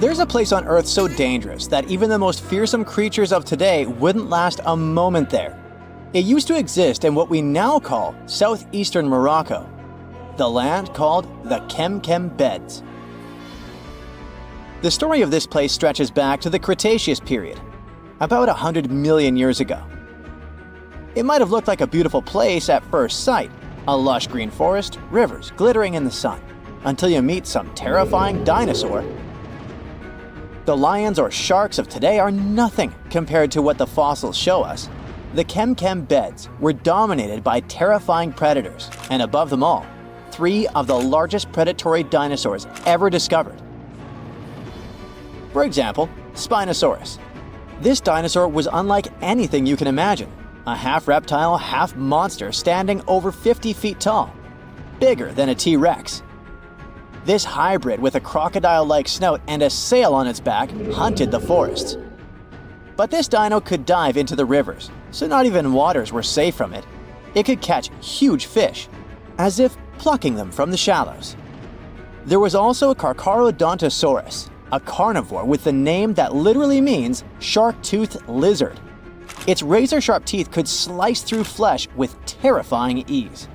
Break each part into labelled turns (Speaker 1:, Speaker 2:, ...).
Speaker 1: There's a place on Earth so dangerous that even the most fearsome creatures of today wouldn't last a moment there. It used to exist in what we now call southeastern Morocco, the land called the Kem Kem Beds. The story of this place stretches back to the Cretaceous period, about 100 million years ago. It might have looked like a beautiful place at first sight, a lush green forest, rivers glittering in the sun, until you meet some terrifying dinosaur. The lions or sharks of today are nothing compared to what the fossils show us. The Kem Kem Beds were dominated by terrifying predators, and above them all, 3 of the largest predatory dinosaurs ever discovered. For example, Spinosaurus. This dinosaur was unlike anything you can imagine. A half reptile, half monster standing over 50 feet tall, bigger than a T-Rex. This hybrid with a crocodile-like snout and a sail on its back hunted the forests. But this dino could dive into the rivers, so not even waters were safe from it. It could catch huge fish, as if plucking them from the shallows. There was also a Carcharodontosaurus, a carnivore with the name that literally means shark-toothed lizard. Its razor-sharp teeth could slice through flesh with terrifying ease.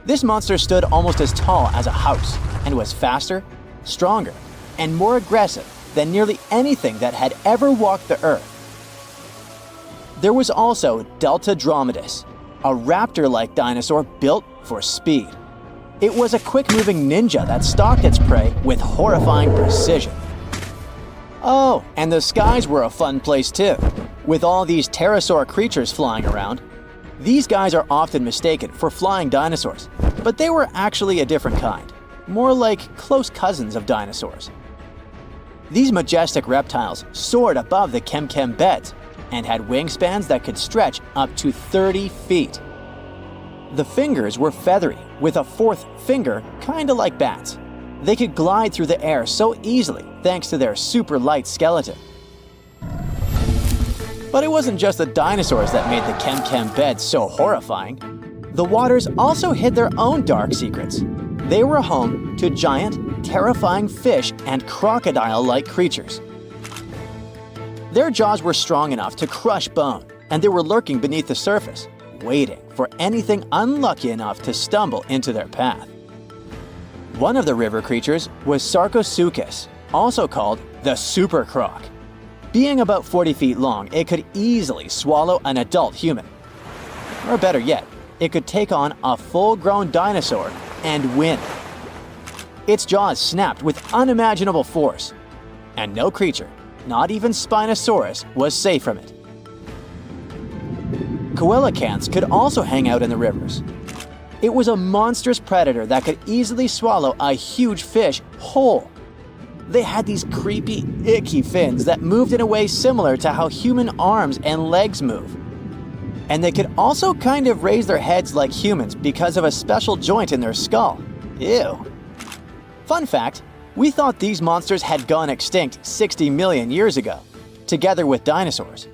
Speaker 1: This monster stood almost as tall as a house and was faster, stronger, and more aggressive than nearly anything that had ever walked the earth. There was also Delta Dromaeus, a raptor-like dinosaur built for speed. It was a quick-moving ninja that stalked its prey with horrifying precision. Oh, and the skies were a fun place too, with all these pterosaur creatures flying around. These guys are often mistaken for flying dinosaurs, but they were actually a different kind, more like close cousins of dinosaurs. These majestic reptiles soared above the Kem Kem Beds and had wingspans that could stretch up to 30 feet. The fingers were feathery, with a 4th finger kinda like bats. They could glide through the air so easily thanks to their super light skeleton. But it wasn't just the dinosaurs that made the Kem Kem Beds so horrifying. The waters also hid their own dark secrets. They were home to giant, terrifying fish and crocodile-like creatures. Their jaws were strong enough to crush bone, and they were lurking beneath the surface, waiting for anything unlucky enough to stumble into their path. One of the river creatures was Sarcosuchus, also called the SuperCroc. Being about 40 feet long, it could easily swallow an adult human. Or better yet, it could take on a full-grown dinosaur and win. Its jaws snapped with unimaginable force, and no creature, not even Spinosaurus, was safe from it. Coelacanths could also hang out in the rivers. It was a monstrous predator that could easily swallow a huge fish whole. They had these creepy, icky fins that moved in a way similar to how human arms and legs move. And they could also kind of raise their heads like humans because of a special joint in their skull. Ew. Fun fact, we thought these monsters had gone extinct 60 million years ago, together with dinosaurs.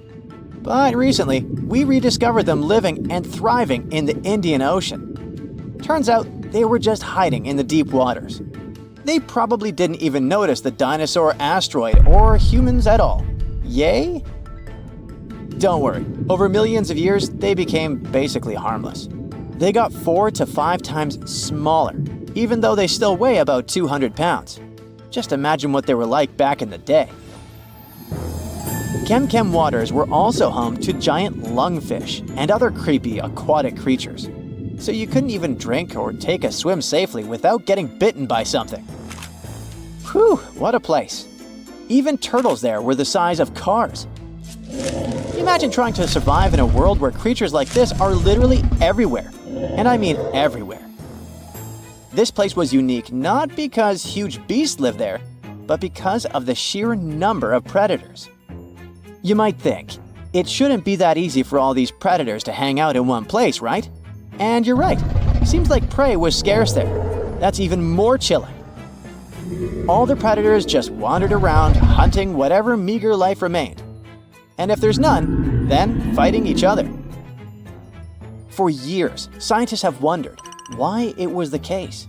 Speaker 1: But recently, we rediscovered them living and thriving in the Indian Ocean. Turns out they were just hiding in the deep waters. They probably didn't even notice the dinosaur asteroid or humans at all. Yay? Don't worry, over millions of years, they became basically harmless. They got 4 to 5 times smaller, even though they still weigh about 200 pounds. Just imagine what they were like back in the day. Kem Kem waters were also home to giant lungfish and other creepy aquatic creatures. So you couldn't even drink or take a swim safely without getting bitten by something. Whew, what a place. Even turtles there were the size of cars. Imagine trying to survive in a world where creatures like this are literally everywhere. And I mean everywhere. This place was unique not because huge beasts lived there, but because of the sheer number of predators. You might think, it shouldn't be that easy for all these predators to hang out in one place, right? And you're right. Seems like prey was scarce there. That's even more chilling. All the predators just wandered around, hunting whatever meager life remained. And if there's none, then fighting each other. For years, scientists have wondered why it was the case.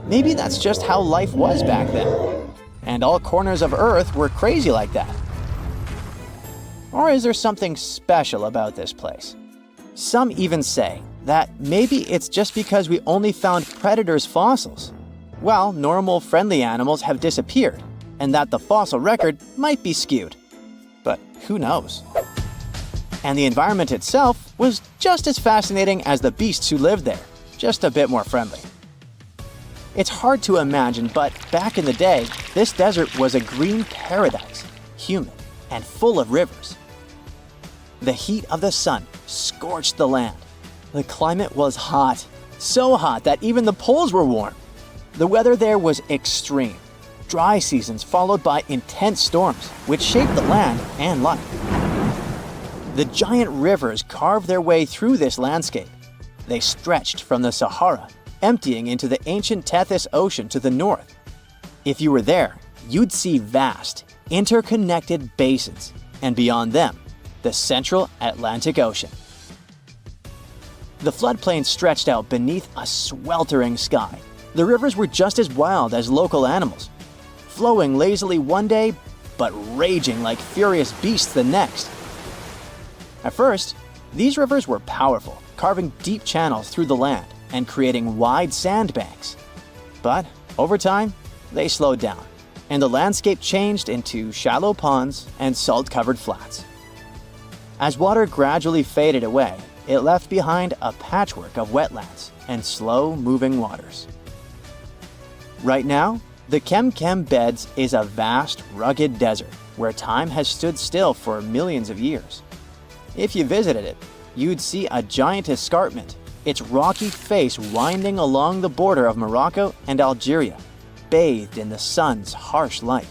Speaker 1: Maybe that's just how life was back then. and all corners of Earth were crazy like that. Or is there something special about this place? Some even say that maybe it's just because we only found predators' fossils. Well, normal, friendly animals have disappeared, and that the fossil record might be skewed. But who knows? And the environment itself was just as fascinating as the beasts who lived there, just a bit more friendly. It's hard to imagine, but back in the day, this desert was a green paradise, humid and full of rivers. The heat of the sun scorched the land. The climate was hot, so hot that even the poles were warm. The weather there was extreme. Dry seasons followed by intense storms, which shaped the land and life. The giant rivers carved their way through this landscape. They stretched from the Sahara, emptying into the ancient Tethys Ocean to the north. If you were there, you'd see vast, interconnected basins, and beyond them, the central Atlantic Ocean. The floodplain stretched out beneath a sweltering sky. The rivers were just as wild as local animals, flowing lazily one day, but raging like furious beasts the next. At first, these rivers were powerful, carving deep channels through the land and creating wide sandbanks. But over time, they slowed down, and the landscape changed into shallow ponds and salt-covered flats. As water gradually faded away, it left behind a patchwork of wetlands and slow-moving waters. Right now, the Kem Kem Beds is a vast, rugged desert where time has stood still for millions of years. If you visited it, you'd see a giant escarpment, its rocky face winding along the border of Morocco and Algeria, bathed in the sun's harsh light.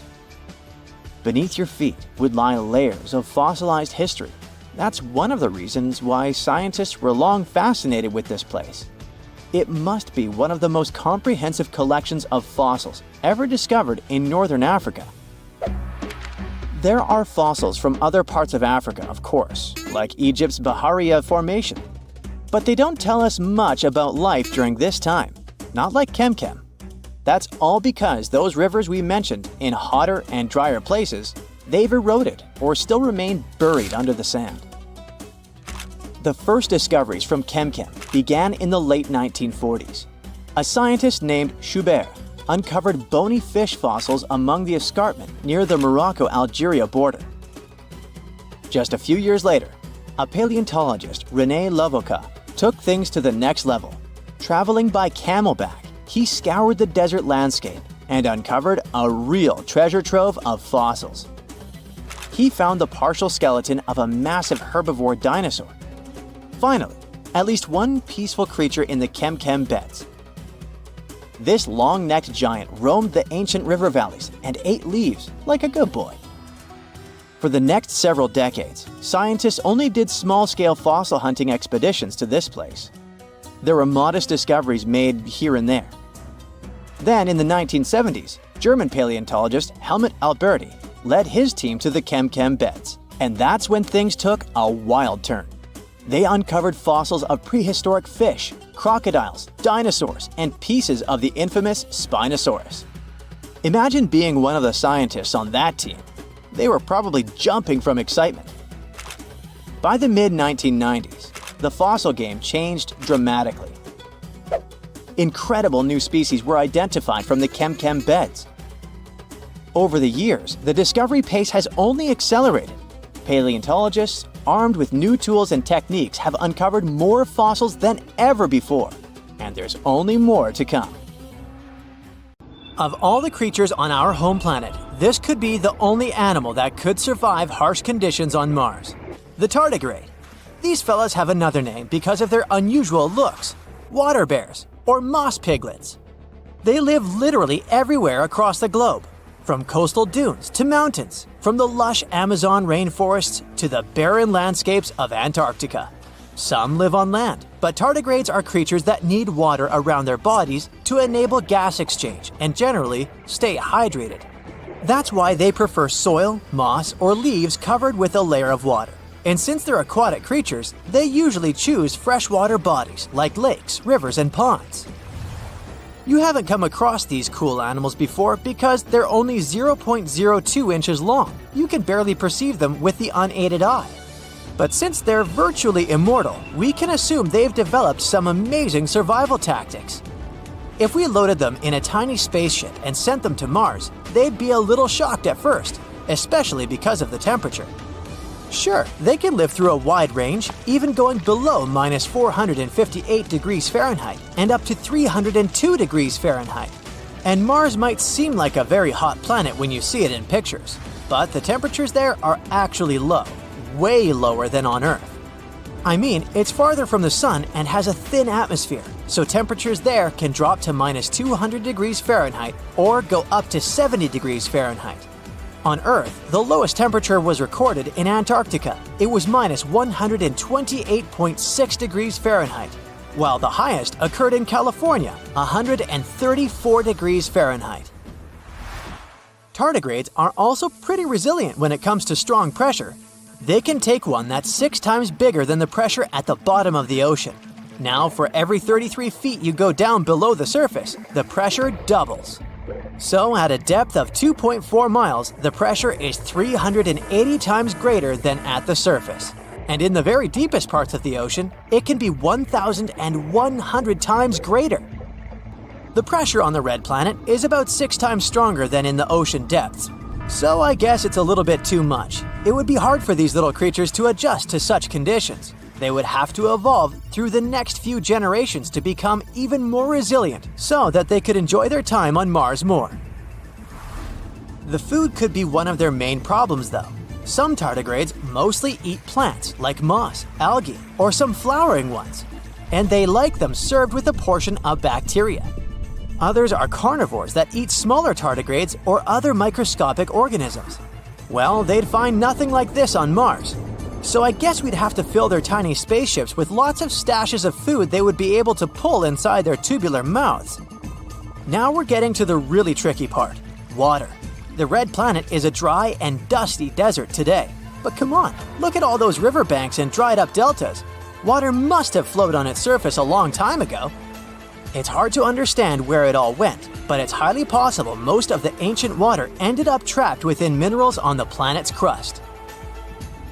Speaker 1: Beneath your feet would lie layers of fossilized history. That's one of the reasons why scientists were long fascinated with this place. It must be one of the most comprehensive collections of fossils ever discovered in northern Africa. There are fossils from other parts of Africa, of course, like Egypt's Bahariya Formation. But they don't tell us much about life during this time, not like Kem Kem. That's all because those rivers we mentioned in hotter and drier places, they've eroded or still remain buried under the sand. The first discoveries from Kem Kem began in the late 1940s. A scientist named Schubert uncovered bony fish fossils among the escarpment near the Morocco-Algeria border. Just a few years later, a paleontologist, René Lavoca, took things to the next level. Traveling by camelback, he scoured the desert landscape and uncovered a real treasure trove of fossils. He found the partial skeleton of a massive herbivore dinosaur. Finally, at least one peaceful creature in the Kem Kem Beds. This long-necked giant roamed the ancient river valleys and ate leaves like a good boy. For the next several decades, scientists only did small-scale fossil hunting expeditions to this place. There were modest discoveries made here and there. Then, in the 1970s, German paleontologist Helmut Alberti led his team to the Kem Kem Beds, and that's when things took a wild turn. They uncovered fossils of prehistoric fish, crocodiles, dinosaurs, and pieces of the infamous Spinosaurus. Imagine being one of the scientists on that team. They were probably jumping from excitement. By the mid-1990s, the fossil game changed dramatically. Incredible new species were identified from the Kem Kem Beds. Over the years, the discovery pace has only accelerated. Paleontologists, armed with new tools and techniques, have uncovered more fossils than ever before, and there's only more to come. Of all the creatures on our home planet, this could be the only animal that could survive harsh conditions on Mars. The tardigrade. These fellas have another name because of their unusual looks: water bears or moss piglets. They live literally everywhere across the globe, from coastal dunes to mountains, from the lush Amazon rainforests to the barren landscapes of Antarctica. Some live on land, but tardigrades are creatures that need water around their bodies to enable gas exchange and generally stay hydrated. That's why they prefer soil, moss, or leaves covered with a layer of water. And since they're aquatic creatures, they usually choose freshwater bodies like lakes, rivers, and ponds. You haven't come across these cool animals before because they're only 0.02 inches long. You can barely perceive them with the unaided eye. But since they're virtually immortal, we can assume they've developed some amazing survival tactics. If we loaded them in a tiny spaceship and sent them to Mars, they'd be a little shocked at first, especially because of the temperature. Sure, they can live through a wide range, even going below minus 458 degrees Fahrenheit and up to 302 degrees Fahrenheit. And Mars might seem like a very hot planet when you see it in pictures, but the temperatures there are actually low, way lower than on Earth. I mean, it's farther from the sun and has a thin atmosphere, so temperatures there can drop to minus 200 degrees Fahrenheit or go up to 70 degrees Fahrenheit. On Earth, the lowest temperature was recorded in Antarctica. It was minus 128.6 degrees Fahrenheit, while the highest occurred in California, 134 degrees Fahrenheit. Tardigrades are also pretty resilient when it comes to strong pressure. They can take one that's 6 times bigger than the pressure at the bottom of the ocean. Now, for every 33 feet you go down below the surface, the pressure doubles. So, at a depth of 2.4 miles, the pressure is 380 times greater than at the surface. And in the very deepest parts of the ocean, it can be 1,100 times greater. The pressure on the red planet is about 6 times stronger than in the ocean depths. So I guess it's a little bit too much. It would be hard for these little creatures to adjust to such conditions. They would have to evolve through the next few generations to become even more resilient so that they could enjoy their time on Mars more. The food could be one of their main problems though. Some tardigrades mostly eat plants like moss, algae, or some flowering ones, and they like them served with a portion of bacteria. Others are carnivores that eat smaller tardigrades or other microscopic organisms. Well, they'd find nothing like this on Mars. So I guess we'd have to fill their tiny spaceships with lots of stashes of food they would be able to pull inside their tubular mouths. Now we're getting to the really tricky part: water. The red planet is a dry and dusty desert today. But come on, look at all those riverbanks and dried up deltas. Water must have flowed on its surface a long time ago. It's hard to understand where it all went, but it's highly possible most of the ancient water ended up trapped within minerals on the planet's crust.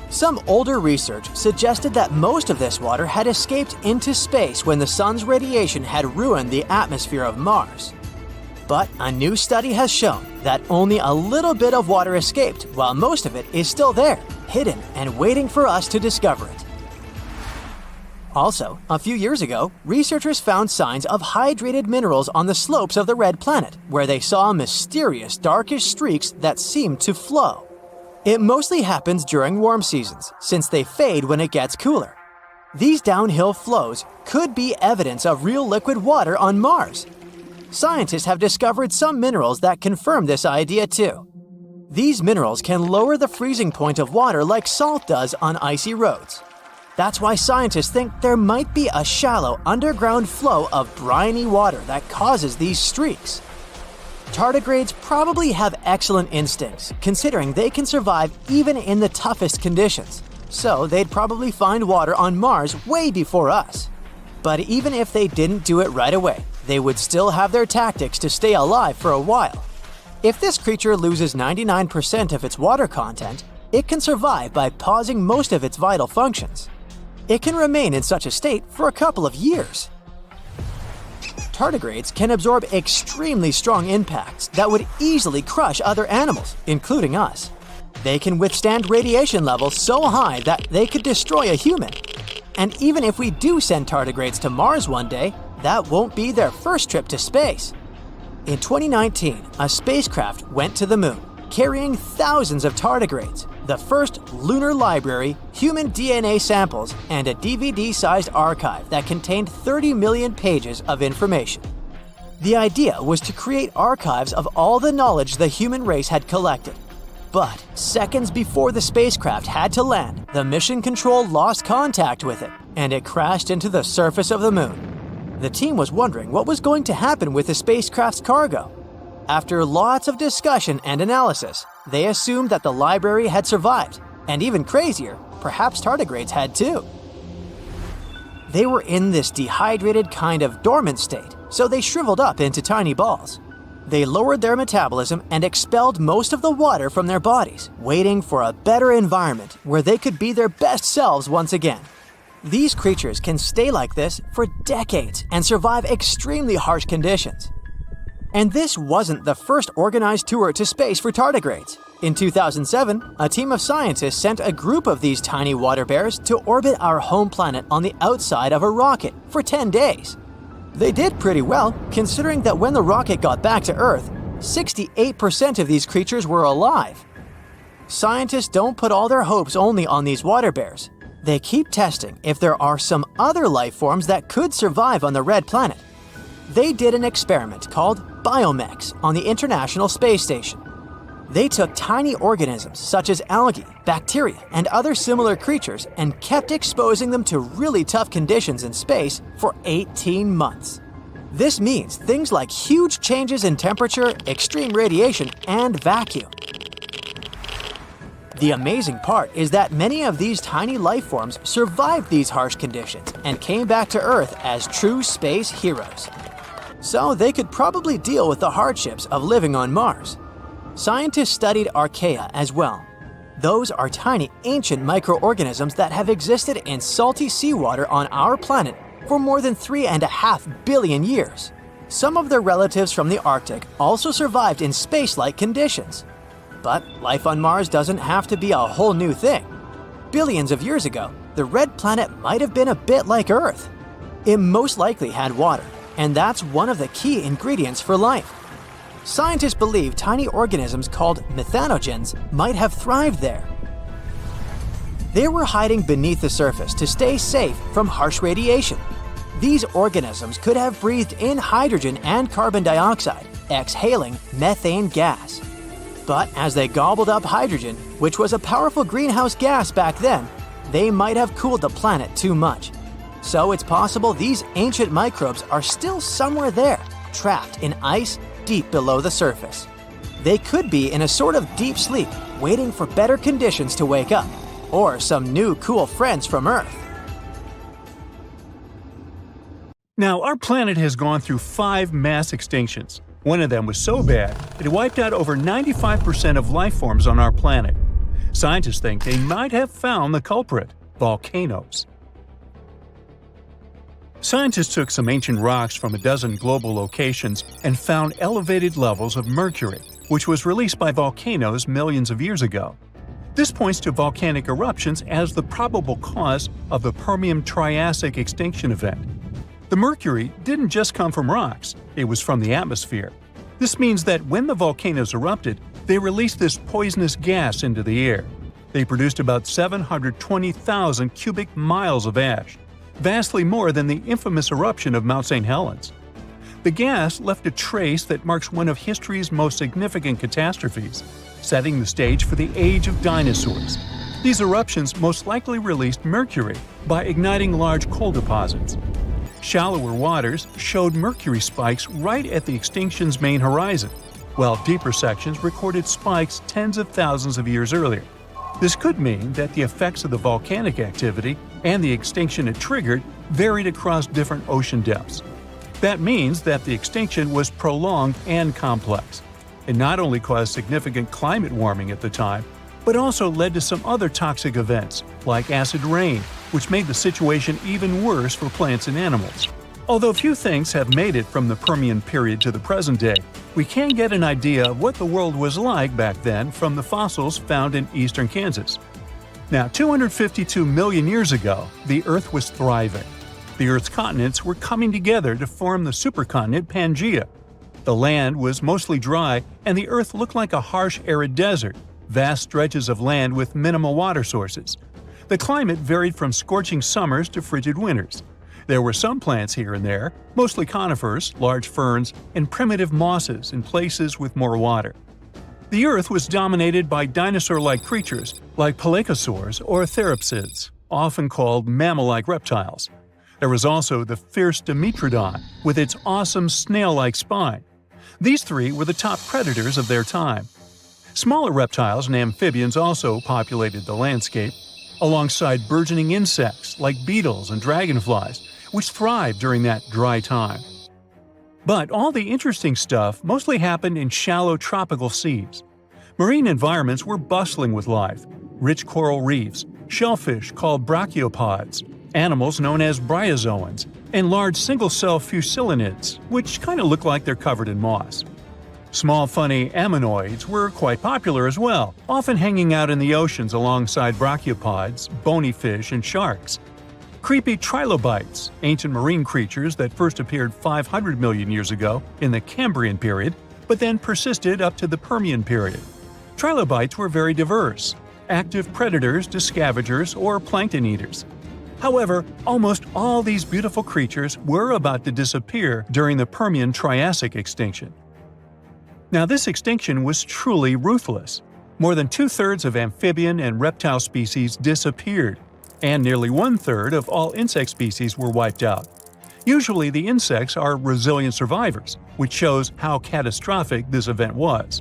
Speaker 1: Some older research suggested that most of this water had escaped into space when the sun's radiation had ruined the atmosphere of Mars. But a new study has shown that only a little bit of water escaped, while most of it is still there, hidden and waiting for us to discover it. Also, a few years ago, researchers found signs of hydrated minerals on the slopes of the red planet, where they saw mysterious darkish streaks that seemed to flow. It mostly happens during warm seasons, since they fade when it gets cooler. These downhill flows could be evidence of real liquid water on Mars. Scientists have discovered some minerals that confirm this idea too. These minerals can lower the freezing point of water like salt does on icy roads. That's why scientists think there might be a shallow underground flow of briny water that causes these streaks. Tardigrades probably have excellent instincts, considering they can survive even in the toughest conditions, so they'd probably find water on Mars way before us. But even if they didn't do it right away, they would still have their tactics to stay alive for a while. If this creature loses 99% of its water content, it can survive by pausing most of its vital functions. It can remain in such a state for a couple of years. Tardigrades can absorb extremely strong impacts that would easily crush other animals, including us. They can withstand radiation levels so high that they could destroy a human. And even if we do send tardigrades to Mars one day, that won't be their first trip to space. In 2019, a spacecraft went to the moon, carrying thousands of tardigrades, the first lunar library, human DNA samples, and a DVD-sized archive that contained 30 million pages of information. The idea was to create archives of all the knowledge the human race had collected. But seconds before the spacecraft had to land, the mission control lost contact with it, and it crashed into the surface of the moon. The team was wondering what was going to happen with the spacecraft's cargo. After lots of discussion and analysis, they assumed that the library had survived, and even crazier, perhaps tardigrades had too. They were in this dehydrated kind of dormant state, so they shriveled up into tiny balls. They lowered their metabolism and expelled most of the water from their bodies, waiting for a better environment where they could be their best selves once again. These creatures can stay like this for decades and survive extremely harsh conditions. And this wasn't the first organized tour to space for tardigrades. In 2007, a team of scientists sent a group of these tiny water bears to orbit our home planet on the outside of a rocket for 10 days. They did pretty well, considering that when the rocket got back to Earth, 68% of these creatures were alive. Scientists don't put all their hopes only on these water bears. They keep testing if there are some other life forms that could survive on the red planet. They did an experiment called biomechs on the International Space Station. They took tiny organisms such as algae, bacteria, and other similar creatures and kept exposing them to really tough conditions in space for 18 months. This means things like huge changes in temperature, extreme radiation, and vacuum. The amazing part is that many of these tiny life forms survived these harsh conditions and came back to Earth as true space heroes. So they could probably deal with the hardships of living on Mars. Scientists studied archaea as well. Those are tiny, ancient microorganisms that have existed in salty seawater on our planet for more than 3.5 billion years. Some of their relatives from the Arctic also survived in space-like conditions. But life on Mars doesn't have to be a whole new thing. Billions of years ago, the red planet might have been a bit like Earth. It most likely had water, and that's one of the key ingredients for life. Scientists believe tiny organisms called methanogens might have thrived there. They were hiding beneath the surface to stay safe from harsh radiation. These organisms could have breathed in hydrogen and carbon dioxide, exhaling methane gas. But as they gobbled up hydrogen, which was a powerful greenhouse gas back then, they might have cooled the planet too much. So it's possible these ancient microbes are still somewhere there, trapped in ice deep below the surface. They could be in a sort of deep sleep, waiting for better conditions to wake up, or some new cool friends from Earth.
Speaker 2: Now, our planet has gone through 5 mass extinctions. One of them was so bad, it wiped out over 95% of life forms on our planet. Scientists think they might have found the culprit: volcanoes. Scientists took some ancient rocks from a dozen global locations and found elevated levels of mercury, which was released by volcanoes millions of years ago. This points to volcanic eruptions as the probable cause of the Permian-Triassic extinction event. The mercury didn't just come from rocks, it was from the atmosphere. This means that when the volcanoes erupted, they released this poisonous gas into the air. They produced about 720,000 cubic miles of ash, vastly more than the infamous eruption of Mount St. Helens. The gas left a trace that marks one of history's most significant catastrophes, setting the stage for the age of dinosaurs. These eruptions most likely released mercury by igniting large coal deposits. Shallower waters showed mercury spikes right at the extinction's main horizon, while deeper sections recorded spikes tens of thousands of years earlier. This could mean that the effects of the volcanic activity and the extinction it triggered varied across different ocean depths. That means that the extinction was prolonged and complex. It not only caused significant climate warming at the time, but also led to some other toxic events, like acid rain, which made the situation even worse for plants and animals. Although few things have made it from the Permian period to the present day, we can get an idea of what the world was like back then from the fossils found in eastern Kansas. Now, 252 million years ago, the Earth was thriving. The Earth's continents were coming together to form the supercontinent Pangaea. The land was mostly dry, and the Earth looked like a harsh, arid desert, vast stretches of land with minimal water sources. The climate varied from scorching summers to frigid winters. There were some plants here and there, mostly conifers, large ferns, and primitive mosses in places with more water. The Earth was dominated by dinosaur-like creatures like paleosaurs or therapsids, often called mammal-like reptiles. There was also the fierce Dimetrodon with its awesome snail-like spine. These three were the top predators of their time. Smaller reptiles and amphibians also populated the landscape, alongside burgeoning insects like beetles and dragonflies, which thrived during that dry time. But all the interesting stuff mostly happened in shallow tropical seas. Marine environments were bustling with life: rich coral reefs, shellfish called brachiopods, animals known as bryozoans, and large single-cell fusilinids, which kind of look like they're covered in moss. Small funny ammonoids were quite popular as well, often hanging out in the oceans alongside brachiopods, bony fish, and sharks. Creepy trilobites, ancient marine creatures that first appeared 500 million years ago in the Cambrian period, but then persisted up to the Permian period. Trilobites were very diverse, active predators to scavengers or plankton eaters. However, almost all these beautiful creatures were about to disappear during the Permian-Triassic extinction. Now, this extinction was truly ruthless. More than two-thirds of amphibian and reptile species disappeared, and nearly one-third of all insect species were wiped out. Usually, the insects are resilient survivors, which shows how catastrophic this event was.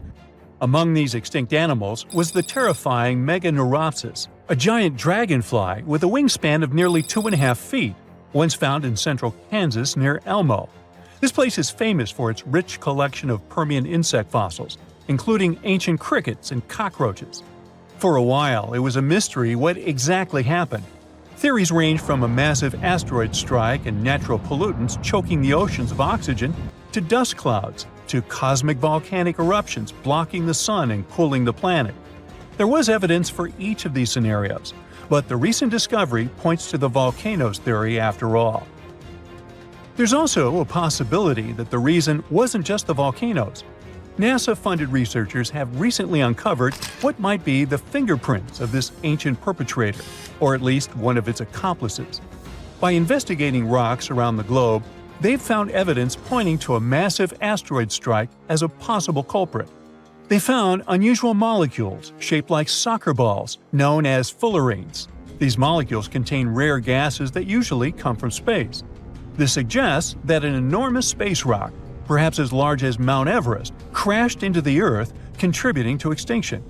Speaker 2: Among these extinct animals was the terrifying Meganeuropsis, a giant dragonfly with a wingspan of nearly 2.5 feet, once found in central Kansas near Elmo. This place is famous for its rich collection of Permian insect fossils, including ancient crickets and cockroaches. For a while, it was a mystery what exactly happened. Theories range from a massive asteroid strike and natural pollutants choking the oceans of oxygen, to dust clouds, to cosmic volcanic eruptions blocking the sun and cooling the planet. There was evidence for each of these scenarios, but the recent discovery points to the volcanoes theory after all. There's also a possibility that the reason wasn't just the volcanoes. NASA-funded researchers have recently uncovered what might be the fingerprints of this ancient perpetrator, or at least one of its accomplices. By investigating rocks around the globe, they've found evidence pointing to a massive asteroid strike as a possible culprit. They found unusual molecules shaped like soccer balls, known as fullerenes. These molecules contain rare gases that usually come from space. This suggests that an enormous space rock, perhaps as large as Mount Everest, crashed into the Earth, contributing to extinction.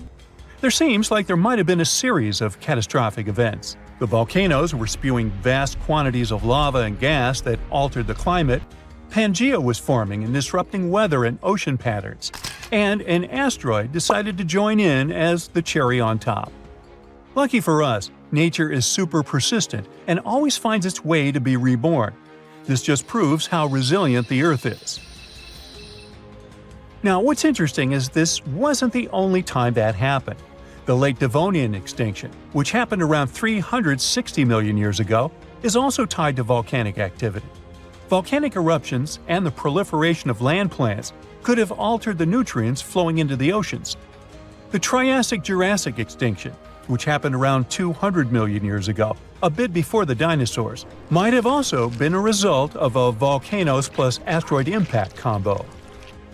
Speaker 2: There seems like there might have been a series of catastrophic events. The volcanoes were spewing vast quantities of lava and gas that altered the climate, Pangea was forming and disrupting weather and ocean patterns, and an asteroid decided to join in as the cherry on top. Lucky for us, nature is super persistent and always finds its way to be reborn. This just proves how resilient the Earth is. Now, what's interesting is this wasn't the only time that happened. The late Devonian extinction, which happened around 360 million years ago, is also tied to volcanic activity. Volcanic eruptions and the proliferation of land plants could have altered the nutrients flowing into the oceans. The Triassic-Jurassic extinction, which happened around 200 million years ago, a bit before the dinosaurs, might have also been a result of a volcanoes plus asteroid impact combo.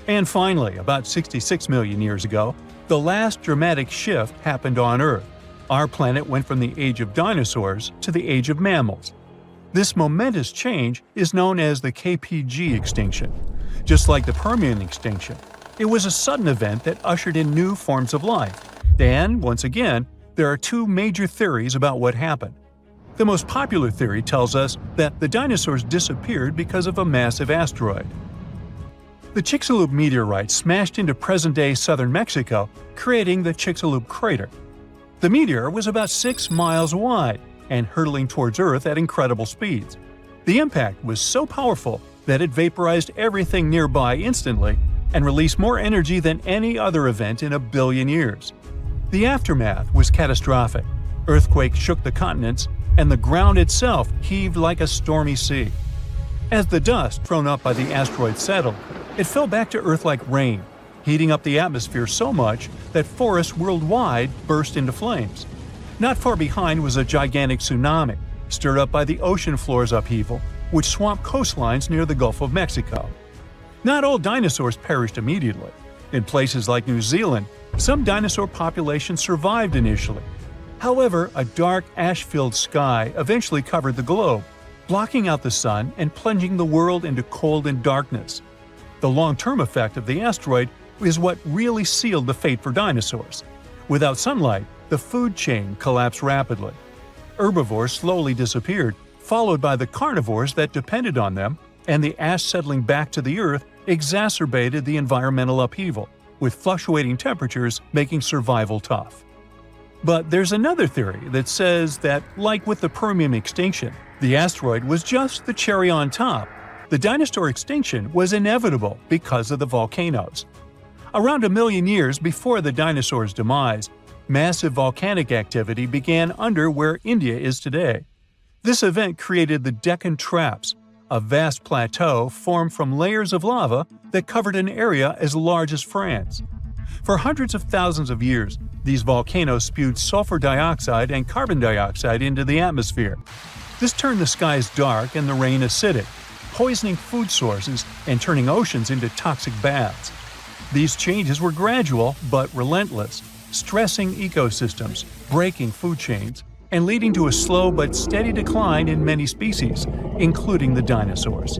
Speaker 2: And finally, about 66 million years ago, the last dramatic shift happened on Earth. Our planet went from the age of dinosaurs to the age of mammals. This momentous change is known as the KPG extinction. Just like the Permian extinction, it was a sudden event that ushered in new forms of life. And, once again, there are two major theories about what happened. The most popular theory tells us that the dinosaurs disappeared because of a massive asteroid. The Chicxulub meteorite smashed into present-day southern Mexico, creating the Chicxulub crater. The meteor was about 6 miles wide and hurtling towards Earth at incredible speeds. The impact was so powerful that it vaporized everything nearby instantly and released more energy than any other event in a billion years. The aftermath was catastrophic. Earthquakes shook the continents, and the ground itself heaved like a stormy sea. As the dust thrown up by the asteroid settled, it fell back to Earth like rain, heating up the atmosphere so much that forests worldwide burst into flames. Not far behind was a gigantic tsunami, stirred up by the ocean floor's upheaval, which swamped coastlines near the Gulf of Mexico. Not all dinosaurs perished immediately. In places like New Zealand, some dinosaur populations survived initially. However, a dark, ash-filled sky eventually covered the globe, blocking out the sun and plunging the world into cold and darkness. The long-term effect of the asteroid is what really sealed the fate for dinosaurs. Without sunlight, the food chain collapsed rapidly. Herbivores slowly disappeared, followed by the carnivores that depended on them, and the ash settling back to the Earth exacerbated the environmental upheaval, with fluctuating temperatures making survival tough. But there's another theory that says that, like with the Permian extinction, the asteroid was just the cherry on top. The dinosaur extinction was inevitable because of the volcanoes. Around 1 million years before the dinosaurs' demise, massive volcanic activity began under where India is today. This event created the Deccan Traps, a vast plateau formed from layers of lava that covered an area as large as France. For hundreds of thousands of years, these volcanoes spewed sulfur dioxide and carbon dioxide into the atmosphere. This turned the skies dark and the rain acidic, poisoning food sources and turning oceans into toxic baths. These changes were gradual but relentless, stressing ecosystems, breaking food chains, and leading to a slow but steady decline in many species, including the dinosaurs.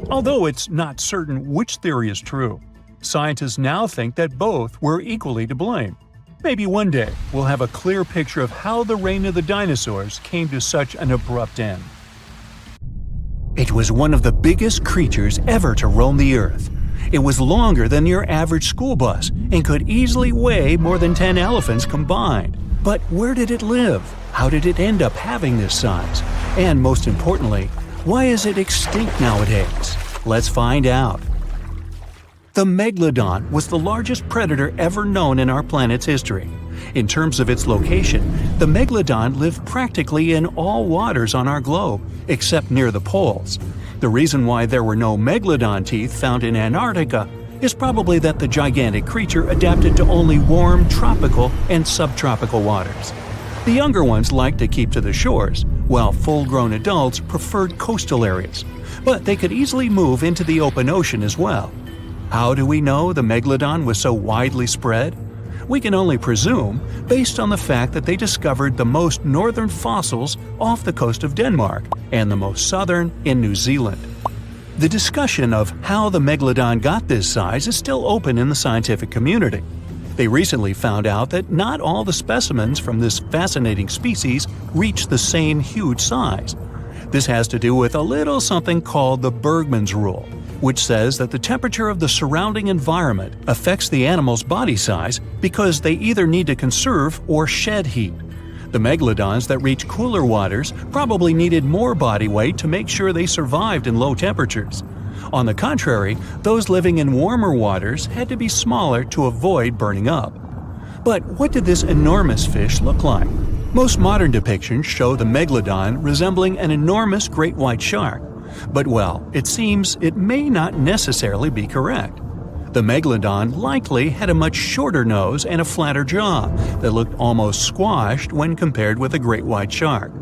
Speaker 2: Although it's not certain which theory is true, scientists now think that both were equally to blame. Maybe one day we'll have a clear picture of how the reign of the dinosaurs came to such an abrupt end. It was one of the biggest creatures ever to roam the Earth. It was longer than your average school bus and could easily weigh more than 10 elephants combined. But where did it live? How did it end up having this size? And most importantly, why is it extinct nowadays? Let's find out. The Megalodon was the largest predator ever known in our planet's history. In terms of its location, the Megalodon lived practically in all waters on our globe, except near the poles. The reason why there were no Megalodon teeth found in Antarctica is probably that the gigantic creature adapted to only warm tropical and subtropical waters. The younger ones liked to keep to the shores, while full-grown adults preferred coastal areas, but they could easily move into the open ocean as well. How do we know the Megalodon was so widely spread? We can only presume, based on the fact that they discovered the most northern fossils off the coast of Denmark and the most southern in New Zealand. The discussion of how the Megalodon got this size is still open in the scientific community. They recently found out that not all the specimens from this fascinating species reach the same huge size. This has to do with a little something called the Bergmann's Rule, which says that the temperature of the surrounding environment affects the animal's body size because they either need to conserve or shed heat. The megalodons that reach cooler waters probably needed more body weight to make sure they survived in low temperatures. On the contrary, those living in warmer waters had to be smaller to avoid burning up. But what did this enormous fish look like? Most modern depictions show the megalodon resembling an enormous great white shark. But well, it seems it may not necessarily be correct. The megalodon likely had a much shorter nose and a flatter jaw that looked almost squashed when compared with a great white shark.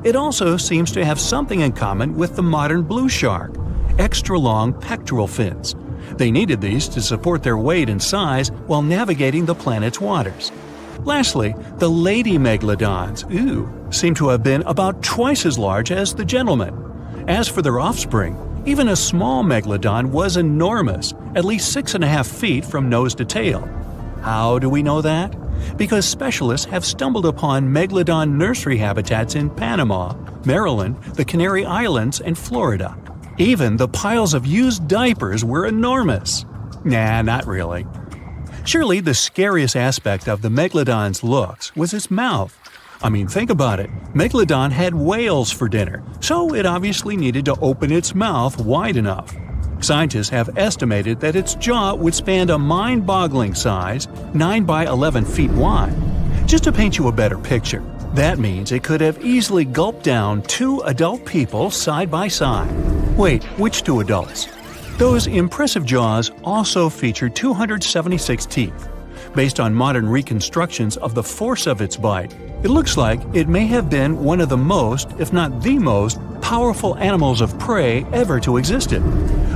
Speaker 2: It also seems to have something in common with the modern blue shark: extra-long pectoral fins. They needed these to support their weight and size while navigating the planet's waters. Lastly, the lady megalodons, seem to have been about twice as large as the gentlemen. As for their offspring, even a small megalodon was enormous, at least 6.5 feet from nose to tail. How do we know that? Because specialists have stumbled upon megalodon nursery habitats in Panama, Maryland, the Canary Islands, and Florida. Even the piles of used diapers were enormous. Nah, not really. Surely the scariest aspect of the megalodon's looks was its mouth. I mean, think about it. Megalodon had whales for dinner, so it obviously needed to open its mouth wide enough. Scientists have estimated that its jaw would span a mind-boggling size, 9 by 11 feet wide. Just to paint you a better picture, that means it could have easily gulped down 2 adult people side by side. Wait, which 2 adults? Those impressive jaws also feature 276 teeth. Based on modern reconstructions of the force of its bite, it looks like it may have been one of the most, if not the most, powerful animals of prey ever to exist.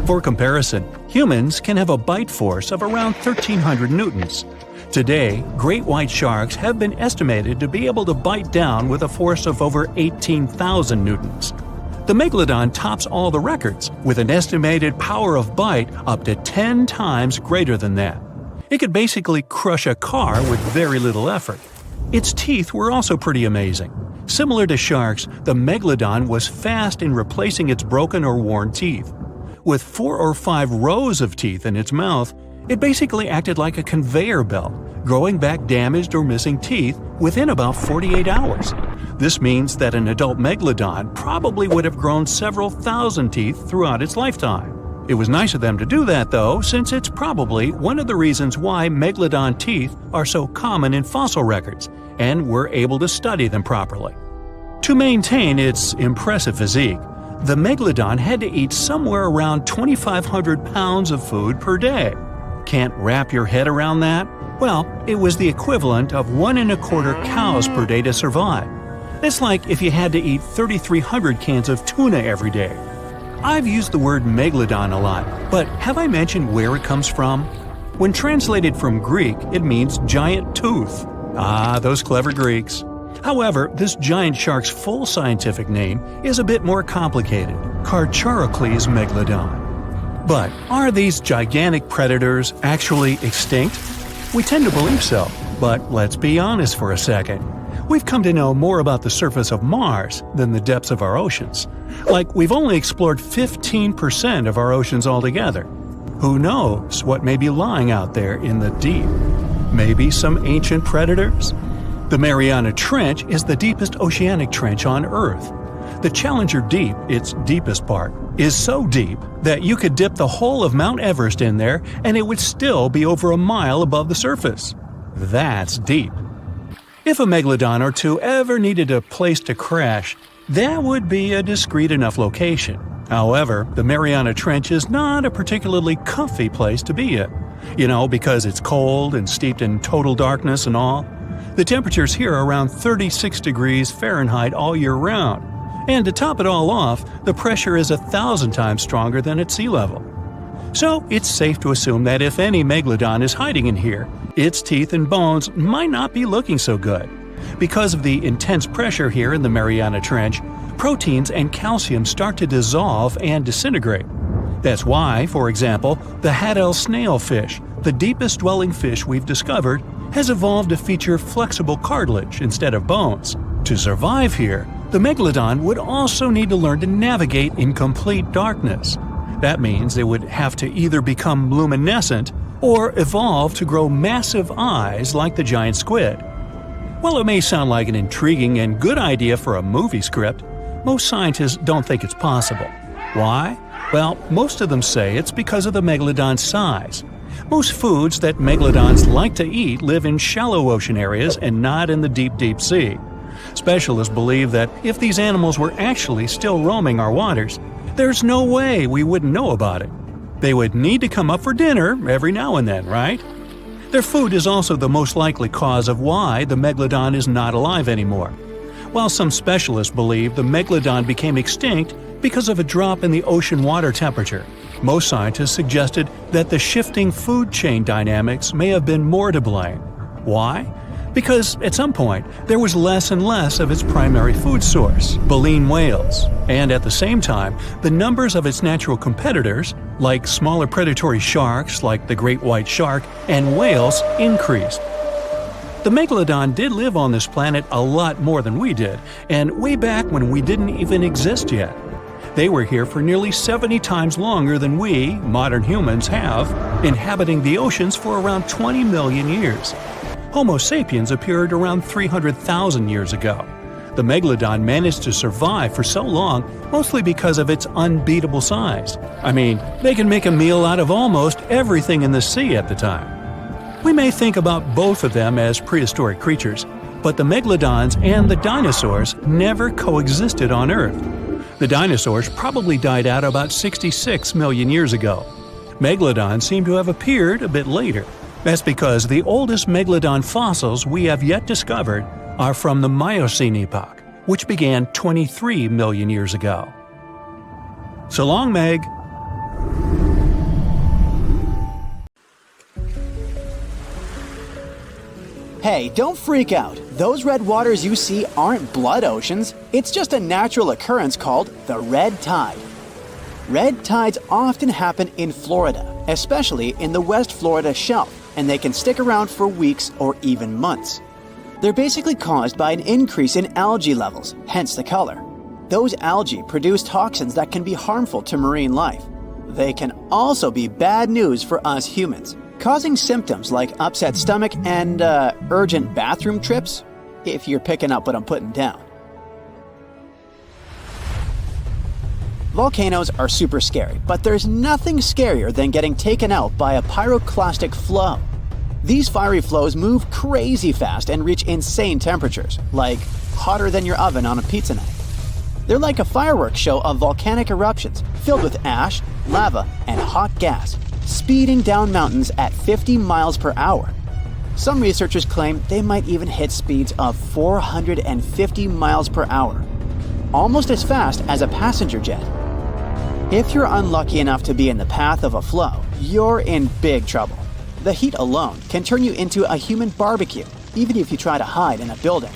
Speaker 2: For comparison, humans can have a bite force of around 1,300 newtons. Today, great white sharks have been estimated to be able to bite down with a force of over 18,000 newtons. The megalodon tops all the records, with an estimated power of bite up to 10 times greater than that. It could basically crush a car with very little effort. Its teeth were also pretty amazing. Similar to sharks, the megalodon was fast in replacing its broken or worn teeth. With 4 or 5 rows of teeth in its mouth, it basically acted like a conveyor belt, growing back damaged or missing teeth within about 48 hours. This means that an adult megalodon probably would have grown several thousand teeth throughout its lifetime. It was nice of them to do that, though, since it's probably one of the reasons why megalodon teeth are so common in fossil records, and we're able to study them properly. To maintain its impressive physique, the megalodon had to eat somewhere around 2,500 pounds of food per day. Can't wrap your head around that? Well, it was the equivalent of 1¼ cows per day to survive. It's like if you had to eat 3,300 cans of tuna every day. I've used the word megalodon a lot, but have I mentioned where it comes from? When translated from Greek, it means giant tooth. Ah, those clever Greeks. However, this giant shark's full scientific name is a bit more complicated: Carcharodontosaurus megalodon. But are these gigantic predators actually extinct? We tend to believe so, but let's be honest for a second. We've come to know more about the surface of Mars than the depths of our oceans. Like, we've only explored 15% of our oceans altogether. Who knows what may be lying out there in the deep? Maybe some ancient predators? The Mariana Trench is the deepest oceanic trench on Earth. The Challenger Deep, its deepest part, is so deep that you could dip the whole of Mount Everest in there and it would still be over a mile above the surface. That's deep. If a megalodon or two ever needed a place to crash, that would be a discreet enough location. However, the Mariana Trench is not a particularly comfy place to be in. Because it's cold and steeped in total darkness and all. The temperatures here are around 36 degrees Fahrenheit all year round. And to top it all off, the pressure is 1,000 times stronger than at sea level. So it's safe to assume that if any megalodon is hiding in here, its teeth and bones might not be looking so good. Because of the intense pressure here in the Mariana Trench, proteins and calcium start to dissolve and disintegrate. That's why, for example, the Haddell snailfish, the deepest dwelling fish we've discovered, has evolved to feature flexible cartilage instead of bones. To survive here, the megalodon would also need to learn to navigate in complete darkness. That means it would have to either become luminescent or evolve to grow massive eyes like the giant squid. While it may sound like an intriguing and good idea for a movie script, most scientists don't think it's possible. Why? Well, most of them say it's because of the megalodon's size. Most foods that megalodons like to eat live in shallow ocean areas and not in the deep, deep sea. Specialists believe that if these animals were actually still roaming our waters, there's no way we wouldn't know about it. They would need to come up for dinner every now and then, right? Their food is also the most likely cause of why the megalodon is not alive anymore. While some specialists believe the megalodon became extinct because of a drop in the ocean water temperature, most scientists suggested that the shifting food chain dynamics may have been more to blame. Why? Because at some point, there was less and less of its primary food source, baleen whales, and at the same time, the numbers of its natural competitors, like smaller predatory sharks like the great white shark and whales, increased. The megalodon did live on this planet a lot more than we did, and way back when we didn't even exist yet. They were here for nearly 70 times longer than we, modern humans, have, inhabiting the oceans for around 20 million years. Homo sapiens appeared around 300,000 years ago. The megalodon managed to survive for so long mostly because of its unbeatable size. I mean, they can make a meal out of almost everything in the sea at the time. We may think about both of them as prehistoric creatures, but the megalodons and the dinosaurs never coexisted on Earth. The dinosaurs probably died out about 66 million years ago. Megalodons seem to have appeared a bit later. That's because the oldest megalodon fossils we have yet discovered are from the Miocene epoch, which began 23 million years ago. So long, Meg!
Speaker 1: Hey, don't freak out. Those red waters you see aren't blood oceans. It's just a natural occurrence called the red tide. Red tides often happen in Florida, especially in the West Florida shelf, and they can stick around for weeks or even months. They're basically caused by an increase in algae levels, hence the color. Those algae produce toxins that can be harmful to marine life. they can also be bad news for us humans, causing symptoms like upset stomach and urgent bathroom trips, if you're picking up what I'm putting down. Volcanoes are super scary, but there's nothing scarier than getting taken out by a pyroclastic flow. These fiery flows move crazy fast and reach insane temperatures, like hotter than your oven on a pizza night. They're like a fireworks show of volcanic eruptions, filled with ash, lava, and hot gas, speeding down mountains at 50 miles per hour. Some researchers claim they might even hit speeds of 450 miles per hour, almost as fast as a passenger jet. If you're unlucky enough to be in the path of a flow, you're in big trouble. The heat alone can turn you into a human barbecue, even if you try to hide in a building.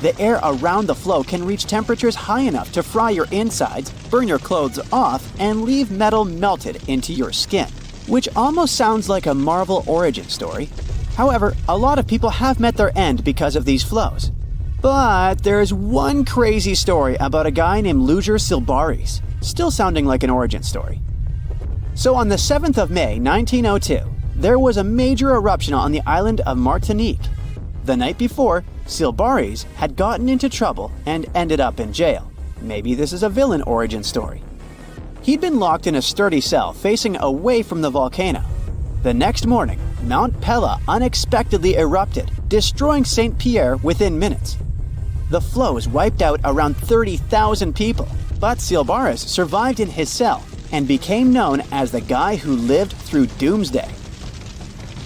Speaker 1: The air around the flow can reach temperatures high enough to fry your insides, burn your clothes off, and leave metal melted into your skin, which almost sounds like a Marvel origin story. However, a lot of people have met their end because of these flows. But there's one crazy story about a guy named Luger Silbaris, still sounding like an origin story. So on the 7th of May 1902, there was a major eruption on the island of Martinique. The night before, Silbaris had gotten into trouble and ended up in jail. Maybe this is a villain origin story. He'd been locked in a sturdy cell facing away from the volcano. The next morning, Mount Pella unexpectedly erupted, destroying St. Pierre within minutes. The flows wiped out around 30,000 people, but Silbaris survived in his cell and became known as the guy who lived through doomsday.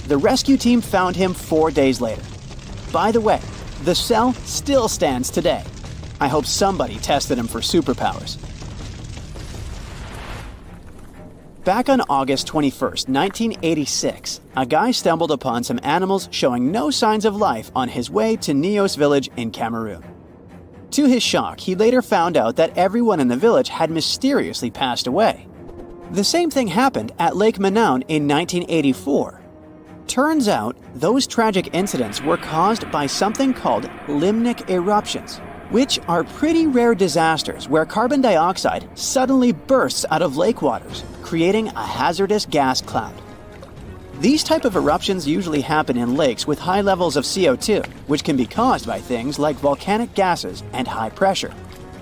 Speaker 1: The rescue team found him 4 days later. By the way, the cell still stands today. I hope somebody tested him for superpowers. Back on August 21st, 1986, a guy stumbled upon some animals showing no signs of life on his way to Nios village in Cameroon. To his shock, he later found out that everyone in the village had mysteriously passed away. The same thing happened at Lake Manaun in 1984. Turns out, those tragic incidents were caused by something called Limnic eruptions, which are pretty rare disasters where carbon dioxide suddenly bursts out of lake waters, creating a hazardous gas cloud. These type of eruptions usually happen in lakes with high levels of CO2, which can be caused by things like volcanic gases and high pressure.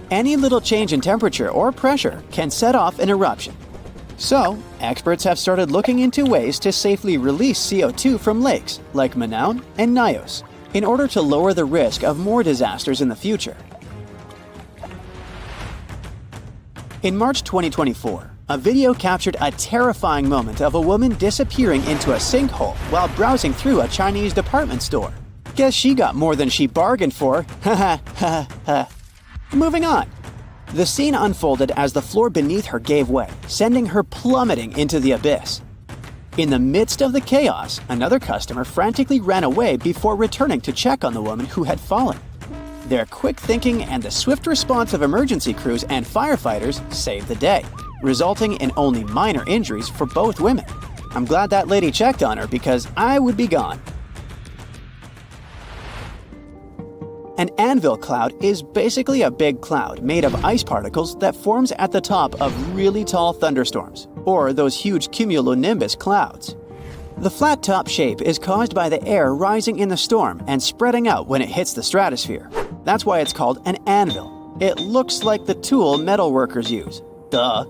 Speaker 1: Any little change in temperature or pressure can set off an eruption. So, experts have started looking into ways to safely release CO2 from lakes like Manaun and Nios in order to lower the risk of more disasters in the future. In March 2024, a video captured a terrifying moment of a woman disappearing into a sinkhole while browsing through a Chinese department store. Guess she got more than she bargained for. Ha ha ha. Moving on. The scene unfolded as the floor beneath her gave way, sending her plummeting into the abyss. In the midst of the chaos, another customer frantically ran away before returning to check on the woman who had fallen. Their quick thinking and the swift response of emergency crews and firefighters saved the day, resulting in only minor injuries for both women. I'm glad that lady checked on her because I would be gone. An anvil cloud is basically a big cloud made of ice particles that forms at the top of really tall thunderstorms, or those huge cumulonimbus clouds. The flat top shape is caused by the air rising in the storm and spreading out when it hits the stratosphere. That's why it's called an anvil. It looks like the tool metal workers use. Duh.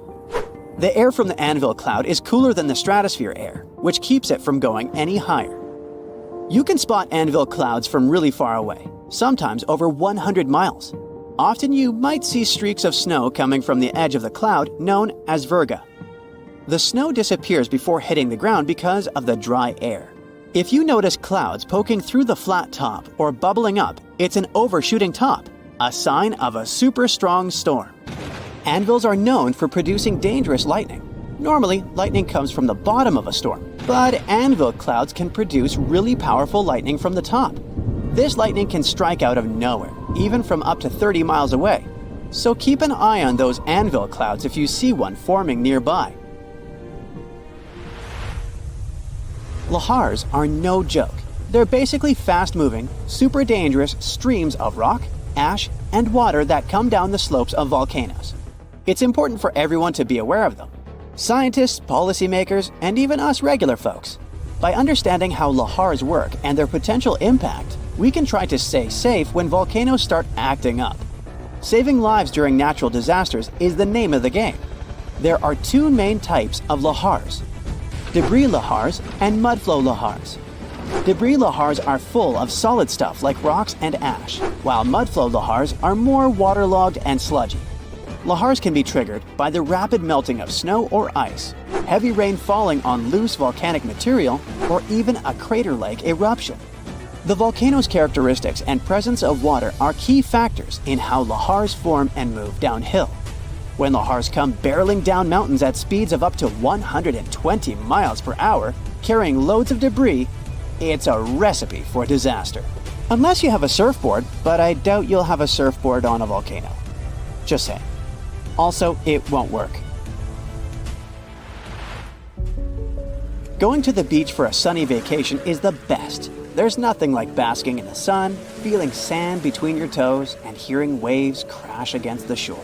Speaker 1: The air from the anvil cloud is cooler than the stratosphere air, which keeps it from going any higher. You can spot anvil clouds from really far away, sometimes over 100 miles. Often you might see streaks of snow coming from the edge of the cloud known as virga. The snow disappears before hitting the ground because of the dry air. If you notice clouds poking through the flat top or bubbling up, it's an overshooting top, a sign of a super strong storm. Anvils are known for producing dangerous lightning. Normally, lightning comes from the bottom of a storm, but anvil clouds can produce really powerful lightning from the top. This lightning can strike out of nowhere, even from up to 30 miles away. So keep an eye on those anvil clouds if you see one forming nearby. Lahars are no joke. They're basically fast-moving, super dangerous streams of rock, ash, and water that come down the slopes of volcanoes. It's important for everyone to be aware of them. Scientists, policymakers, and even us regular folks. By understanding how lahars work and their potential impact, we can try to stay safe when volcanoes start acting up. Saving lives during natural disasters is the name of the game. There are two main types of lahars: debris lahars and mudflow lahars. Debris lahars are full of solid stuff like rocks and ash, while mudflow lahars are more waterlogged and sludgy. Lahars can be triggered by the rapid melting of snow or ice, heavy rain falling on loose volcanic material, or even a crater-like eruption. The volcano's characteristics and presence of water are key factors in how lahars form and move downhill. When lahars come barreling down mountains at speeds of up to 120 miles per hour, carrying loads of debris, it's a recipe for disaster. Unless you have a surfboard, but I doubt you'll have a surfboard on a volcano. Just saying. Also, it won't work. Going to the beach for a sunny vacation is the best. There's nothing like basking in the sun, feeling sand between your toes, and hearing waves crash against the shore.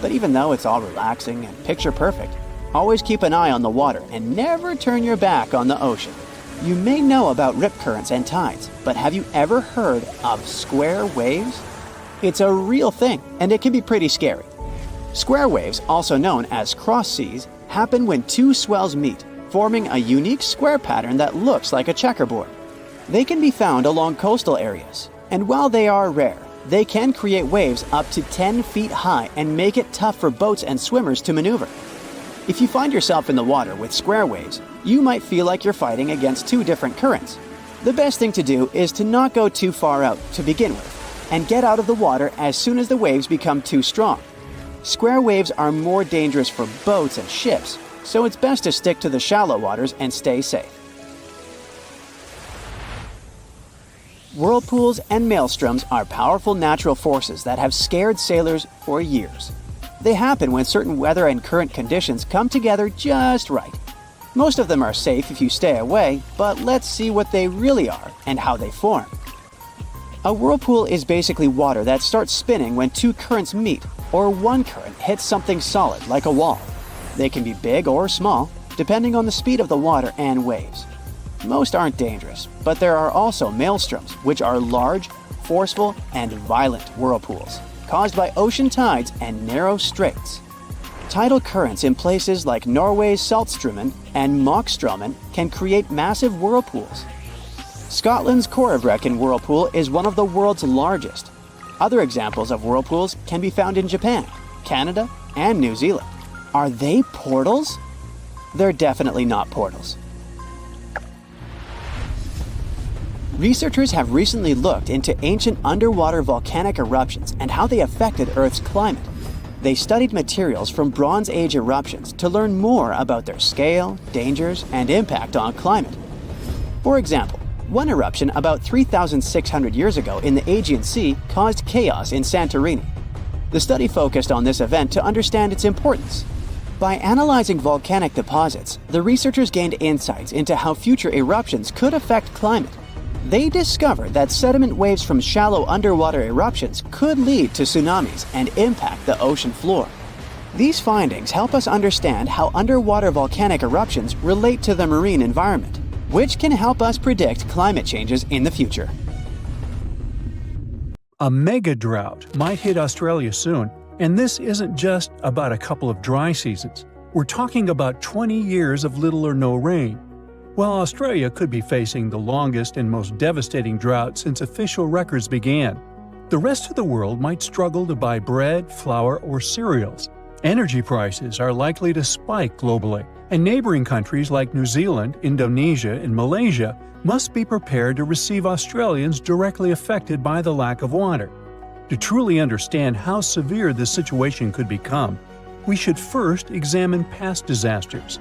Speaker 1: But even though it's all relaxing and picture perfect, always keep an eye on the water and never turn your back on the ocean. You may know about rip currents and tides, but have you ever heard of square waves? It's a real thing, and it can be pretty scary. Square waves, also known as cross seas, happen when two swells meet, forming a unique square pattern that looks like a checkerboard. They can be found along coastal areas, and while they are rare, they can create waves up to 10 feet high and make it tough for boats and swimmers to maneuver. If you find yourself in the water with square waves, you might feel like you're fighting against two different currents. The best thing to do is to not go too far out to begin with, and get out of the water as soon as the waves become too strong. Square waves are more dangerous for boats and ships, so it's best to stick to the shallow waters and stay safe. Whirlpools and maelstroms are powerful natural forces that have scared sailors for years. They happen when certain weather and current conditions come together just right. Most of them are safe if you stay away, but let's see what they really are and how they form. A whirlpool is basically water that starts spinning when two currents meet, or one current hits something solid like a wall. They can be big or small, depending on the speed of the water and waves. Most aren't dangerous, but there are also maelstroms, which are large, forceful, and violent whirlpools, caused by ocean tides and narrow straits. Tidal currents in places like Norway's Saltstraumen and Moxstraumen can create massive whirlpools. Scotland's Corryvreckan whirlpool is one of the world's largest. Other examples of whirlpools can be found in Japan, Canada, and New Zealand. Are they portals? They're definitely not portals. Researchers have recently looked into ancient underwater volcanic eruptions and how they affected Earth's climate. They studied materials from Bronze Age eruptions to learn more about their scale, dangers, and impact on climate. For example, one eruption about 3,600 years ago in the Aegean Sea caused chaos in Santorini. The study focused on this event to understand its importance. By analyzing volcanic deposits, the researchers gained insights into how future eruptions could affect climate. They discovered that sediment waves from shallow underwater eruptions could lead to tsunamis and impact the ocean floor. These findings help us understand how underwater volcanic eruptions relate to the marine environment, which can help us predict climate changes in the future.
Speaker 2: A mega drought might hit Australia soon, and this isn't just about a couple of dry seasons. We're talking about 20 years of little or no rain. While Australia could be facing the longest and most devastating drought since official records began, the rest of the world might struggle to buy bread, flour, or cereals. Energy prices are likely to spike globally, and neighboring countries like New Zealand, Indonesia, and Malaysia must be prepared to receive Australians directly affected by the lack of water. To truly understand how severe this situation could become, we should first examine past disasters.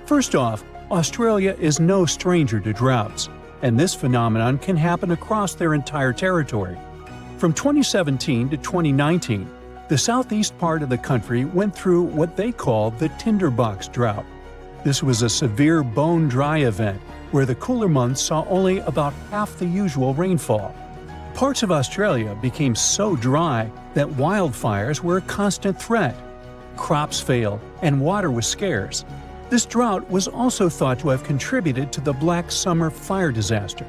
Speaker 2: First off, Australia is no stranger to droughts, and this phenomenon can happen across their entire territory. From 2017 to 2019, the southeast part of the country went through what they call the tinderbox drought. This was a severe bone-dry event where the cooler months saw only about half the usual rainfall. Parts of Australia became so dry that wildfires were a constant threat. crops failed, and water was scarce. This drought was also thought to have contributed to the Black Summer fire disaster.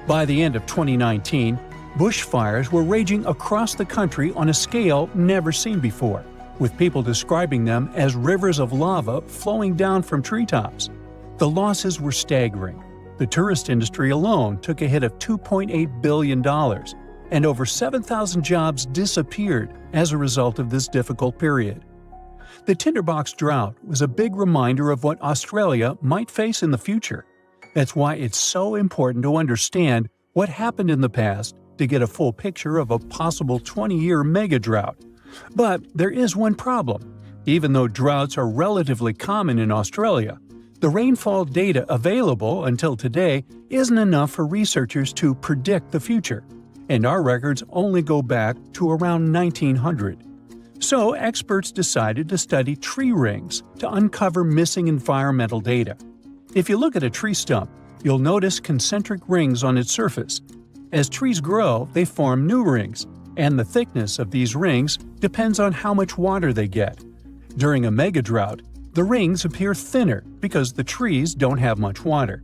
Speaker 2: By the end of 2019, bushfires were raging across the country on a scale never seen before, with people describing them as rivers of lava flowing down from treetops. The losses were staggering. The tourist industry alone took a hit of $2.8 billion, and over 7,000 jobs disappeared as a result of this difficult period. The tinderbox drought was a big reminder of what Australia might face in the future. That's why it's so important to understand what happened in the past to get a full picture of a possible 20-year mega-drought. But there is one problem. Even though droughts are relatively common in Australia, the rainfall data available until today isn't enough for researchers to predict the future, and our records only go back to around 1900. So experts decided to study tree rings to uncover missing environmental data. If you look at a tree stump, you'll notice concentric rings on its surface. As trees grow, they form new rings, and the thickness of these rings depends on how much water they get. During a mega-drought, the rings appear thinner because the trees don't have much water.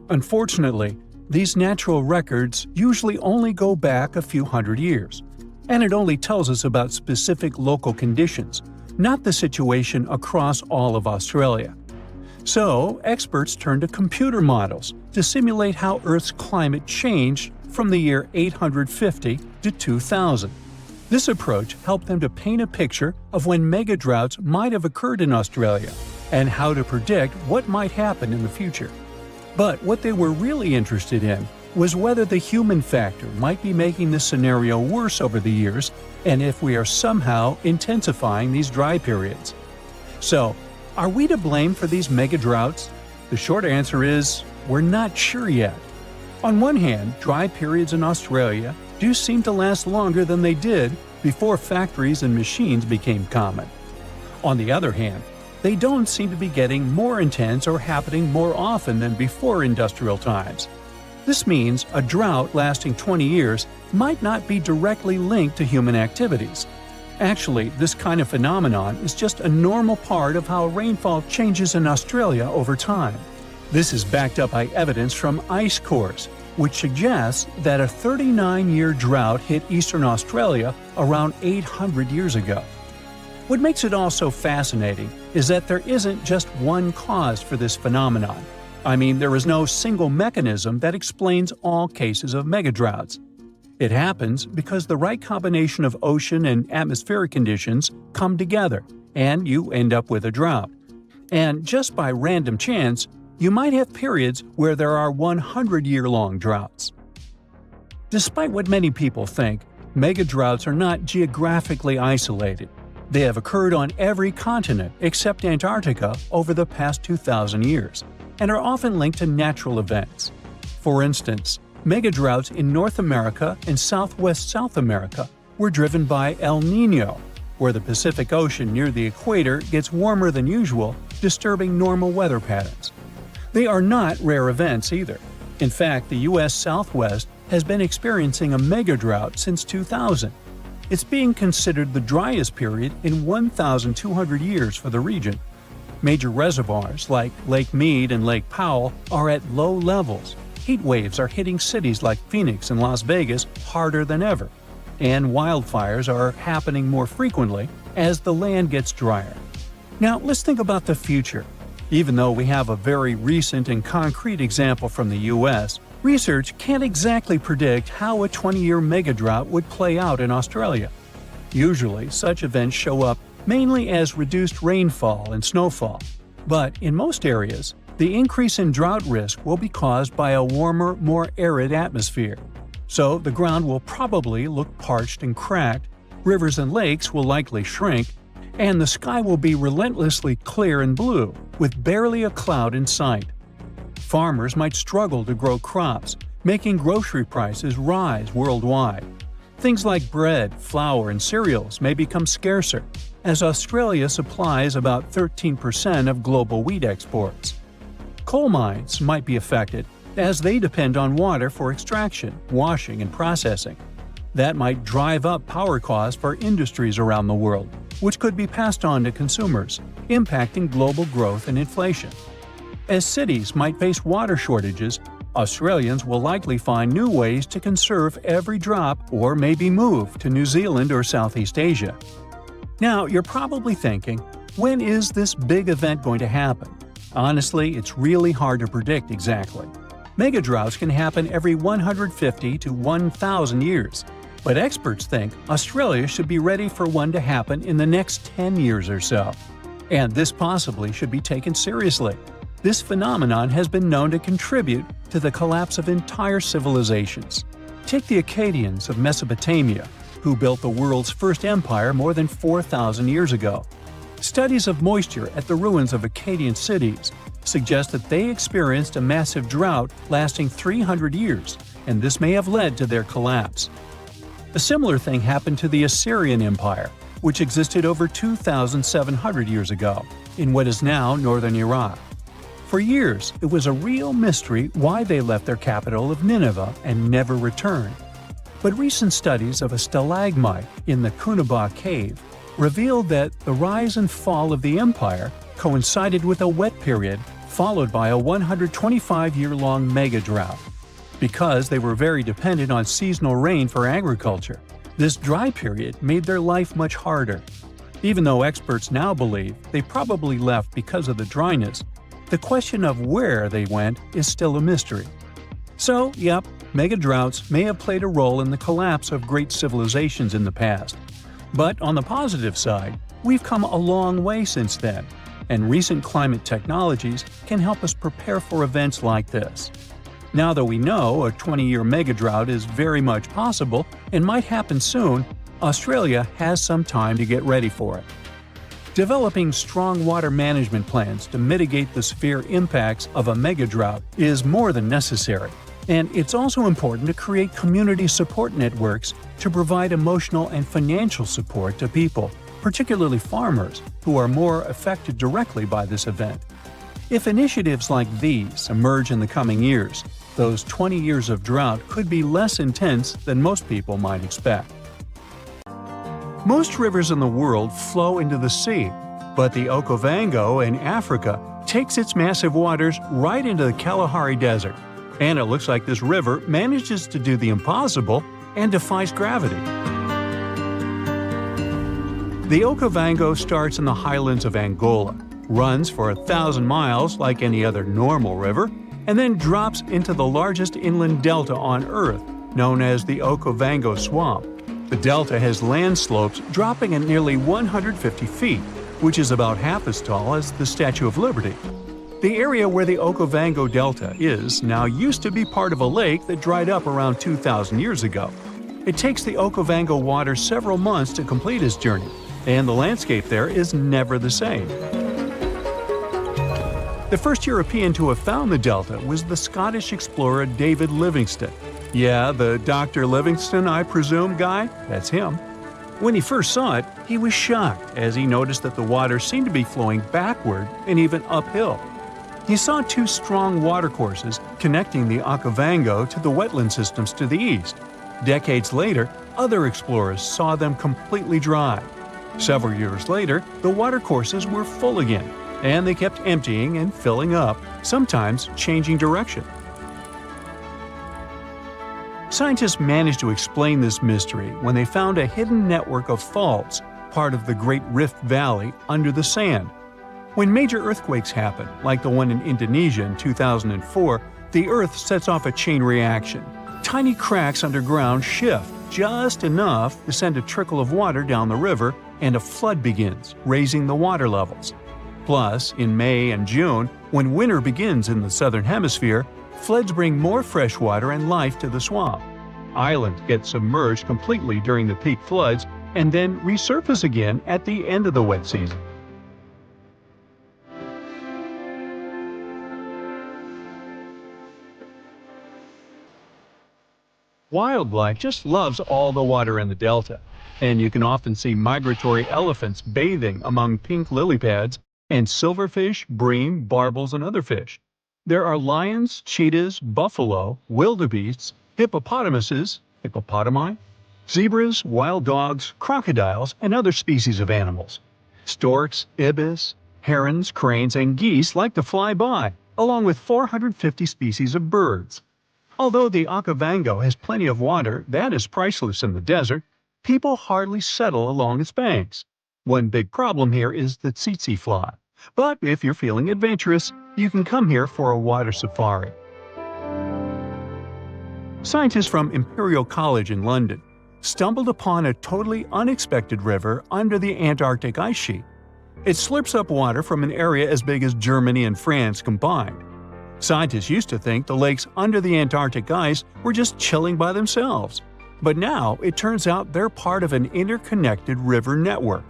Speaker 2: Unfortunately, these natural records usually only go back a few hundred years, and it only tells us about specific local conditions, not the situation across all of Australia. So, experts turn to computer models to simulate how Earth's climate changed from the year 850 to 2000. This approach helped them to paint a picture of when megadroughts might have occurred in Australia and how to predict what might happen in the future. But what they were really interested in was whether the human factor might be making this scenario worse over the years and if we are somehow intensifying these dry periods. So, are we to blame for these mega-droughts? The short answer is, we're not sure yet. On one hand, dry periods in Australia do seem to last longer than they did before factories and machines became common. On the other hand, they don't seem to be getting more intense or happening more often than before industrial times. This means a drought lasting 20 years might not be directly linked to human activities. Actually, this kind of phenomenon is just a normal part of how rainfall changes in Australia over time. This is backed up by evidence from ice cores, which suggests that a 39-year drought hit eastern Australia around 800 years ago. What makes it all so fascinating is that there isn't just one cause for this phenomenon. I mean, there is no single mechanism that explains all cases of megadroughts. It happens because the right combination of ocean and atmospheric conditions come together, and you end up with a drought. And just by random chance, you might have periods where there are 100-year-long droughts. Despite what many people think, megadroughts are not geographically isolated. They have occurred on every continent except Antarctica over the past 2,000 years, and are often linked to natural events. For instance, megadroughts in North America and Southwest South America were driven by El Niño, where the Pacific Ocean near the equator gets warmer than usual, disturbing normal weather patterns. They are not rare events either. In fact, the U.S. Southwest has been experiencing a megadrought since 2000. It's being considered the driest period in 1,200 years for the region. Major reservoirs like Lake Mead and Lake Powell are at low levels. Heat waves are hitting cities like Phoenix and Las Vegas harder than ever, and wildfires are happening more frequently as the land gets drier. Now, let's think about the future. Even though we have a very recent and concrete example from the U.S., research can't exactly predict how a 20-year megadrought would play out in Australia. Usually, such events show up mainly as reduced rainfall and snowfall, but in most areas, the increase in drought risk will be caused by a warmer, more arid atmosphere. So the ground will probably look parched and cracked, rivers and lakes will likely shrink, and the sky will be relentlessly clear and blue, with barely a cloud in sight. Farmers might struggle to grow crops, making grocery prices rise worldwide. Things like bread, flour, and cereals may become scarcer, as Australia supplies about 13% of global wheat exports. Coal mines might be affected, as they depend on water for extraction, washing, and processing. That might drive up power costs for industries around the world, which could be passed on to consumers, impacting global growth and inflation. As cities might face water shortages, Australians will likely find new ways to conserve every drop or maybe move to New Zealand or Southeast Asia. Now, you're probably thinking, when is this big event going to happen? Honestly, it's really hard to predict exactly. Mega droughts can happen every 150 to 1,000 years, but experts think Australia should be ready for one to happen in the next 10 years or so. And this possibly should be taken seriously. This phenomenon has been known to contribute to the collapse of entire civilizations. Take the Akkadians of Mesopotamia, who built the world's first empire more than 4,000 years ago. Studies of moisture at the ruins of Akkadian cities suggest that they experienced a massive drought lasting 300 years, and this may have led to their collapse. A similar thing happened to the Assyrian Empire, which existed over 2,700 years ago, in what is now northern Iraq. For years, it was a real mystery why they left their capital of Nineveh and never returned. But recent studies of a stalagmite in the Cunaba cave revealed that the rise and fall of the empire coincided with a wet period followed by a 125-year-long mega-drought. Because they were very dependent on seasonal rain for agriculture, this dry period made their life much harder. Even though experts now believe they probably left because of the dryness, the question of where they went is still a mystery. So, yep, mega-droughts may have played a role in the collapse of great civilizations in the past. But on the positive side, we've come a long way since then, and recent climate technologies can help us prepare for events like this. Now that we know a 20-year mega-drought is very much possible and might happen soon, Australia has some time to get ready for it. Developing strong water management plans to mitigate the severe impacts of a mega-drought is more than necessary, and it's also important to create community support networks to provide emotional and financial support to people, particularly farmers, who are more affected directly by this event. If initiatives like these emerge in the coming years, those 20 years of drought could be less intense than most people might expect. Most rivers in the world flow into the sea, but the Okavango in Africa takes its massive waters right into the Kalahari Desert, and it looks like this river manages to do the impossible and defies gravity. The Okavango starts in the highlands of Angola, runs for 1,000 miles like any other normal river, and then drops into the largest inland delta on Earth, known as the Okavango Swamp. The delta has land slopes dropping at nearly 150 feet, which is about half as tall as the Statue of Liberty. The area where the Okavango Delta is now used to be part of a lake that dried up around 2,000 years ago. It takes the Okavango water several months to complete its journey, and the landscape there is never the same. The first European to have found the delta was the Scottish explorer David Livingstone. Yeah, the Dr. Livingstone, I presume, guy? That's him. When he first saw it, he was shocked as he noticed that the water seemed to be flowing backward and even uphill. He saw two strong watercourses connecting the Okavango to the wetland systems to the east. Decades later, other explorers saw them completely dry. Several years later, the watercourses were full again, and they kept emptying and filling up, sometimes changing direction. Scientists managed to explain this mystery when they found a hidden network of faults, part of the Great Rift Valley, under the sand. When major earthquakes happen, like the one in Indonesia in 2004, the Earth sets off a chain reaction. Tiny cracks underground shift just enough to send a trickle of water down the river, and a flood begins, raising the water levels. Plus, in May and June, when winter begins in the southern hemisphere, floods bring more fresh water and life to the swamp. Islands get submerged completely during the peak floods and then resurface again at the end of the wet season. Wildlife just loves all the water in the delta, and you can often see migratory elephants bathing among pink lily pads and silverfish, bream, barbels, and other fish. There are lions, cheetahs, buffalo, wildebeests, hippopotamuses, hippopotami, zebras, wild dogs, crocodiles, and other species of animals. Storks, ibis, herons, cranes, and geese like to fly by, along with 450 species of birds. Although the Okavango has plenty of water that is priceless in the desert, people hardly settle along its banks. One big problem here is the tsetse fly. But if you're feeling adventurous, you can come here for a water safari. Scientists from Imperial College in London stumbled upon a totally unexpected river under the Antarctic ice sheet. It slurps up water from an area as big as Germany and France combined. Scientists used to think the lakes under the Antarctic ice were just chilling by themselves. But now it turns out they're part of an interconnected river network.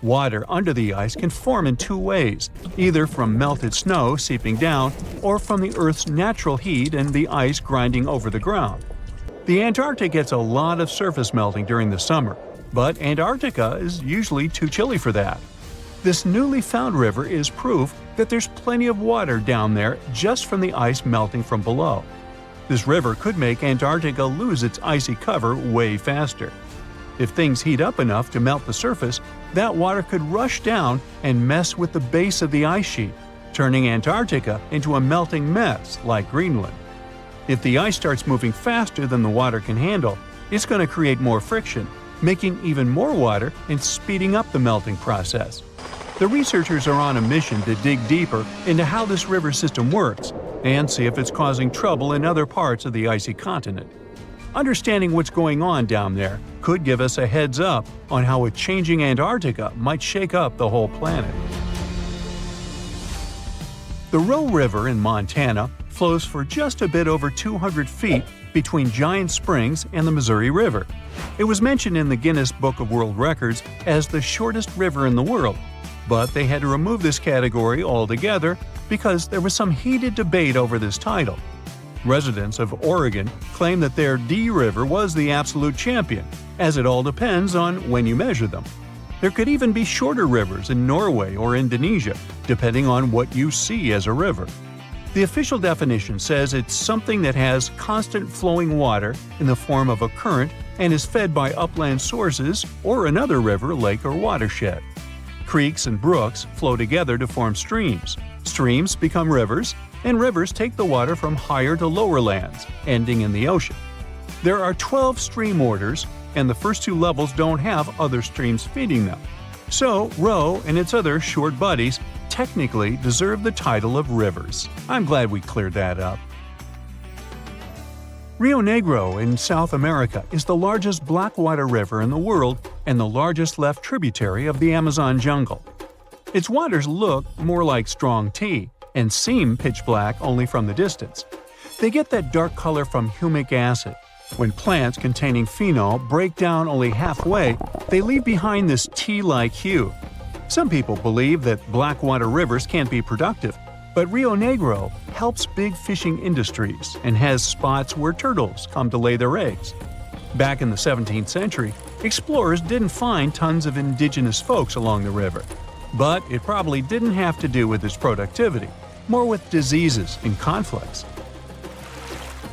Speaker 2: Water under the ice can form in two ways, either from melted snow seeping down or from the Earth's natural heat and the ice grinding over the ground. The Antarctic gets a lot of surface melting during the summer, but Antarctica is usually too chilly for that. This newly found river is proof that there's plenty of water down there just from the ice melting from below. This river could make Antarctica lose its icy cover way faster. If things heat up enough to melt the surface, that water could rush down and mess with the base of the ice sheet, turning Antarctica into a melting mess like Greenland. If the ice starts moving faster than the water can handle, it's going to create more friction, making even more water and speeding up the melting process. The researchers are on a mission to dig deeper into how this river system works and see if it's causing trouble in other parts of the icy continent. Understanding what's going on down there could give us a heads up on how a changing Antarctica might shake up the whole planet. The Roe River in Montana flows for just a bit over 200 feet between Giant Springs and the Missouri River. It was mentioned in the Guinness Book of World Records as the shortest river in the world, but they had to remove this category altogether because there was some heated debate over this title. Residents of Oregon claim that their D River was the absolute champion, as it all depends on when you measure them. There could even be shorter rivers in Norway or Indonesia, depending on what you see as a river. The official definition says it's something that has constant flowing water in the form of a current and is fed by upland sources or another river, lake, or watershed. Creeks and brooks flow together to form streams. Streams become rivers, and rivers take the water from higher to lower lands, ending in the ocean. There are 12 stream orders, and the first two levels don't have other streams feeding them. So, Roe and its other short buddies technically deserve the title of rivers. I'm glad we cleared that up. Rio Negro in South America is the largest blackwater river in the world and the largest left tributary of the Amazon jungle. Its waters look more like strong tea and seem pitch black only from the distance. They get that dark color from humic acid. When plants containing phenol break down only halfway, they leave behind this tea-like hue. Some people believe that blackwater rivers can't be productive, but Rio Negro helps big fishing industries and has spots where turtles come to lay their eggs. Back in the 17th century, explorers didn't find tons of indigenous folks along the river. But it probably didn't have to do with its productivity, more with diseases and conflicts.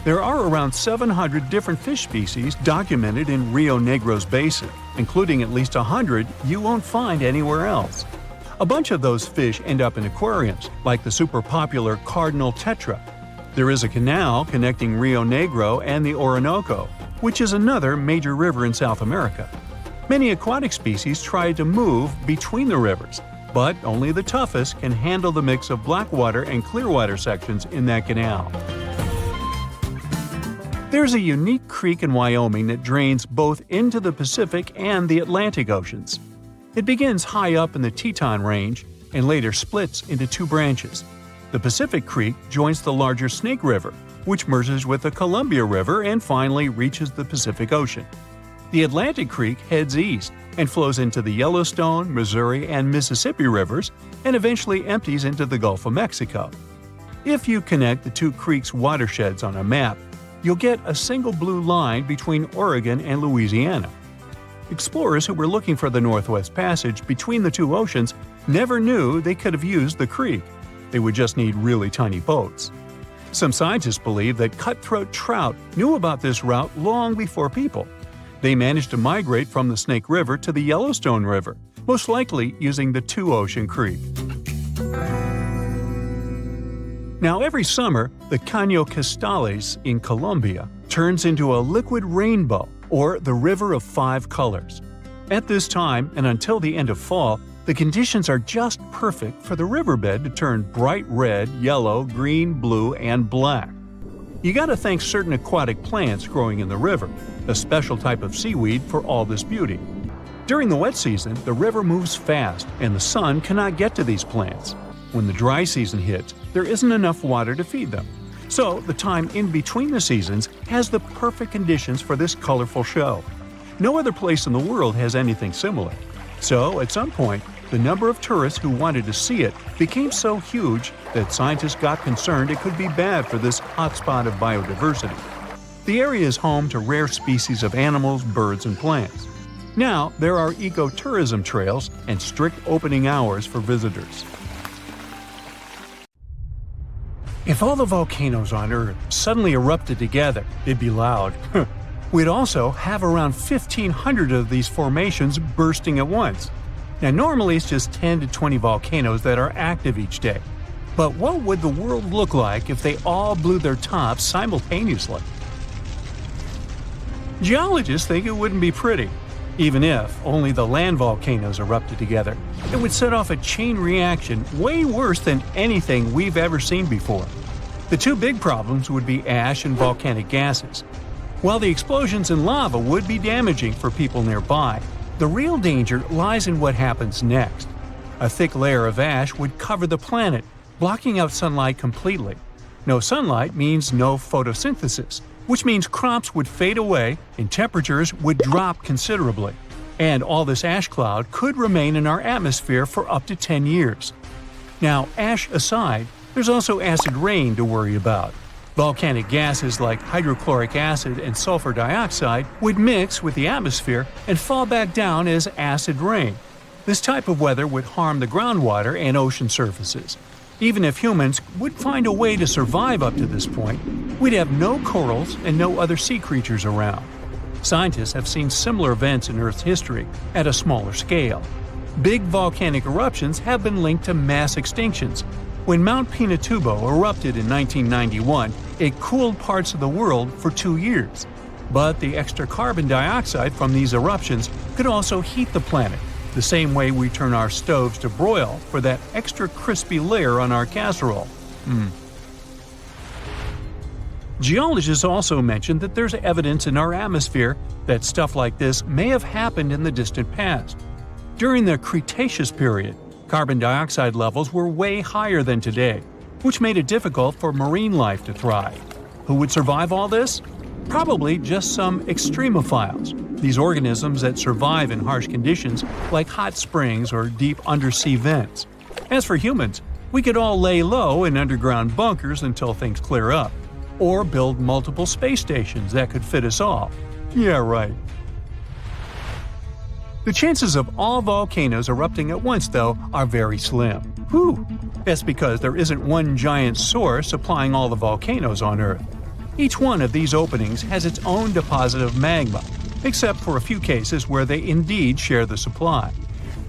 Speaker 2: There are around 700 different fish species documented in Rio Negro's basin, including at least 100 you won't find anywhere else. A bunch of those fish end up in aquariums, like the super popular cardinal tetra. There is a canal connecting Rio Negro and the Orinoco, which is another major river in South America. Many aquatic species try to move between the rivers, but only the toughest can handle the mix of blackwater and clearwater sections in that canal. There's a unique creek in Wyoming that drains both into the Pacific and the Atlantic Oceans. It begins high up in the Teton Range and later splits into two branches. The Pacific Creek joins the larger Snake River, which merges with the Columbia River and finally reaches the Pacific Ocean. The Atlantic Creek heads east and flows into the Yellowstone, Missouri, and Mississippi rivers and eventually empties into the Gulf of Mexico. If you connect the two creeks' watersheds on a map, you'll get a single blue line between Oregon and Louisiana. Explorers who were looking for the Northwest Passage between the two oceans never knew they could have used the creek. They would just need really tiny boats. Some scientists believe that cutthroat trout knew about this route long before people. They managed to migrate from the Snake River to the Yellowstone River, most likely using the Two-Ocean Creek. Now, every summer, the Caño Cristales in Colombia turns into a liquid rainbow, or the River of Five Colors. At this time, and until the end of fall, the conditions are just perfect for the riverbed to turn bright red, yellow, green, blue, and black. You gotta thank certain aquatic plants growing in the river, a special type of seaweed for all this beauty. During the wet season, the river moves fast, and the sun cannot get to these plants. When the dry season hits, there isn't enough water to feed them. So, the time in between the seasons has the perfect conditions for this colorful show. No other place in the world has anything similar. So, at some point, the number of tourists who wanted to see it became so huge that scientists got concerned it could be bad for this hotspot of biodiversity. The area is home to rare species of animals, birds, and plants. Now, there are ecotourism trails and strict opening hours for visitors. If all the volcanoes on Earth suddenly erupted together, it'd be loud. We'd also have around 1,500 of these formations bursting at once. Now, normally it's just 10 to 20 volcanoes that are active each day. But what would the world look like if they all blew their tops simultaneously? Geologists think it wouldn't be pretty. Even if only the land volcanoes erupted together, it would set off a chain reaction way worse than anything we've ever seen before. The two big problems would be ash and volcanic gases. While the explosions in lava would be damaging for people nearby, the real danger lies in what happens next. A thick layer of ash would cover the planet, blocking out sunlight completely. No sunlight means no photosynthesis, which means crops would fade away and temperatures would drop considerably. And all this ash cloud could remain in our atmosphere for up to 10 years. Now, ash aside, there's also acid rain to worry about. Volcanic gases like hydrochloric acid and sulfur dioxide would mix with the atmosphere and fall back down as acid rain. This type of weather would harm the groundwater and ocean surfaces. Even if humans would find a way to survive up to this point, we'd have no corals and no other sea creatures around. Scientists have seen similar events in Earth's history at a smaller scale. Big volcanic eruptions have been linked to mass extinctions. When Mount Pinatubo erupted in 1991, it cooled parts of the world for 2 years. But the extra carbon dioxide from these eruptions could also heat the planet, the same way we turn our stoves to broil for that extra crispy layer on our casserole. Geologists also mentioned that there's evidence in our atmosphere that stuff like this may have happened in the distant past. During the Cretaceous period, carbon dioxide levels were way higher than today, which made it difficult for marine life to thrive. Who would survive all this? Probably just some extremophiles, these organisms that survive in harsh conditions like hot springs or deep undersea vents. As for humans, we could all lay low in underground bunkers until things clear up, or build multiple space stations that could fit us all. Yeah, right. The chances of all volcanoes erupting at once, though, are very slim. Whew! That's because there isn't one giant source supplying all the volcanoes on Earth. Each one of these openings has its own deposit of magma, except for a few cases where they indeed share the supply.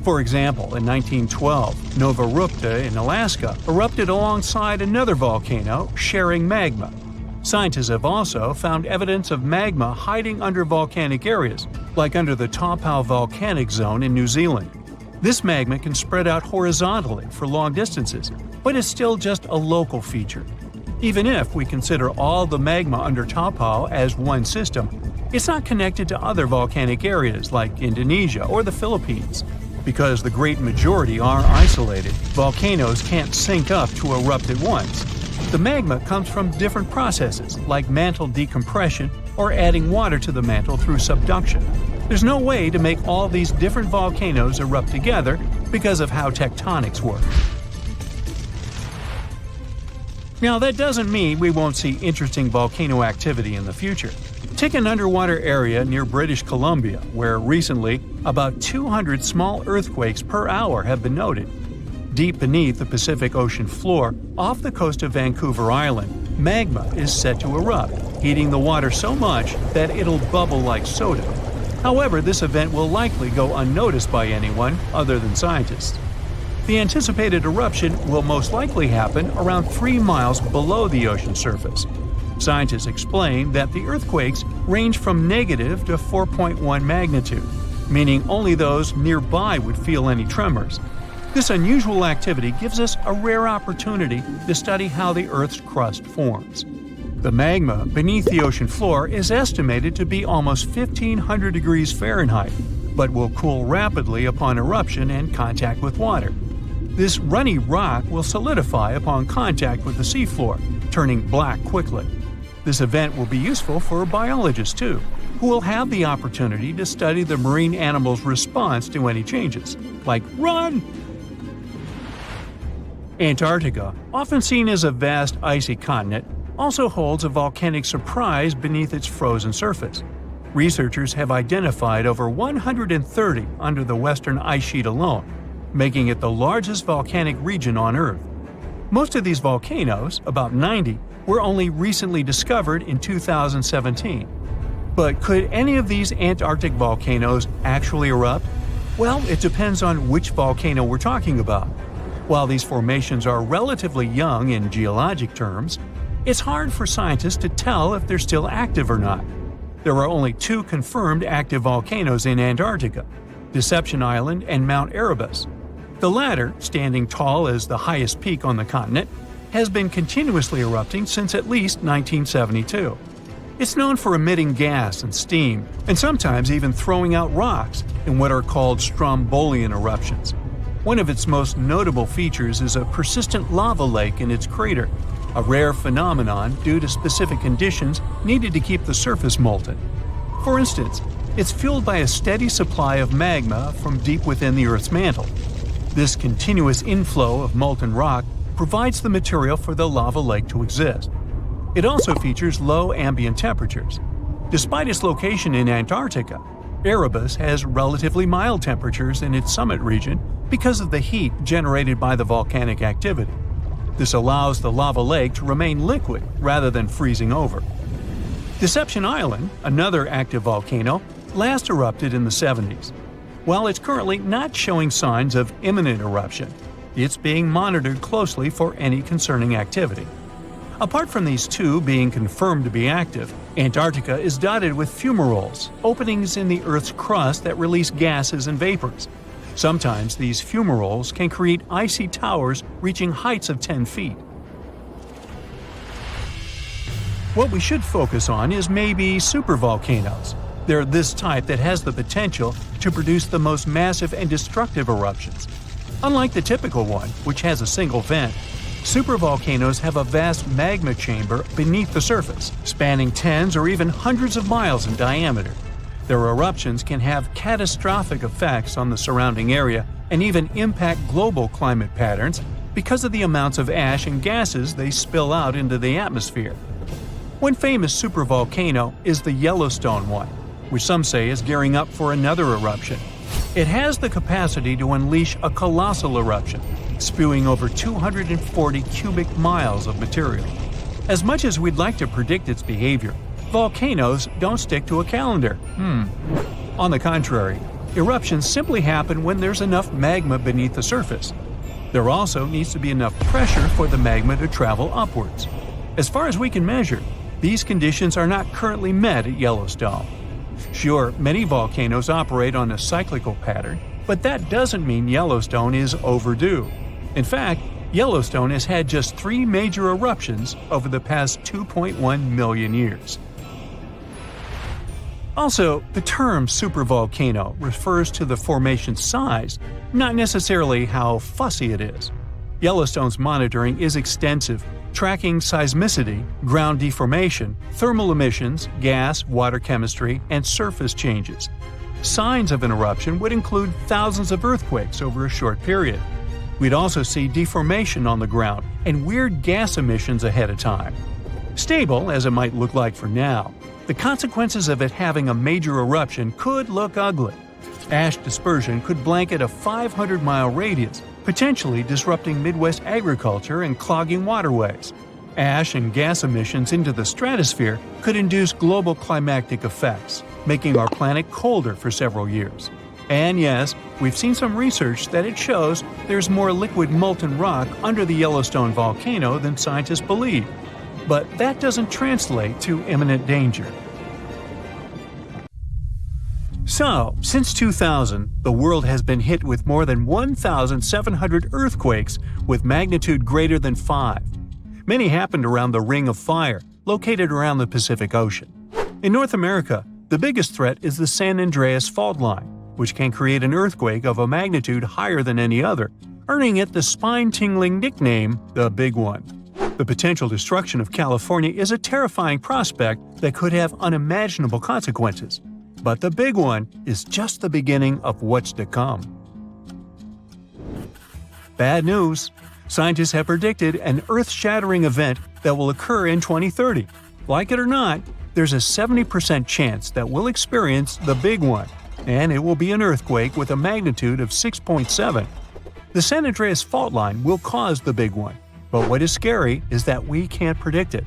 Speaker 2: For example, in 1912, Nova Rupta in Alaska erupted alongside another volcano sharing magma. Scientists have also found evidence of magma hiding under volcanic areas, like under the Taupau volcanic zone in New Zealand. This magma can spread out horizontally for long distances, but is still just a local feature. Even if we consider all the magma under Taupau as one system, it's not connected to other volcanic areas like Indonesia or the Philippines. Because the great majority are isolated, volcanoes can't sync up to erupt at once. The magma comes from different processes like mantle decompression or adding water to the mantle through subduction. There's no way to make all these different volcanoes erupt together because of how tectonics work. Now, that doesn't mean we won't see interesting volcano activity in the future. Take an underwater area near British Columbia, where recently about 200 small earthquakes per hour have been noted. Deep beneath the Pacific Ocean floor, off the coast of Vancouver Island, magma is set to erupt, heating the water so much that it'll bubble like soda. However, this event will likely go unnoticed by anyone other than scientists. The anticipated eruption will most likely happen around 3 miles below the ocean surface. Scientists explain that the earthquakes range from negative to 4.1 magnitude, meaning only those nearby would feel any tremors. This unusual activity gives us a rare opportunity to study how the Earth's crust forms. The magma beneath the ocean floor is estimated to be almost 1,500 degrees Fahrenheit, but will cool rapidly upon eruption and contact with water. This runny rock will solidify upon contact with the seafloor, turning black quickly. This event will be useful for biologists too, who will have the opportunity to study the marine animal's response to any changes, like run! Antarctica, often seen as a vast icy continent, also holds a volcanic surprise beneath its frozen surface. Researchers have identified over 130 under the western ice sheet alone, making it the largest volcanic region on Earth. Most of these volcanoes, about 90, were only recently discovered in 2017. But could any of these Antarctic volcanoes actually erupt? Well, it depends on which volcano we're talking about. While these formations are relatively young in geologic terms, it's hard for scientists to tell if they're still active or not. There are only 2 confirmed active volcanoes in Antarctica, Deception Island and Mount Erebus. The latter, standing tall as the highest peak on the continent, has been continuously erupting since at least 1972. It's known for emitting gas and steam, and sometimes even throwing out rocks in what are called strombolian eruptions. One of its most notable features is a persistent lava lake in its crater, a rare phenomenon due to specific conditions needed to keep the surface molten. For instance, it's fueled by a steady supply of magma from deep within the Earth's mantle. This continuous inflow of molten rock provides the material for the lava lake to exist. It also features low ambient temperatures. Despite its location in Antarctica, Erebus has relatively mild temperatures in its summit region because of the heat generated by the volcanic activity. This allows the lava lake to remain liquid rather than freezing over. Deception Island, another active volcano, last erupted in the 70s. While it's currently not showing signs of imminent eruption, it's being monitored closely for any concerning activity. Apart from these 2 being confirmed to be active, Antarctica is dotted with fumaroles, openings in the Earth's crust that release gases and vapors. Sometimes these fumaroles can create icy towers reaching heights of 10 feet. What we should focus on is maybe supervolcanoes. They're this type that has the potential to produce the most massive and destructive eruptions. Unlike the typical one, which has a single vent, supervolcanoes have a vast magma chamber beneath the surface, spanning tens or even hundreds of miles in diameter. Their eruptions can have catastrophic effects on the surrounding area and even impact global climate patterns because of the amounts of ash and gases they spill out into the atmosphere. One famous supervolcano is the Yellowstone one, which some say is gearing up for another eruption. It has the capacity to unleash a colossal eruption, spewing over 240 cubic miles of material. As much as we'd like to predict its behavior, volcanoes don't stick to a calendar. On the contrary, eruptions simply happen when there's enough magma beneath the surface. There also needs to be enough pressure for the magma to travel upwards. As far as we can measure, these conditions are not currently met at Yellowstone. Sure, many volcanoes operate on a cyclical pattern, but that doesn't mean Yellowstone is overdue. In fact, Yellowstone has had just 3 major eruptions over the past 2.1 million years. Also, the term supervolcano refers to the formation's size, not necessarily how fussy it is. Yellowstone's monitoring is extensive, tracking seismicity, ground deformation, thermal emissions, gas, water chemistry, and surface changes. Signs of an eruption would include thousands of earthquakes over a short period. We'd also see deformation on the ground and weird gas emissions ahead of time. Stable, as it might look like for now, the consequences of it having a major eruption could look ugly. Ash dispersion could blanket a 500-mile radius, potentially disrupting Midwest agriculture and clogging waterways. Ash and gas emissions into the stratosphere could induce global climatic effects, making our planet colder for several years. And yes, we've seen some research that it shows there's more liquid molten rock under the Yellowstone volcano than scientists believe. But that doesn't translate to imminent danger. So, since 2000, the world has been hit with more than 1,700 earthquakes with magnitude greater than 5. Many happened around the Ring of Fire, located around the Pacific Ocean. In North America, the biggest threat is the San Andreas Fault Line, which can create an earthquake of a magnitude higher than any other, earning it the spine-tingling nickname, the Big One. The potential destruction of California is a terrifying prospect that could have unimaginable consequences. But the Big One is just the beginning of what's to come. Bad news! Scientists have predicted an earth-shattering event that will occur in 2030. Like it or not, there's a 70% chance that we'll experience the Big One, and it will be an earthquake with a magnitude of 6.7. The San Andreas Fault Line will cause the Big One, but what is scary is that we can't predict it.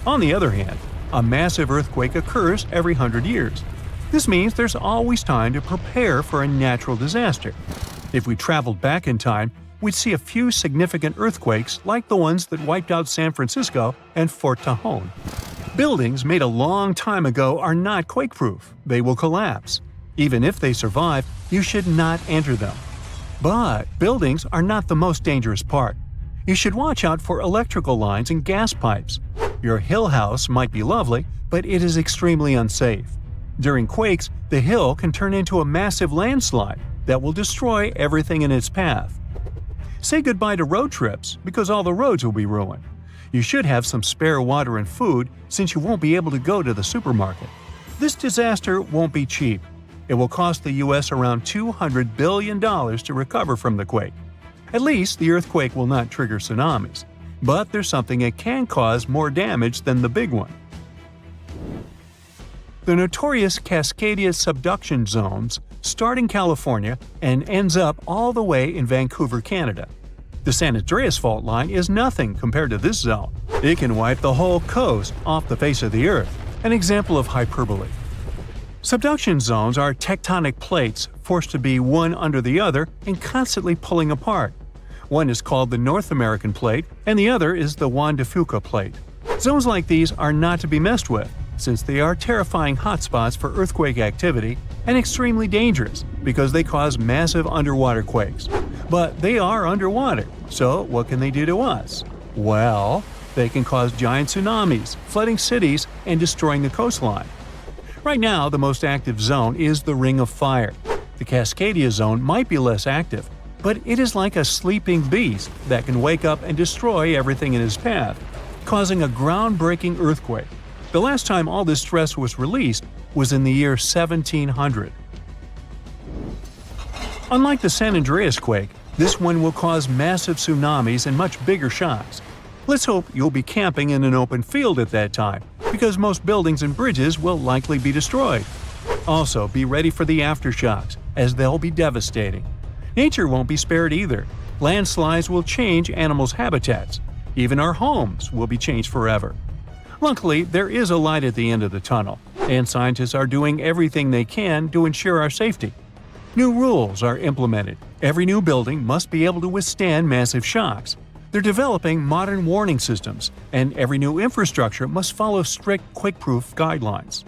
Speaker 2: On the other hand, a massive earthquake occurs every 100 years. This means there's always time to prepare for a natural disaster. If we traveled back in time, we'd see a few significant earthquakes like the ones that wiped out San Francisco and Fort Tajon. Buildings made a long time ago are not quake-proof. They will collapse. Even if they survive, you should not enter them. But buildings are not the most dangerous part. You should watch out for electrical lines and gas pipes. Your hill house might be lovely, but it is extremely unsafe. During quakes, the hill can turn into a massive landslide that will destroy everything in its path. Say goodbye to road trips because all the roads will be ruined. You should have some spare water and food since you won't be able to go to the supermarket. This disaster won't be cheap. It will cost the U.S. around $200 billion to recover from the quake. At least the earthquake will not trigger tsunamis. But there's something that can cause more damage than the Big One. The notorious Cascadia subduction zones start in California and ends up all the way in Vancouver, Canada. The San Andreas Fault Line is nothing compared to this zone. It can wipe the whole coast off the face of the Earth, an example of hyperbole. Subduction zones are tectonic plates forced to be one under the other and constantly pulling apart. One is called the North American Plate and the other is the Juan de Fuca Plate. Zones like these are not to be messed with, since they are terrifying hotspots for earthquake activity and extremely dangerous because they cause massive underwater quakes. But they are underwater, so what can they do to us? Well, they can cause giant tsunamis, flooding cities, and destroying the coastline. Right now, the most active zone is the Ring of Fire. The Cascadia zone might be less active, but it is like a sleeping beast that can wake up and destroy everything in its path, causing a groundbreaking earthquake. The last time all this stress was released was in the year 1700. Unlike the San Andreas quake, this one will cause massive tsunamis and much bigger shocks. Let's hope you'll be camping in an open field at that time, because most buildings and bridges will likely be destroyed. Also, be ready for the aftershocks, as they'll be devastating. Nature won't be spared either. Landslides will change animals' habitats. Even our homes will be changed forever. Luckily, there is a light at the end of the tunnel, and scientists are doing everything they can to ensure our safety. New rules are implemented. Every new building must be able to withstand massive shocks. They're developing modern warning systems, and every new infrastructure must follow strict quake-proof guidelines.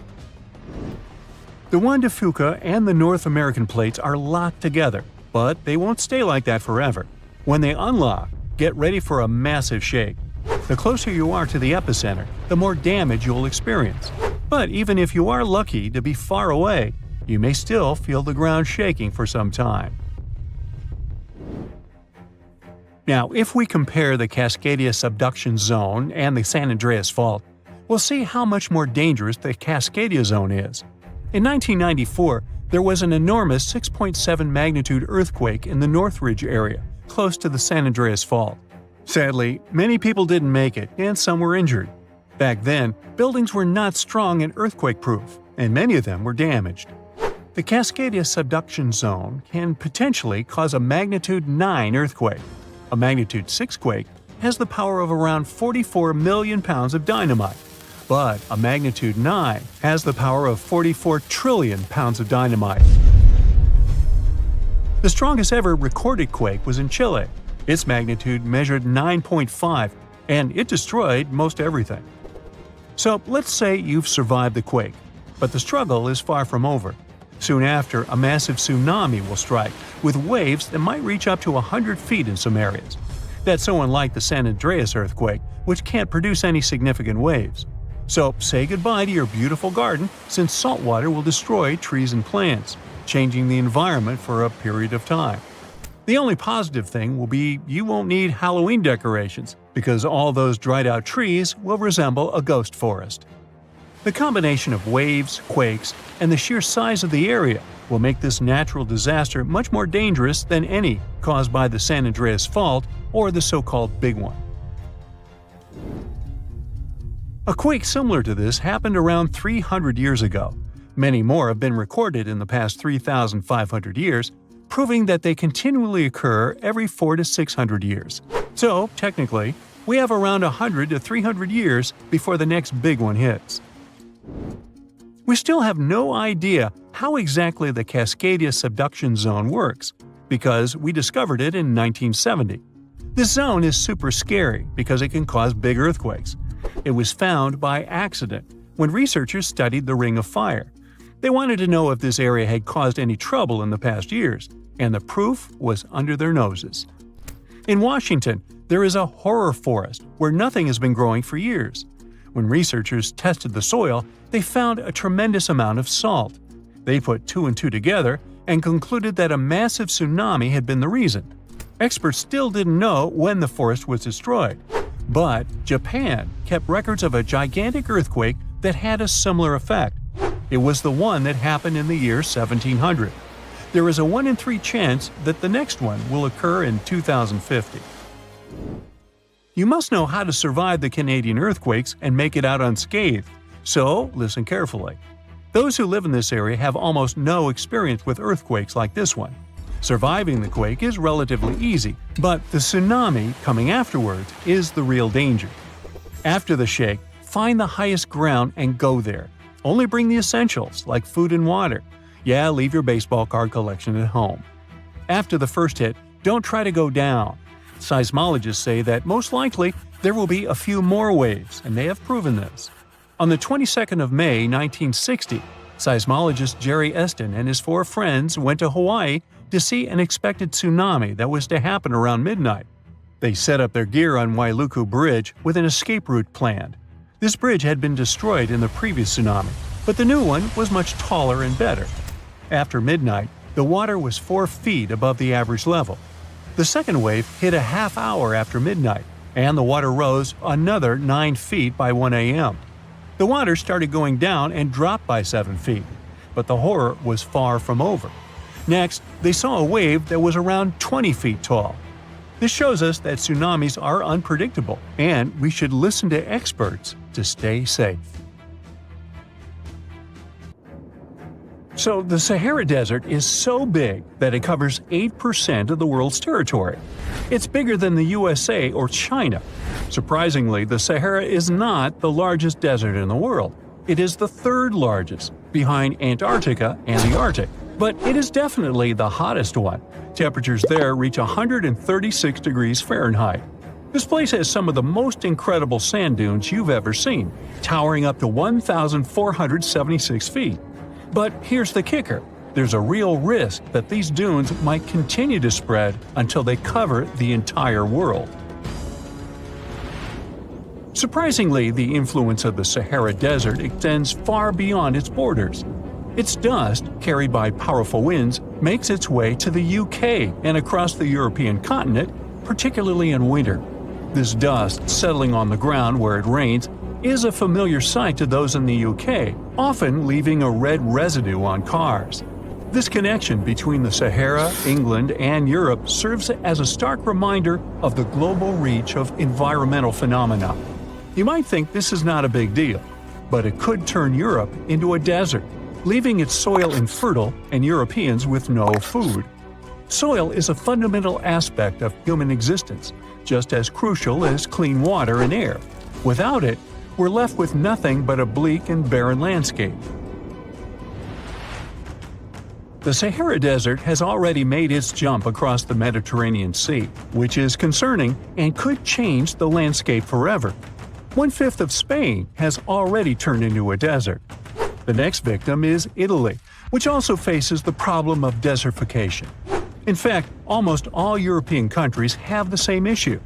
Speaker 2: The Juan de Fuca and the North American plates are locked together, but they won't stay like that forever. When they unlock, get ready for a massive shake. The closer you are to the epicenter, the more damage you'll experience. But even if you are lucky to be far away, you may still feel the ground shaking for some time. Now, if we compare the Cascadia subduction zone and the San Andreas Fault, we'll see how much more dangerous the Cascadia zone is. In 1994, there was an enormous 6.7 magnitude earthquake in the Northridge area, close to the San Andreas Fault. Sadly, many people didn't make it, and some were injured. Back then, buildings were not strong and earthquake-proof, and many of them were damaged. The Cascadia subduction zone can potentially cause a magnitude 9 earthquake. A magnitude 6 quake has the power of around 44 million pounds of dynamite, but a magnitude 9 has the power of 44 trillion pounds of dynamite. The strongest ever recorded quake was in Chile. Its magnitude measured 9.5, and it destroyed most everything. So let's say you've survived the quake, but the struggle is far from over. Soon after, a massive tsunami will strike, with waves that might reach up to 100 feet in some areas. That's so unlike the San Andreas earthquake, which can't produce any significant waves. So say goodbye to your beautiful garden, since salt water will destroy trees and plants, changing the environment for a period of time. The only positive thing will be you won't need Halloween decorations, because all those dried-out trees will resemble a ghost forest. The combination of waves, quakes, and the sheer size of the area will make this natural disaster much more dangerous than any caused by the San Andreas Fault or the so-called Big One. A quake similar to this happened around 300 years ago. Many more have been recorded in the past 3,500 years, proving that they continually occur every 400 to 600 years. So, technically, we have around 100 to 300 years before the next big one hits. We still have no idea how exactly the Cascadia subduction zone works, because we discovered it in 1970. This zone is super scary because it can cause big earthquakes. It was found by accident when researchers studied the Ring of Fire. They wanted to know if this area had caused any trouble in the past years, and the proof was under their noses. In Washington, there is a horror forest where nothing has been growing for years. When researchers tested the soil, they found a tremendous amount of salt. They put 2 and 2 together and concluded that a massive tsunami had been the reason. Experts still didn't know when the forest was destroyed, but Japan kept records of a gigantic earthquake that had a similar effect. It was the one that happened in the year 1700. There is a 1 in 3 chance that the next one will occur in 2050. You must know how to survive the Canadian earthquakes and make it out unscathed, so listen carefully. Those who live in this area have almost no experience with earthquakes like this one. Surviving the quake is relatively easy, but the tsunami coming afterwards is the real danger. After the shake, find the highest ground and go there. Only bring the essentials, like food and water. Yeah, leave your baseball card collection at home. After the first hit, don't try to go down. Seismologists say that most likely there will be a few more waves, and they have proven this. On the 22nd of May 1960, seismologist Jerry Eston and his 4 friends went to Hawaii to see an expected tsunami that was to happen around midnight. They set up their gear on Wailuku Bridge with an escape route planned. This bridge had been destroyed in the previous tsunami, but the new one was much taller and better. After midnight, the water was 4 feet above the average level. The second wave hit a half hour after midnight, and the water rose another 9 feet by 1 a.m. The water started going down and dropped by 7 feet, but the horror was far from over. Next, they saw a wave that was around 20 feet tall. This shows us that tsunamis are unpredictable, and we should listen to experts to stay safe. So, the Sahara Desert is so big that it covers 8% of the world's territory. It's bigger than the USA or China. Surprisingly, the Sahara is not the largest desert in the world. It is the 3rd largest, behind Antarctica and the Arctic. But it is definitely the hottest one. Temperatures there reach 136 degrees Fahrenheit. This place has some of the most incredible sand dunes you've ever seen, towering up to 1,476 feet. But here's the kicker. There's a real risk that these dunes might continue to spread until they cover the entire world. Surprisingly, the influence of the Sahara Desert extends far beyond its borders. Its dust, carried by powerful winds, makes its way to the UK and across the European continent, particularly in winter. This dust, settling on the ground where it rains, is a familiar sight to those in the UK, often leaving a red residue on cars. This connection between the Sahara, England, and Europe serves as a stark reminder of the global reach of environmental phenomena. You might think this is not a big deal, but it could turn Europe into a desert, leaving its soil infertile and Europeans with no food. Soil is a fundamental aspect of human existence, just as crucial as clean water and air. Without it, we're left with nothing but a bleak and barren landscape. The Sahara Desert has already made its jump across the Mediterranean Sea, which is concerning and could change the landscape forever. 1/5 of Spain has already turned into a desert. The next victim is Italy, which also faces the problem of desertification. In fact, almost all European countries have the same issue.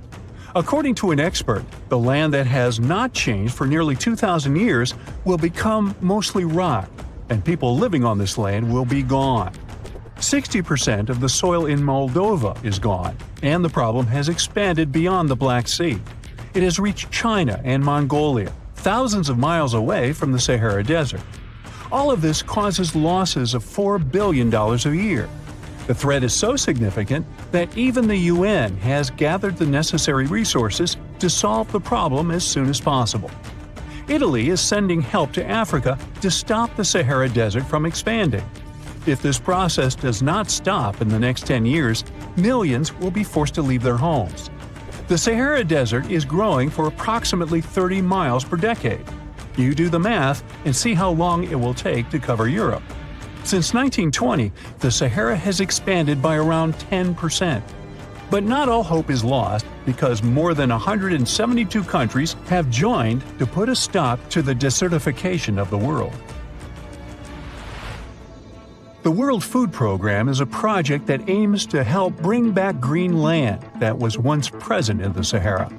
Speaker 2: According to an expert, the land that has not changed for nearly 2,000 years will become mostly rock, and people living on this land will be gone. 60% of the soil in Moldova is gone, and the problem has expanded beyond the Black Sea. It has reached China and Mongolia, thousands of miles away from the Sahara Desert. All of this causes losses of $4 billion a year. The threat is so significant that even the UN has gathered the necessary resources to solve the problem as soon as possible. Italy is sending help to Africa to stop the Sahara Desert from expanding. If this process does not stop in the next 10 years, millions will be forced to leave their homes. The Sahara Desert is growing for approximately 30 miles per decade. You do the math and see how long it will take to cover Europe. Since 1920, the Sahara has expanded by around 10%. But not all hope is lost because more than 172 countries have joined to put a stop to the desertification of the world. The World Food Program is a project that aims to help bring back green land that was once present in the Sahara.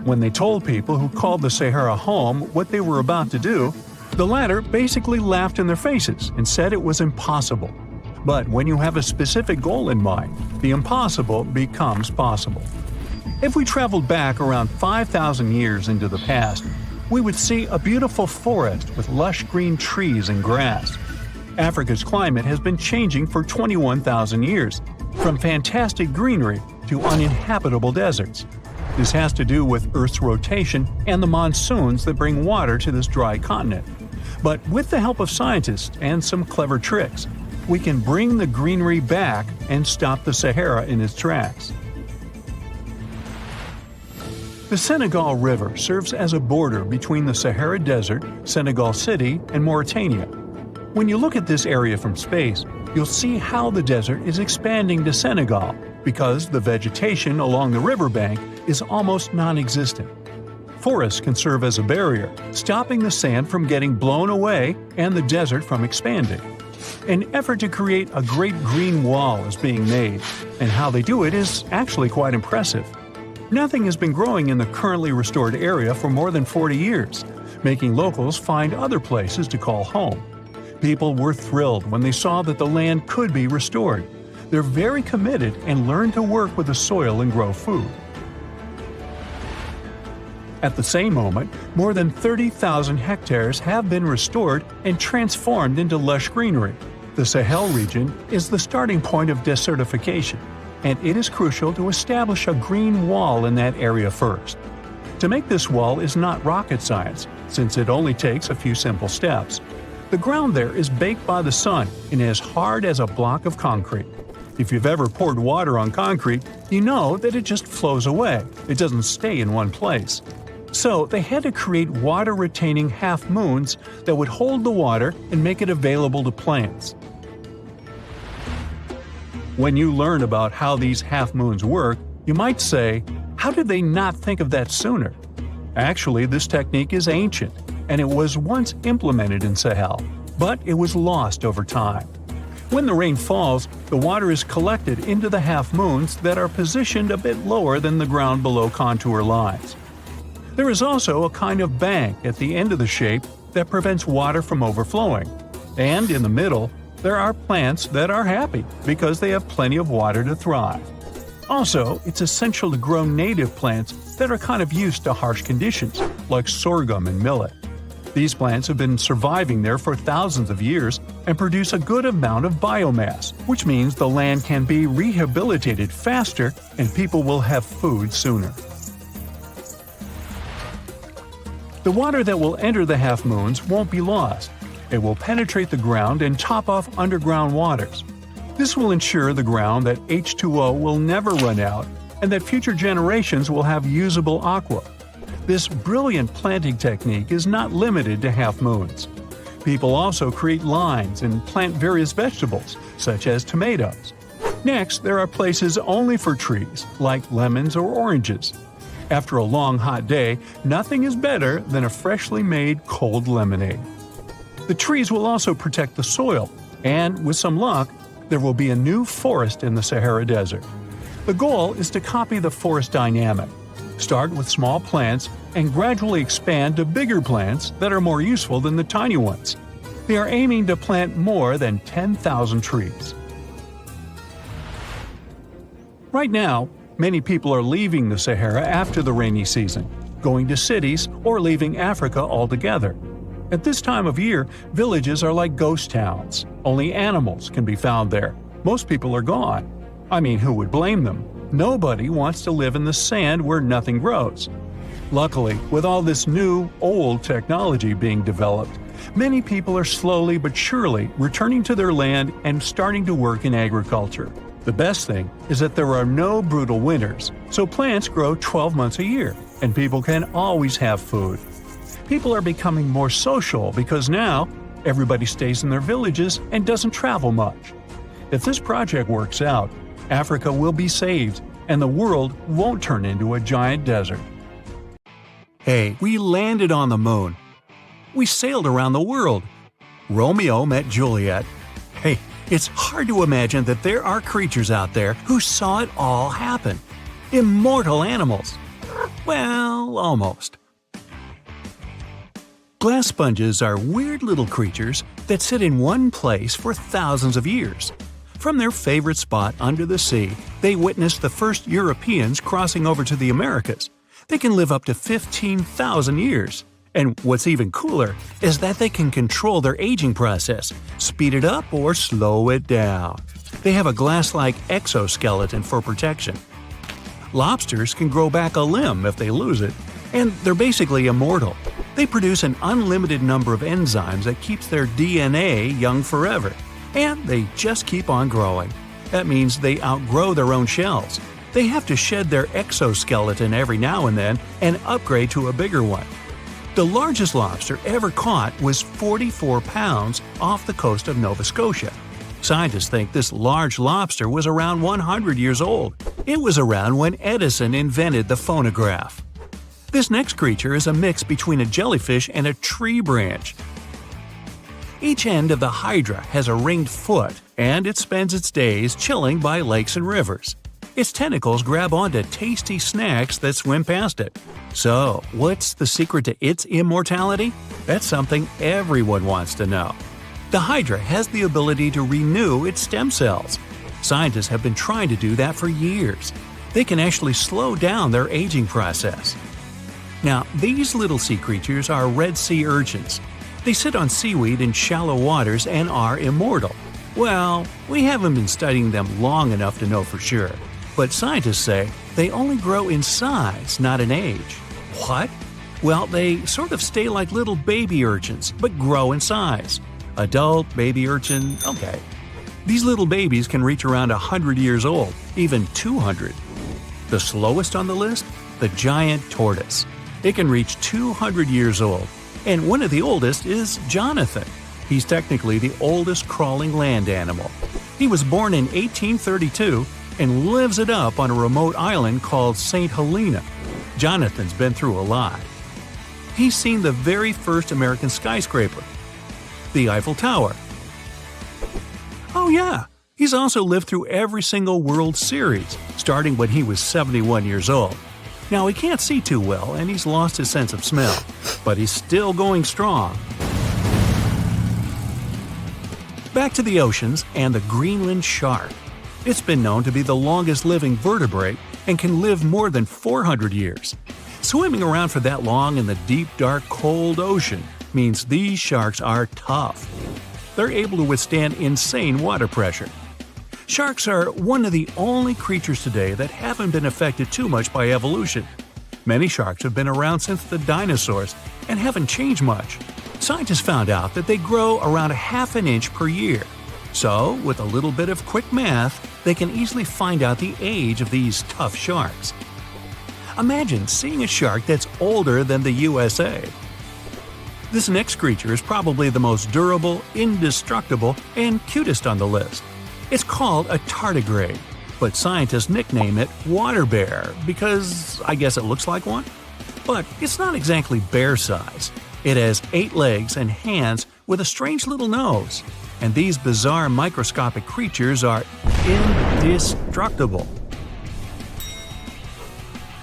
Speaker 2: When they told people who called the Sahara home what they were about to do, the latter basically laughed in their faces and said it was impossible. But when you have a specific goal in mind, the impossible becomes possible. If we traveled back around 5,000 years into the past, we would see a beautiful forest with lush green trees and grass. Africa's climate has been changing for 21,000 years, from fantastic greenery to uninhabitable deserts. This has to do with Earth's rotation and the monsoons that bring water to this dry continent. But with the help of scientists and some clever tricks, we can bring the greenery back and stop the Sahara in its tracks. The Senegal River serves as a border between the Sahara Desert, Senegal City, and Mauritania. When you look at this area from space, you'll see how the desert is expanding to Senegal because the vegetation along the riverbank is almost non-existent. Forests can serve as a barrier, stopping the sand from getting blown away and the desert from expanding. An effort to create a great green wall is being made, and how they do it is actually quite impressive. Nothing has been growing in the currently restored area for more than 40 years, making locals find other places to call home. People were thrilled when they saw that the land could be restored. They're very committed and learn to work with the soil and grow food. At the same moment, more than 30,000 hectares have been restored and transformed into lush greenery. The Sahel region is the starting point of desertification, and it is crucial to establish a green wall in that area first. To make this wall is not rocket science, since it only takes a few simple steps. The ground there is baked by the sun and as hard as a block of concrete. If you've ever poured water on concrete, you know that it just flows away. It doesn't stay in one place. So they had to create water-retaining half-moons that would hold the water and make it available to plants. When you learn about how these half-moons work, you might say, how did they not think of that sooner? Actually, this technique is ancient, and it was once implemented in Sahel, but it was lost over time. When the rain falls, the water is collected into the half-moons that are positioned a bit lower than the ground below contour lines. There is also a kind of bank at the end of the shape that prevents water from overflowing. And in the middle, there are plants that are happy because they have plenty of water to thrive. Also, it's essential to grow native plants that are kind of used to harsh conditions, like sorghum and millet. These plants have been surviving there for thousands of years and produce a good amount of biomass, which means the land can be rehabilitated faster and people will have food sooner. The water that will enter the half-moons won't be lost. It will penetrate the ground and top off underground waters. This will ensure the ground that H2O will never run out and that future generations will have usable aqua. This brilliant planting technique is not limited to half-moons. People also create lines and plant various vegetables, such as tomatoes. Next, there are places only for trees, like lemons or oranges. After a long hot day, nothing is better than a freshly made cold lemonade. The trees will also protect the soil, and with some luck, there will be a new forest in the Sahara Desert. The goal is to copy the forest dynamic. Start with small plants and gradually expand to bigger plants that are more useful than the tiny ones. They are aiming to plant more than 10,000 trees. Right now, many people are leaving the Sahara after the rainy season, going to cities or leaving Africa altogether. At this time of year, villages are like ghost towns. Only animals can be found there. Most people are gone. I mean, who would blame them? Nobody wants to live in the sand where nothing grows. Luckily, with all this new, old technology being developed, many people are slowly but surely returning to their land and starting to work in agriculture. The best thing is that there are no brutal winters, so plants grow 12 months a year, and people can always have food. People are becoming more social because now everybody stays in their villages and doesn't travel much. If this project works out, Africa will be saved and the world won't turn into a giant desert. Hey, we landed on the moon. We sailed around the world. Romeo met Juliet. Hey, it's hard to imagine that there are creatures out there who saw it all happen. Immortal animals. Well, almost. Glass sponges are weird little creatures that sit in one place for thousands of years. From their favorite spot under the sea, they witnessed the first Europeans crossing over to the Americas. They can live up to 15,000 years. And what's even cooler is that they can control their aging process, speed it up or slow it down. They have a glass-like exoskeleton for protection. Lobsters can grow back a limb if they lose it, and they're basically immortal. They produce an unlimited number of enzymes that keeps their DNA young forever, and they just keep on growing. That means they outgrow their own shells. They have to shed their exoskeleton every now and then and upgrade to a bigger one. The largest lobster ever caught was 44 pounds off the coast of Nova Scotia. Scientists think this large lobster was around 100 years old. It was around when Edison invented the phonograph. This next creature is a mix between a jellyfish and a tree branch. Each end of the hydra has a ringed foot, and it spends its days chilling by lakes and rivers. Its tentacles grab onto tasty snacks that swim past it. So, what's the secret to its immortality? That's something everyone wants to know. The hydra has the ability to renew its stem cells. Scientists have been trying to do that for years. They can actually slow down their aging process. Now, these little sea creatures are red sea urchins. They sit on seaweed in shallow waters and are immortal. Well, we haven't been studying them long enough to know for sure. But scientists say they only grow in size, not in age. What? Well, they sort of stay like little baby urchins, but grow in size. Adult, baby urchin, okay. These little babies can reach around 100 years old, even 200. The slowest on the list? The giant tortoise. It can reach 200 years old, and one of the oldest is Jonathan. He's technically the oldest crawling land animal. He was born in 1832 and lives it up on a remote island called St. Helena. Jonathan's been through a lot. He's seen the very first American skyscraper, the Eiffel Tower. Oh yeah, he's also lived through every single World Series, starting when he was 71 years old. Now he can't see too well and he's lost his sense of smell, but he's still going strong. Back to the oceans and the Greenland shark. It's been known to be the longest living vertebrate and can live more than 400 years. Swimming around for that long in the deep, dark, cold ocean means these sharks are tough. They're able to withstand insane water pressure. Sharks are one of the only creatures today that haven't been affected too much by evolution. Many sharks have been around since the dinosaurs and haven't changed much. Scientists found out that they grow around a half an inch per year. So, with a little bit of quick math, they can easily find out the age of these tough sharks. Imagine seeing a shark that's older than the USA. This next creature is probably the most durable, indestructible, and cutest on the list. It's called a tardigrade, but scientists nickname it water bear because I guess it looks like one. But it's not exactly bear size. It has 8 legs and hands with a strange little nose. And these bizarre microscopic creatures are indestructible.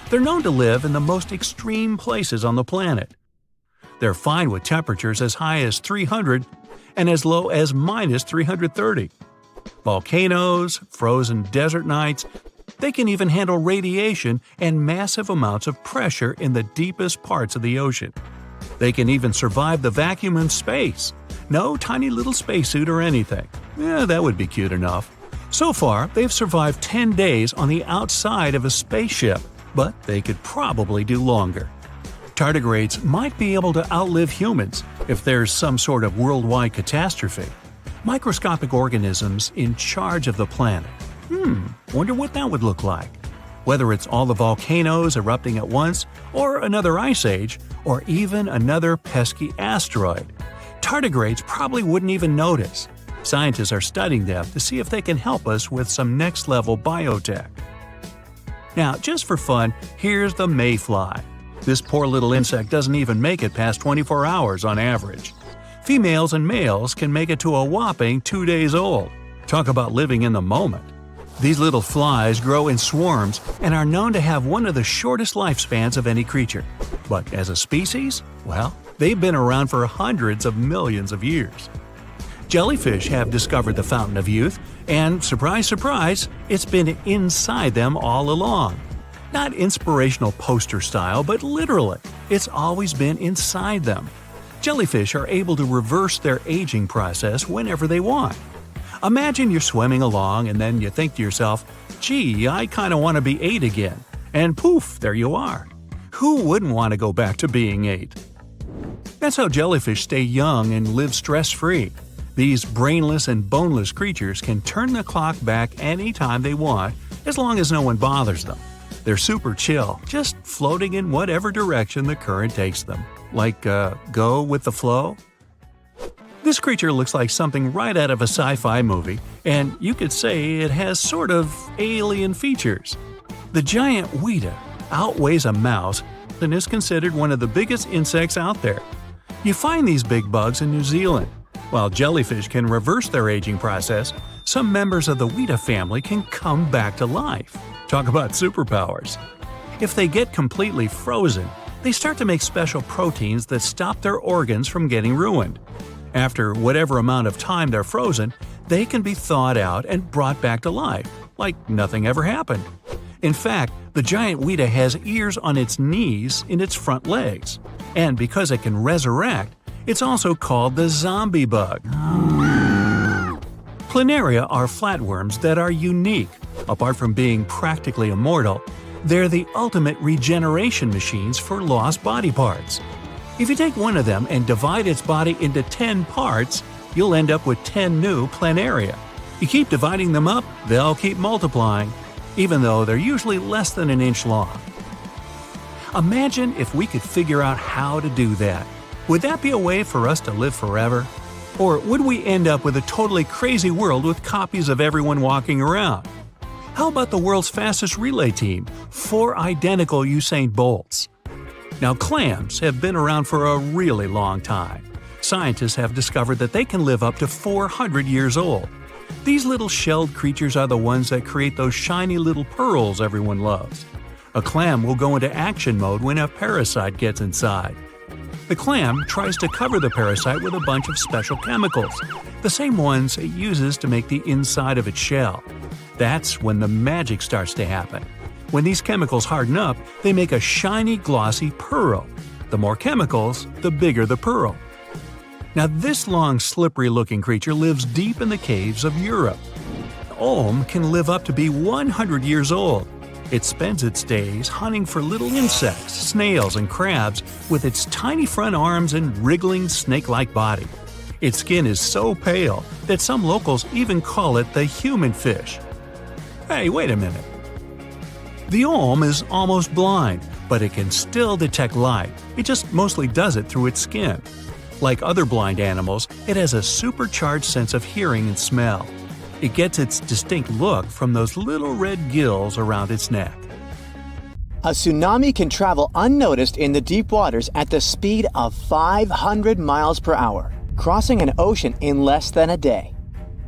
Speaker 2: They're known to live in the most extreme places on the planet. They're fine with temperatures as high as 300 and as low as minus 330. Volcanoes, frozen desert nights, they can even handle radiation and massive amounts of pressure in the deepest parts of the ocean. They can even survive the vacuum in space. No tiny little spacesuit or anything. That would be cute enough. So far, they've survived 10 days on the outside of a spaceship, but they could probably do longer. Tardigrades might be able to outlive humans if there's some sort of worldwide catastrophe. Microscopic organisms in charge of the planet. Wonder what that would look like. Whether it's all the volcanoes erupting at once, or another ice age, or even another pesky asteroid. Tardigrades probably wouldn't even notice. Scientists are studying them to see if they can help us with some next-level biotech. Now, just for fun, here's the mayfly. This poor little insect doesn't even make it past 24 hours on average. Females and males can make it to a whopping 2 days old. Talk about living in the moment. These little flies grow in swarms and are known to have one of the shortest lifespans of any creature. But as a species, well, they've been around for hundreds of millions of years. Jellyfish have discovered the fountain of youth, and surprise, surprise, it's been inside them all along. Not inspirational poster style, but literally, it's always been inside them. Jellyfish are able to reverse their aging process whenever they want. Imagine you're swimming along and then you think to yourself, gee, I kinda want to be 8 again. And poof, there you are. Who wouldn't want to go back to being 8? That's how jellyfish stay young and live stress-free. These brainless and boneless creatures can turn the clock back anytime they want, as long as no one bothers them. They're super chill, just floating in whatever direction the current takes them. Like, go with the flow? This creature looks like something right out of a sci-fi movie, and you could say it has sort of alien features. The giant weta outweighs a mouse and is considered one of the biggest insects out there. You find these big bugs in New Zealand. While jellyfish can reverse their aging process, some members of the weta family can come back to life. Talk about superpowers. If they get completely frozen, they start to make special proteins that stop their organs from getting ruined. After whatever amount of time they're frozen, they can be thawed out and brought back to life, like nothing ever happened. In fact, the giant weta has ears on its knees in its front legs. And because it can resurrect, it's also called the zombie bug. Planaria are flatworms that are unique. Apart from being practically immortal, they're the ultimate regeneration machines for lost body parts. If you take one of them and divide its body into 10 parts, you'll end up with 10 new planaria. You keep dividing them up, they'll keep multiplying, even though they're usually less than an inch long. Imagine if we could figure out how to do that. Would that be a way for us to live forever? Or would we end up with a totally crazy world with copies of everyone walking around? How about the world's fastest relay team, 4 identical Usain Bolts? Now, clams have been around for a really long time. Scientists have discovered that they can live up to 400 years old. These little shelled creatures are the ones that create those shiny little pearls everyone loves. A clam will go into action mode when a parasite gets inside. The clam tries to cover the parasite with a bunch of special chemicals, the same ones it uses to make the inside of its shell. That's when the magic starts to happen. When these chemicals harden up, they make a shiny, glossy pearl. The more chemicals, the bigger the pearl. Now, this long, slippery-looking creature lives deep in the caves of Europe. Olm can live up to be 100 years old. It spends its days hunting for little insects, snails, and crabs with its tiny front arms and wriggling snake-like body. Its skin is so pale that some locals even call it the human fish. Hey, wait a minute. The olm is almost blind, but it can still detect light. It just mostly does it through its skin. Like other blind animals, it has a supercharged sense of hearing and smell. It gets its distinct look from those little red gills around its neck.
Speaker 1: A tsunami can travel unnoticed in the deep waters at the speed of 500 miles per hour, crossing an ocean in less than a day.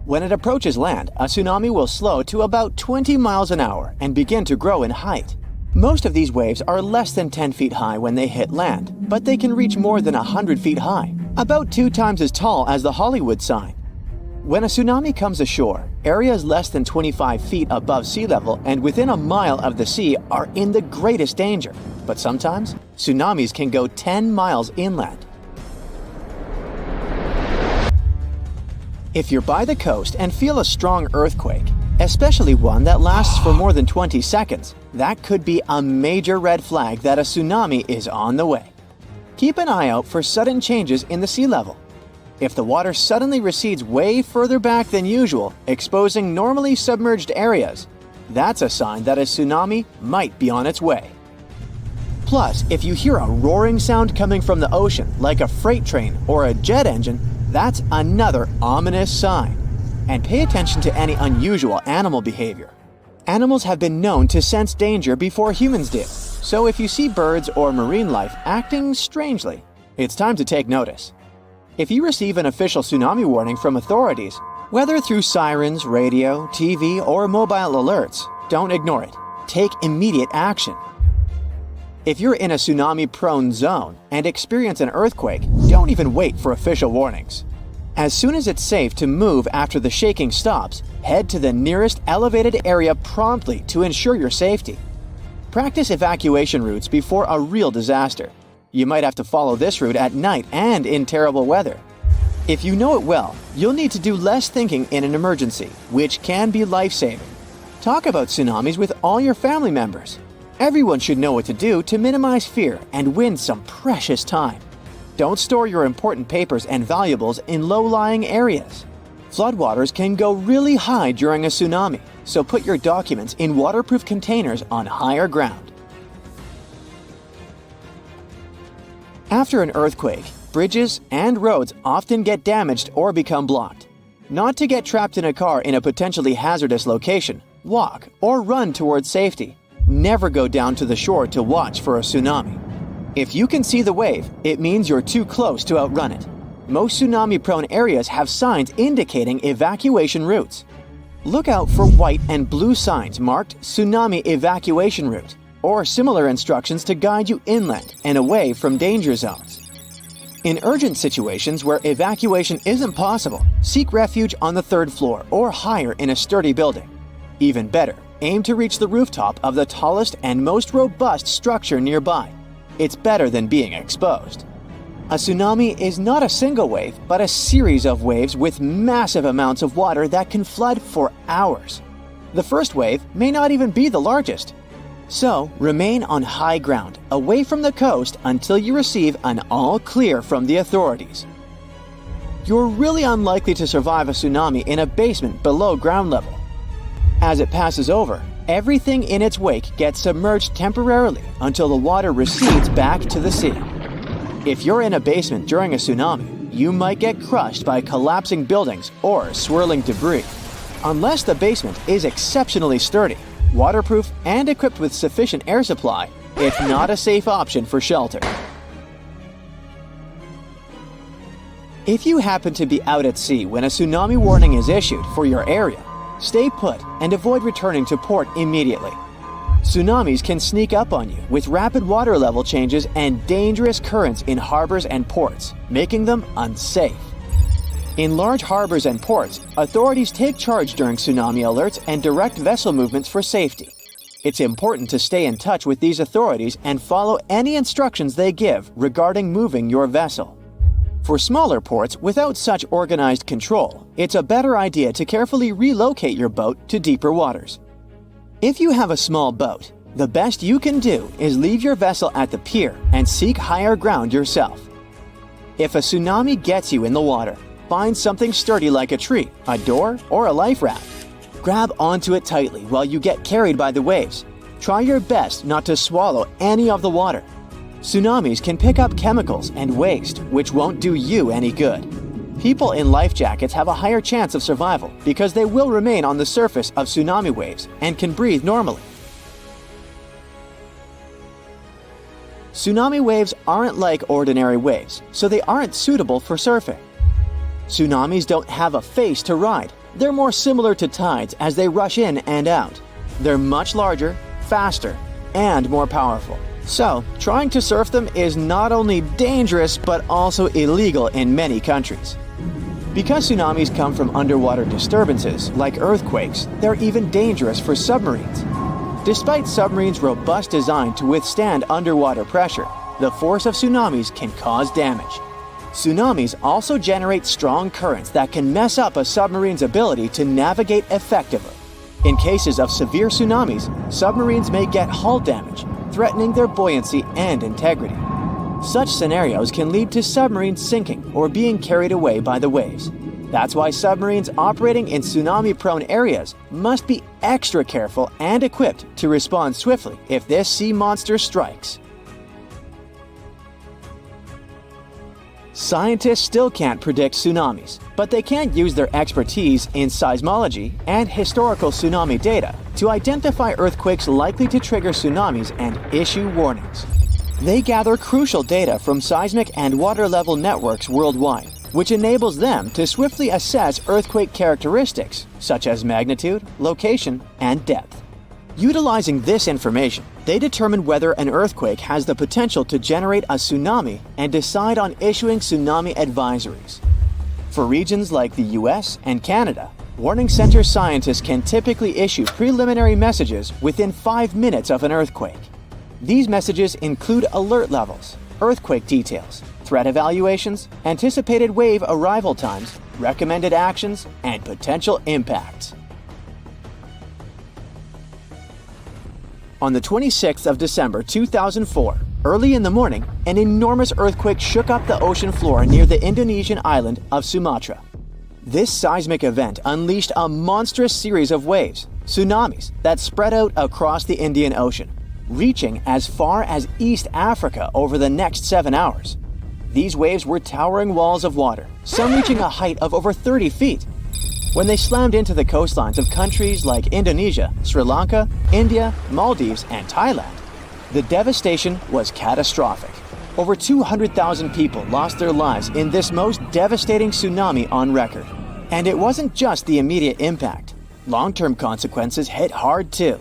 Speaker 1: When it approaches land, a tsunami will slow to about 20 miles an hour and begin to grow in height. Most of these waves are less than 10 feet high when they hit land, but they can reach more than 100 feet high, about 2 times as tall as the Hollywood sign. When a tsunami comes ashore, areas less than 25 feet above sea level and within a mile of the sea are in the greatest danger. But sometimes, tsunamis can go 10 miles inland. If you're by the coast and feel a strong earthquake, especially one that lasts for more than 20 seconds, that could be a major red flag that a tsunami is on the way. Keep an eye out for sudden changes in the sea level. If the water suddenly recedes way further back than usual, exposing normally submerged areas, that's a sign that a tsunami might be on its way. Plus, if you hear a roaring sound coming from the ocean, like a freight train or a jet engine, that's another ominous sign. And pay attention to any unusual animal behavior. Animals have been known to sense danger before humans did, so if you see birds or marine life acting strangely, it's time to take notice. If you receive an official tsunami warning from authorities, whether through sirens, radio, TV, or mobile alerts, don't ignore it. Take immediate action. If you're in a tsunami-prone zone and experience an earthquake, don't even wait for official warnings. As soon as it's safe to move after the shaking stops, head to the nearest elevated area promptly to ensure your safety. Practice evacuation routes before a real disaster. You might have to follow this route at night and in terrible weather. If you know it well, you'll need to do less thinking in an emergency, which can be life-saving. Talk about tsunamis with all your family members. Everyone should know what to do to minimize fear and win some precious time. Don't store your important papers and valuables in low-lying areas. Floodwaters can go really high during a tsunami, so put your documents in waterproof containers on higher ground. After an earthquake, bridges and roads often get damaged or become blocked. Not to get trapped in a car in a potentially hazardous location, walk or run towards safety. Never go down to the shore to watch for a tsunami. If you can see the wave, it means you're too close to outrun it. Most tsunami-prone areas have signs indicating evacuation routes. Look out for white and blue signs marked Tsunami Evacuation Route, or similar instructions to guide you inland and away from danger zones. In urgent situations where evacuation isn't possible, seek refuge on the 3rd floor or higher in a sturdy building. Even better, aim to reach the rooftop of the tallest and most robust structure nearby. It's better than being exposed. A tsunami is not a single wave, but a series of waves with massive amounts of water that can flood for hours. The first wave may not even be the largest. So, remain on high ground, away from the coast until you receive an all clear from the authorities. You're really unlikely to survive a tsunami in a basement below ground level. As it passes over, everything in its wake gets submerged temporarily until the water recedes back to the sea. If you're in a basement during a tsunami, you might get crushed by collapsing buildings or swirling debris. Unless the basement is exceptionally sturdy, waterproof, and equipped with sufficient air supply, it's not a safe option for shelter. If you happen to be out at sea when a tsunami warning is issued for your area, stay put and avoid returning to port immediately. Tsunamis can sneak up on you with rapid water level changes and dangerous currents in harbors and ports, making them unsafe. In large harbors and ports, authorities take charge during tsunami alerts and direct vessel movements for safety. It's important to stay in touch with these authorities and follow any instructions they give regarding moving your vessel. For smaller ports without such organized control, it's a better idea to carefully relocate your boat to deeper waters. If you have a small boat, the best you can do is leave your vessel at the pier and seek higher ground yourself. If a tsunami gets you in the water, find something sturdy like a tree, a door, or a life raft. Grab onto it tightly while you get carried by the waves. Try your best not to swallow any of the water. Tsunamis can pick up chemicals and waste, which won't do you any good. People in life jackets have a higher chance of survival because they will remain on the surface of tsunami waves and can breathe normally. Tsunami waves aren't like ordinary waves, so they aren't suitable for surfing. Tsunamis don't have a face to ride. They're more similar to tides as they rush in and out. They're much larger, faster, and more powerful. So, trying to surf them is not only dangerous but also illegal in many countries. Because tsunamis come from underwater disturbances, like earthquakes, they're even dangerous for submarines. Despite submarines' robust design to withstand underwater pressure, the force of tsunamis can cause damage. Tsunamis also generate strong currents that can mess up a submarine's ability to navigate effectively. In cases of severe tsunamis, submarines may get hull damage, threatening their buoyancy and integrity. Such scenarios can lead to submarines sinking or being carried away by the waves. That's why submarines operating in tsunami-prone areas must be extra careful and equipped to respond swiftly if this sea monster strikes. Scientists still can't predict tsunamis, but they can use their expertise in seismology and historical tsunami data to identify earthquakes likely to trigger tsunamis and issue warnings. They gather crucial data from seismic and water level networks worldwide, which enables them to swiftly assess earthquake characteristics such as magnitude, location, and depth. Utilizing this information, they determine whether an earthquake has the potential to generate a tsunami and decide on issuing tsunami advisories. For regions like the US and Canada, warning center scientists can typically issue preliminary messages within 5 minutes of an earthquake. These messages include alert levels, earthquake details, threat evaluations, anticipated wave arrival times, recommended actions, and potential impacts. On the 26th of December 2004, early in the morning, an enormous earthquake shook up the ocean floor near the Indonesian island of Sumatra. This seismic event unleashed a monstrous series of waves, tsunamis, that spread out across the Indian Ocean, reaching as far as East Africa over the next 7 hours. These waves were towering walls of water, some reaching a height of over 30 feet. When they slammed into the coastlines of countries like Indonesia, Sri Lanka, India, Maldives, and Thailand, the devastation was catastrophic. Over 200,000 people lost their lives in this most devastating tsunami on record. And it wasn't just the immediate impact. Long-term consequences hit hard too.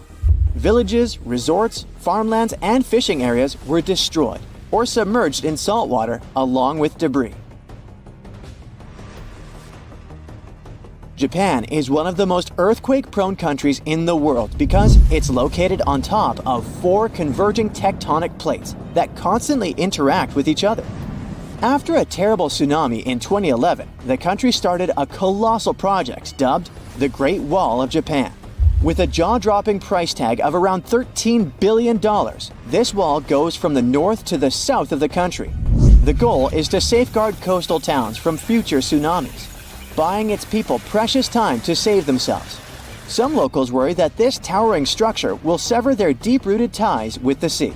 Speaker 1: Villages, resorts, farmlands, and fishing areas were destroyed or submerged in salt water along with debris. Japan is one of the most earthquake-prone countries in the world because it's located on top of 4 converging tectonic plates that constantly interact with each other. After a terrible tsunami in 2011, the country started a colossal project dubbed the Great Wall of Japan. With a jaw-dropping price tag of around $13 billion, this wall goes from the north to the south of the country. The goal is to safeguard coastal towns from future tsunamis, buying its people precious time to save themselves. Some locals worry that this towering structure will sever their deep-rooted ties with the sea.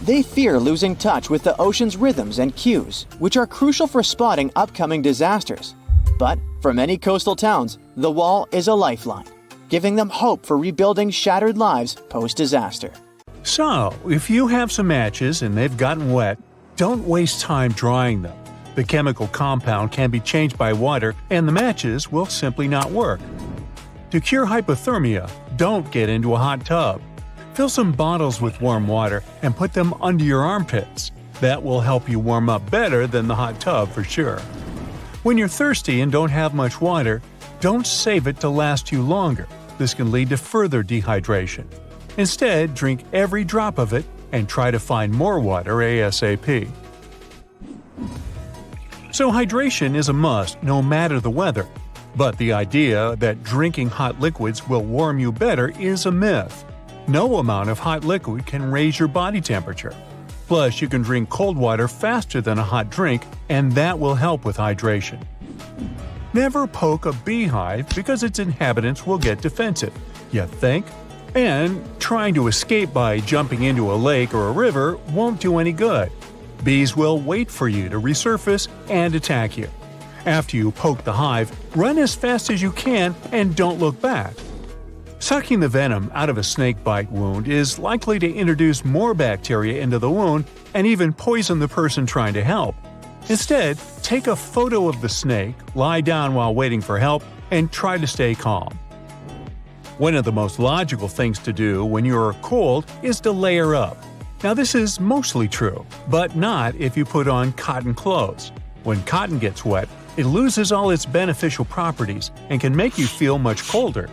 Speaker 1: They fear losing touch with the ocean's rhythms and cues, which are crucial for spotting upcoming disasters. But for many coastal towns, the wall is a lifeline, giving them hope for rebuilding shattered lives post-disaster.
Speaker 2: So, if you have some matches and they've gotten wet, don't waste time drying them. The chemical compound can be changed by water and the matches will simply not work. To cure hypothermia, don't get into a hot tub. Fill some bottles with warm water and put them under your armpits. That will help you warm up better than the hot tub for sure. When you're thirsty and don't have much water, don't save it to last you longer. This can lead to further dehydration. Instead, drink every drop of it and try to find more water ASAP. So hydration is a must no matter the weather. But the idea that drinking hot liquids will warm you better is a myth. No amount of hot liquid can raise your body temperature. Plus, you can drink cold water faster than a hot drink, and that will help with hydration. Never poke a beehive because its inhabitants will get defensive. You think? And trying to escape by jumping into a lake or a river won't do any good. Bees will wait for you to resurface and attack you. After you poke the hive, run as fast as you can and don't look back. Sucking the venom out of a snake bite wound is likely to introduce more bacteria into the wound and even poison the person trying to help. Instead, take a photo of the snake, lie down while waiting for help, and try to stay calm. One of the most logical things to do when you're cold is to layer up. Now this is mostly true, but not if you put on cotton clothes. When cotton gets wet, it loses all its beneficial properties and can make you feel much colder.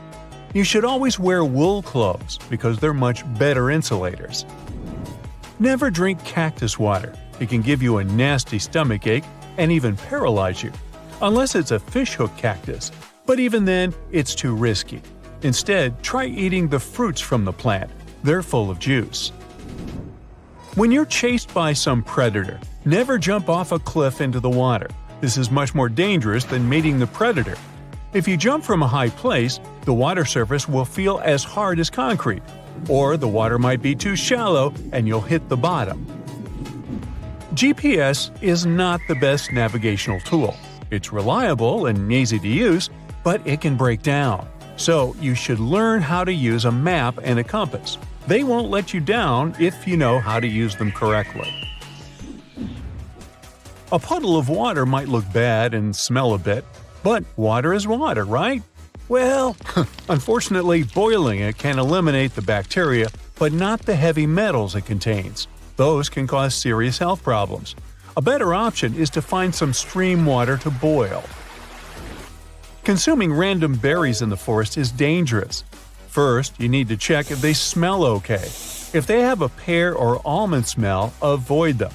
Speaker 2: You should always wear wool clothes because they're much better insulators. Never drink cactus water. It can give you a nasty stomachache and even paralyze you, unless it's a fishhook cactus, but even then, it's too risky. Instead, try eating the fruits from the plant. They're full of juice. When you're chased by some predator, never jump off a cliff into the water. This is much more dangerous than meeting the predator. If you jump from a high place, the water surface will feel as hard as concrete, or the water might be too shallow and you'll hit the bottom. GPS is not the best navigational tool. It's reliable and easy to use, but it can break down. So you should learn how to use a map and a compass. They won't let you down if you know how to use them correctly. A puddle of water might look bad and smell a bit, but water is water, right? Well, unfortunately, boiling it can eliminate the bacteria, but not the heavy metals it contains. Those can cause serious health problems. A better option is to find some stream water to boil. Consuming random berries in the forest is dangerous. First, you need to check if they smell okay. If they have a pear or almond smell, avoid them.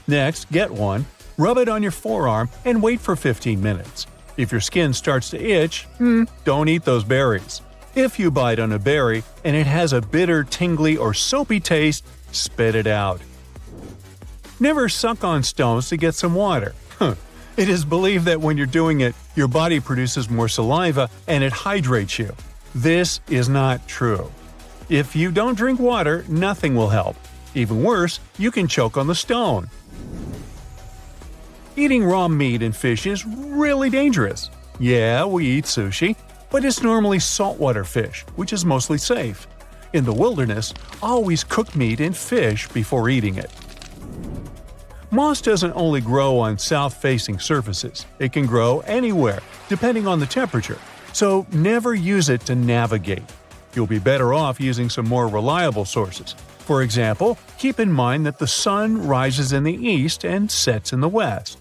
Speaker 2: Next, get one, rub it on your forearm, and wait for 15 minutes. If your skin starts to itch, don't eat those berries. If you bite on a berry and it has a bitter, tingly, or soapy taste, spit it out. Never suck on stones to get some water. It is believed that when you're doing it, your body produces more saliva and it hydrates you. This is not true. If you don't drink water, nothing will help. Even worse, you can choke on the stone. Eating raw meat and fish is really dangerous. Yeah, we eat sushi, but it's normally saltwater fish, which is mostly safe. In the wilderness, always cook meat and fish before eating it. Moss doesn't only grow on south-facing surfaces, it can grow anywhere, depending on the temperature, so never use it to navigate. You'll be better off using some more reliable sources. For example, keep in mind that the sun rises in the east and sets in the west.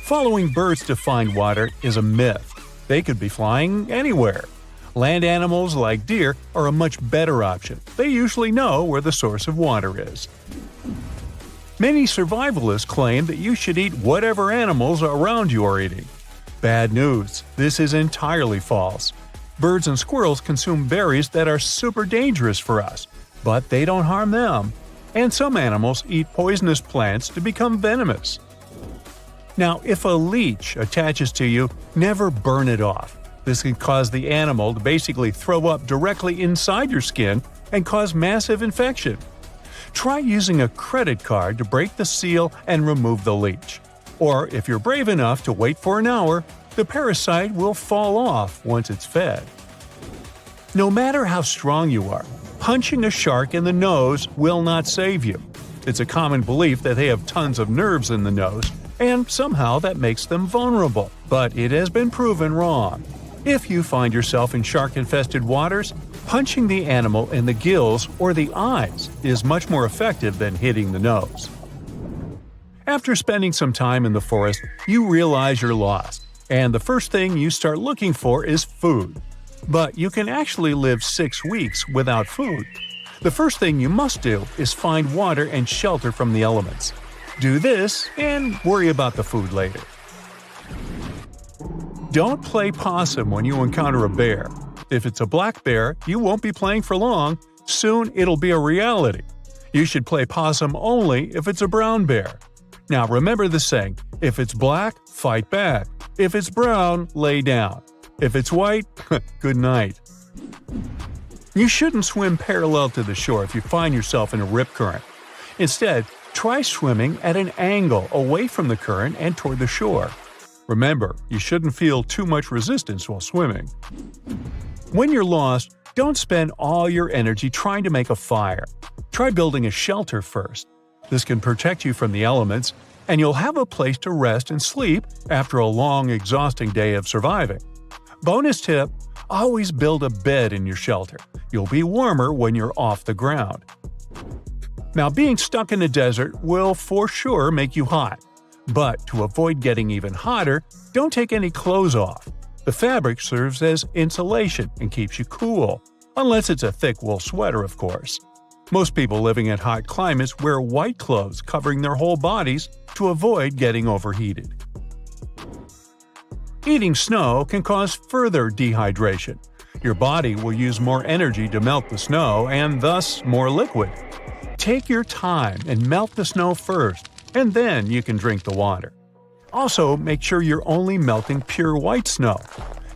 Speaker 2: Following birds to find water is a myth. They could be flying anywhere. Land animals like deer are a much better option. They usually know where the source of water is. Many survivalists claim that you should eat whatever animals around you are eating. Bad news, this is entirely false. Birds and squirrels consume berries that are super dangerous for us, but they don't harm them. And some animals eat poisonous plants to become venomous. Now, if a leech attaches to you, never burn it off. This can cause the animal to basically throw up directly inside your skin and cause massive infection. Try using a credit card to break the seal and remove the leech. Or if you're brave enough to wait for an hour, the parasite will fall off once it's fed. No matter how strong you are, punching a shark in the nose will not save you. It's a common belief that they have tons of nerves in the nose, and somehow that makes them vulnerable, but it has been proven wrong. If you find yourself in shark-infested waters, punching the animal in the gills or the eyes is much more effective than hitting the nose. After spending some time in the forest, you realize you're lost, and the first thing you start looking for is food. But you can actually live 6 weeks without food. The first thing you must do is find water and shelter from the elements. Do this and worry about the food later. Don't play possum when you encounter a bear. If it's a black bear, you won't be playing for long. Soon it'll be a reality. You should play possum only if it's a brown bear. Now remember the saying, if it's black, fight back. If it's brown, lay down. If it's white, good night. You shouldn't swim parallel to the shore if you find yourself in a rip current. Instead, try swimming at an angle away from the current and toward the shore. Remember, you shouldn't feel too much resistance while swimming. When you're lost, don't spend all your energy trying to make a fire. Try building a shelter first. This can protect you from the elements, and you'll have a place to rest and sleep after a long, exhausting day of surviving. Bonus tip: always build a bed in your shelter. You'll be warmer when you're off the ground. Now, being stuck in the desert will for sure make you hot. But to avoid getting even hotter, don't take any clothes off. The fabric serves as insulation and keeps you cool, unless it's a thick wool sweater, of course. Most people living in hot climates wear white clothes covering their whole bodies to avoid getting overheated. Eating snow can cause further dehydration. Your body will use more energy to melt the snow and thus more liquid. Take your time and melt the snow first, and then you can drink the water. Also, make sure you're only melting pure white snow.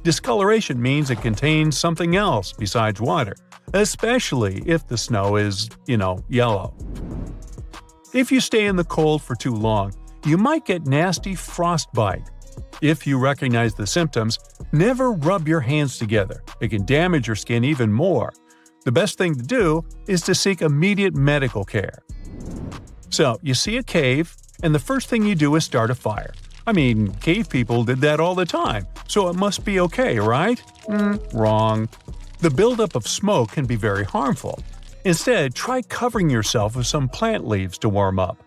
Speaker 2: Discoloration means it contains something else besides water, especially if the snow is, yellow. If you stay in the cold for too long, you might get nasty frostbite. If you recognize the symptoms, never rub your hands together. It can damage your skin even more. The best thing to do is to seek immediate medical care. So, you see a cave, and the first thing you do is start a fire. Cave people did that all the time, so it must be okay, right? Wrong. The buildup of smoke can be very harmful. Instead, try covering yourself with some plant leaves to warm up.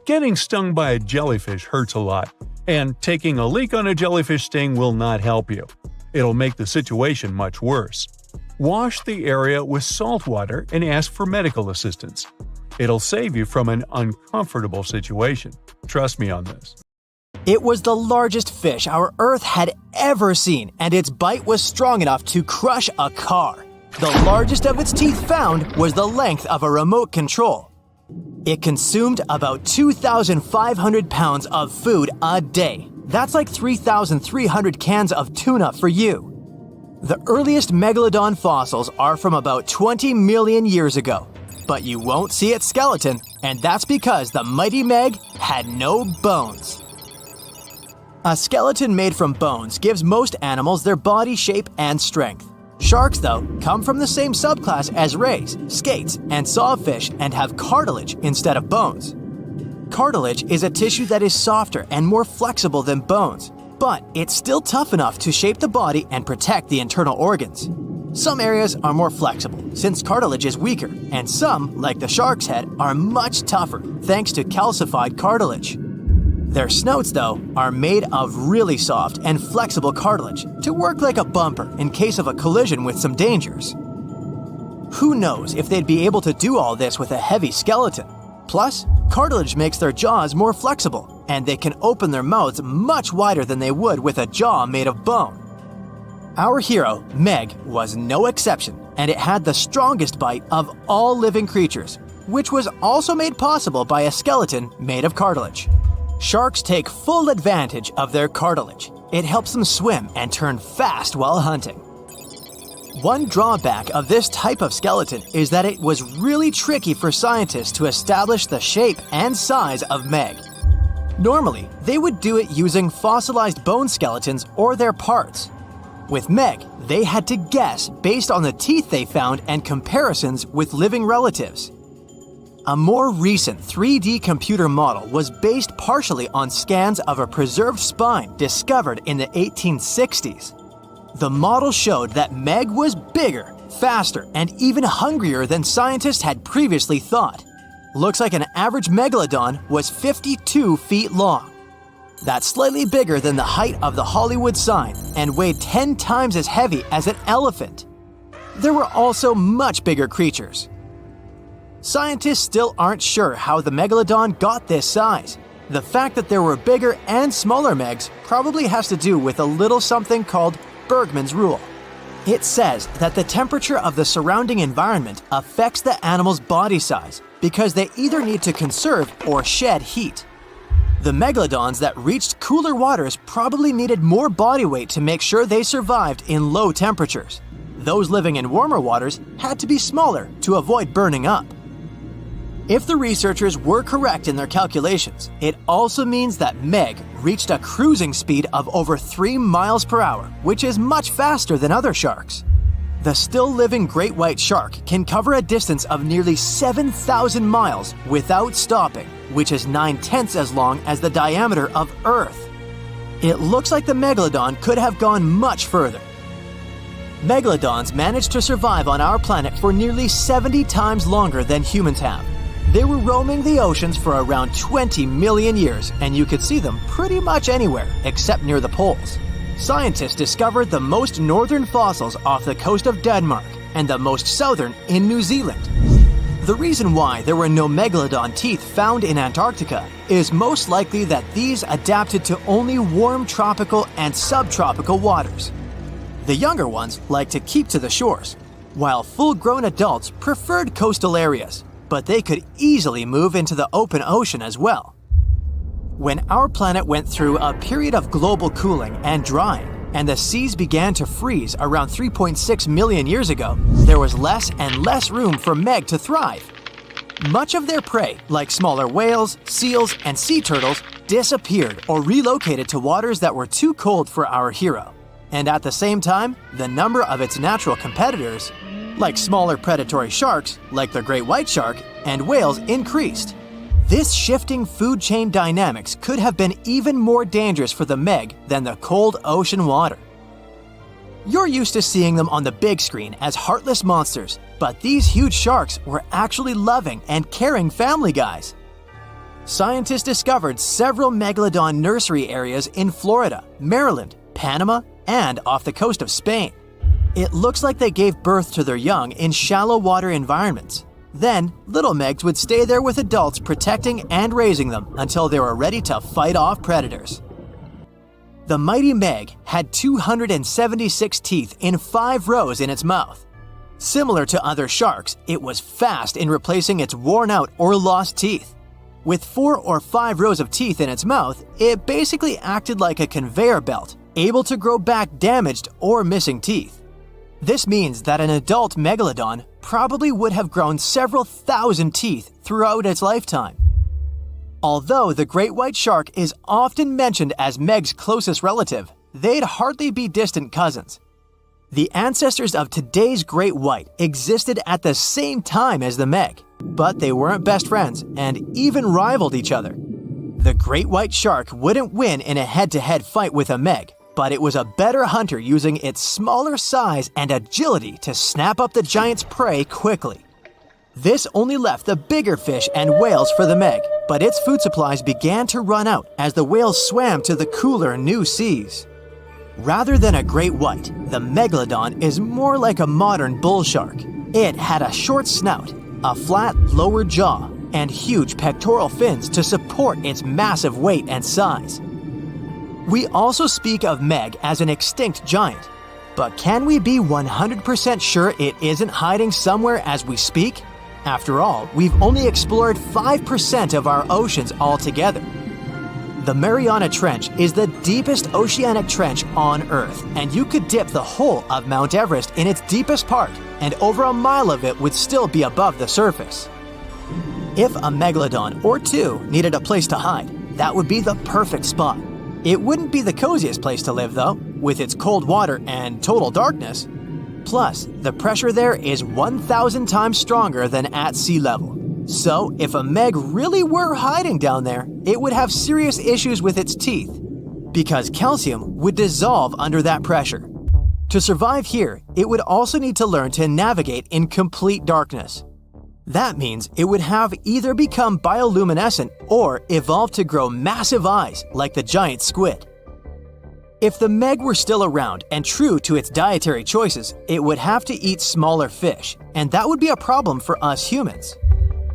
Speaker 2: Getting stung by a jellyfish hurts a lot, and taking a leak on a jellyfish sting will not help you. It'll make the situation much worse. Wash the area with salt water and ask for medical assistance. It'll save you from an uncomfortable situation. Trust me on this.
Speaker 1: It was the largest fish our Earth had ever seen, and its bite was strong enough to crush a car. The largest of its teeth found was the length of a remote control. It consumed about 2,500 pounds of food a day. That's like 3,300 cans of tuna for you. The earliest Megalodon fossils are from about 20 million years ago. But you won't see its skeleton, and that's because the mighty Meg had no bones. A skeleton made from bones gives most animals their body shape and strength. Sharks, though, come from the same subclass as rays, skates, and sawfish and have cartilage instead of bones. Cartilage is a tissue that is softer and more flexible than bones, but it's still tough enough to shape the body and protect the internal organs. Some areas are more flexible, since cartilage is weaker, and some, like the shark's head, are much tougher thanks to calcified cartilage. Their snouts, though, are made of really soft and flexible cartilage to work like a bumper in case of a collision with some dangers. Who knows if they'd be able to do all this with a heavy skeleton? Plus, cartilage makes their jaws more flexible, and they can open their mouths much wider than they would with a jaw made of bone. Our hero, Meg, was no exception, and it had the strongest bite of all living creatures, which was also made possible by a skeleton made of cartilage. Sharks take full advantage of their cartilage. It helps them swim and turn fast while hunting. One drawback of this type of skeleton is that it was really tricky for scientists to establish the shape and size of Meg. Normally, they would do it using fossilized bone skeletons or their parts. With Meg, they had to guess based on the teeth they found and comparisons with living relatives. A more recent 3D computer model was based partially on scans of a preserved spine discovered in the 1860s. The model showed that Meg was bigger, faster, and even hungrier than scientists had previously thought. Looks like an average megalodon was 52 feet long. That's slightly bigger than the height of the Hollywood sign and weighed 10 times as heavy as an elephant. There were also much bigger creatures. Scientists still aren't sure how the megalodon got this size. The fact that there were bigger and smaller Megs probably has to do with a little something called Bergman's rule. It says that the temperature of the surrounding environment affects the animal's body size because they either need to conserve or shed heat. The megalodons that reached cooler waters probably needed more body weight to make sure they survived in low temperatures. Those living in warmer waters had to be smaller to avoid burning up. If the researchers were correct in their calculations, it also means that Meg reached a cruising speed of over 3 miles per hour, which is much faster than other sharks. The still-living great white shark can cover a distance of nearly 7,000 miles without stopping, which is 9/10 as long as the diameter of Earth. It looks like the Megalodon could have gone much further. Megalodons managed to survive on our planet for nearly 70 times longer than humans have. They were roaming the oceans for around 20 million years, and you could see them pretty much anywhere except near the poles. Scientists discovered the most northern fossils off the coast of Denmark and the most southern in New Zealand. The reason why there were no megalodon teeth found in Antarctica is most likely that these adapted to only warm tropical and subtropical waters. The younger ones like to keep to the shores, while full-grown adults preferred coastal areas, but they could easily move into the open ocean as well. When our planet went through a period of global cooling and drying, and the seas began to freeze around 3.6 million years ago, there was less and less room for Meg to thrive. Much of their prey, like smaller whales, seals, and sea turtles, disappeared or relocated to waters that were too cold for our hero. And at the same time, the number of its natural competitors, like smaller predatory sharks, like the great white shark, and whales, increased. This shifting food chain dynamics could have been even more dangerous for the Meg than the cold ocean water. You're used to seeing them on the big screen as heartless monsters, but these huge sharks were actually loving and caring family guys. Scientists discovered several megalodon nursery areas in Florida, Maryland, Panama, and off the coast of Spain. It looks like they gave birth to their young in shallow water environments. Then, little Megs would stay there with adults protecting and raising them until they were ready to fight off predators. The mighty Meg had 276 teeth in 5 rows in its mouth. Similar to other sharks, it was fast in replacing its worn-out or lost teeth. With 4 or 5 rows of teeth in its mouth, it basically acted like a conveyor belt, able to grow back damaged or missing teeth. This means that an adult megalodon probably would have grown several thousand teeth throughout its lifetime. Although the great white shark is often mentioned as Meg's closest relative, they'd hardly be distant cousins. The ancestors of today's great white existed at the same time as the Meg, but they weren't best friends and even rivaled each other. The great white shark wouldn't win in a head-to-head fight with a Meg, but it was a better hunter using its smaller size and agility to snap up the giant's prey quickly. This only left the bigger fish and whales for the Meg, but its food supplies began to run out as the whales swam to the cooler new seas. Rather than a great white, the Megalodon is more like a modern bull shark. It had a short snout, a flat lower jaw, and huge pectoral fins to support its massive weight and size. We also speak of Meg as an extinct giant, but can we be 100% sure it isn't hiding somewhere as we speak? After all, we've only explored 5% of our oceans altogether. The Mariana Trench is the deepest oceanic trench on Earth, and you could dip the whole of Mount Everest in its deepest part, and over a mile of it would still be above the surface. If a megalodon or two needed a place to hide, that would be the perfect spot. It wouldn't be the coziest place to live, though, with its cold water and total darkness. Plus, the pressure there is 1,000 times stronger than at sea level. So, if a Meg really were hiding down there, it would have serious issues with its teeth, because calcium would dissolve under that pressure. To survive here, it would also need to learn to navigate in complete darkness. That means it would have either become bioluminescent or evolve to grow massive eyes like the giant squid. If the Meg were still around and true to its dietary choices, it would have to eat smaller fish, and that would be a problem for us humans.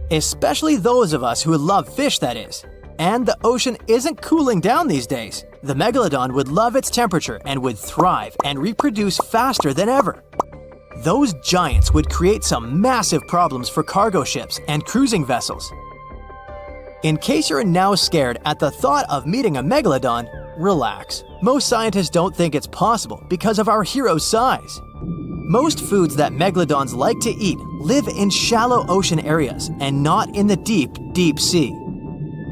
Speaker 1: Especially those of us who love fish, that is. And the ocean isn't cooling down these days. The Megalodon would love its temperature and would thrive and reproduce faster than ever. Those giants would create some massive problems for cargo ships and cruising vessels. In case you're now scared at the thought of meeting a Megalodon, relax. Most scientists don't think it's possible because of our hero's size. Most foods that Megalodons like to eat live in shallow ocean areas and not in the deep, deep sea.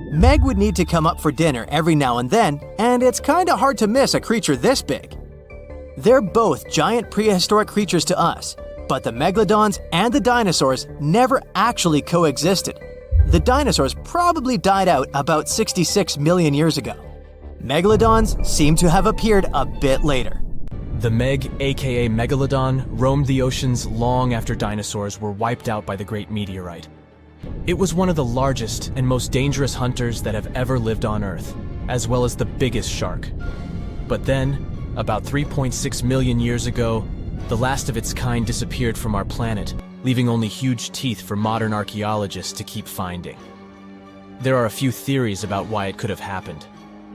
Speaker 1: Meg would need to come up for dinner every now and then, and it's kinda hard to miss a creature this big. They're both giant prehistoric creatures to us, but the Megalodons and the dinosaurs never actually coexisted. The dinosaurs probably died out about 66 million years ago. Megalodons seem to have appeared a bit later.
Speaker 3: The Meg, aka Megalodon, roamed the oceans long after dinosaurs were wiped out by the Great Meteorite. It was one of the largest and most dangerous hunters that have ever lived on Earth, as well as the biggest shark. But then, about 3.6 million years ago, the last of its kind disappeared from our planet, leaving only huge teeth for modern archaeologists to keep finding. There are a few theories about why it could have happened,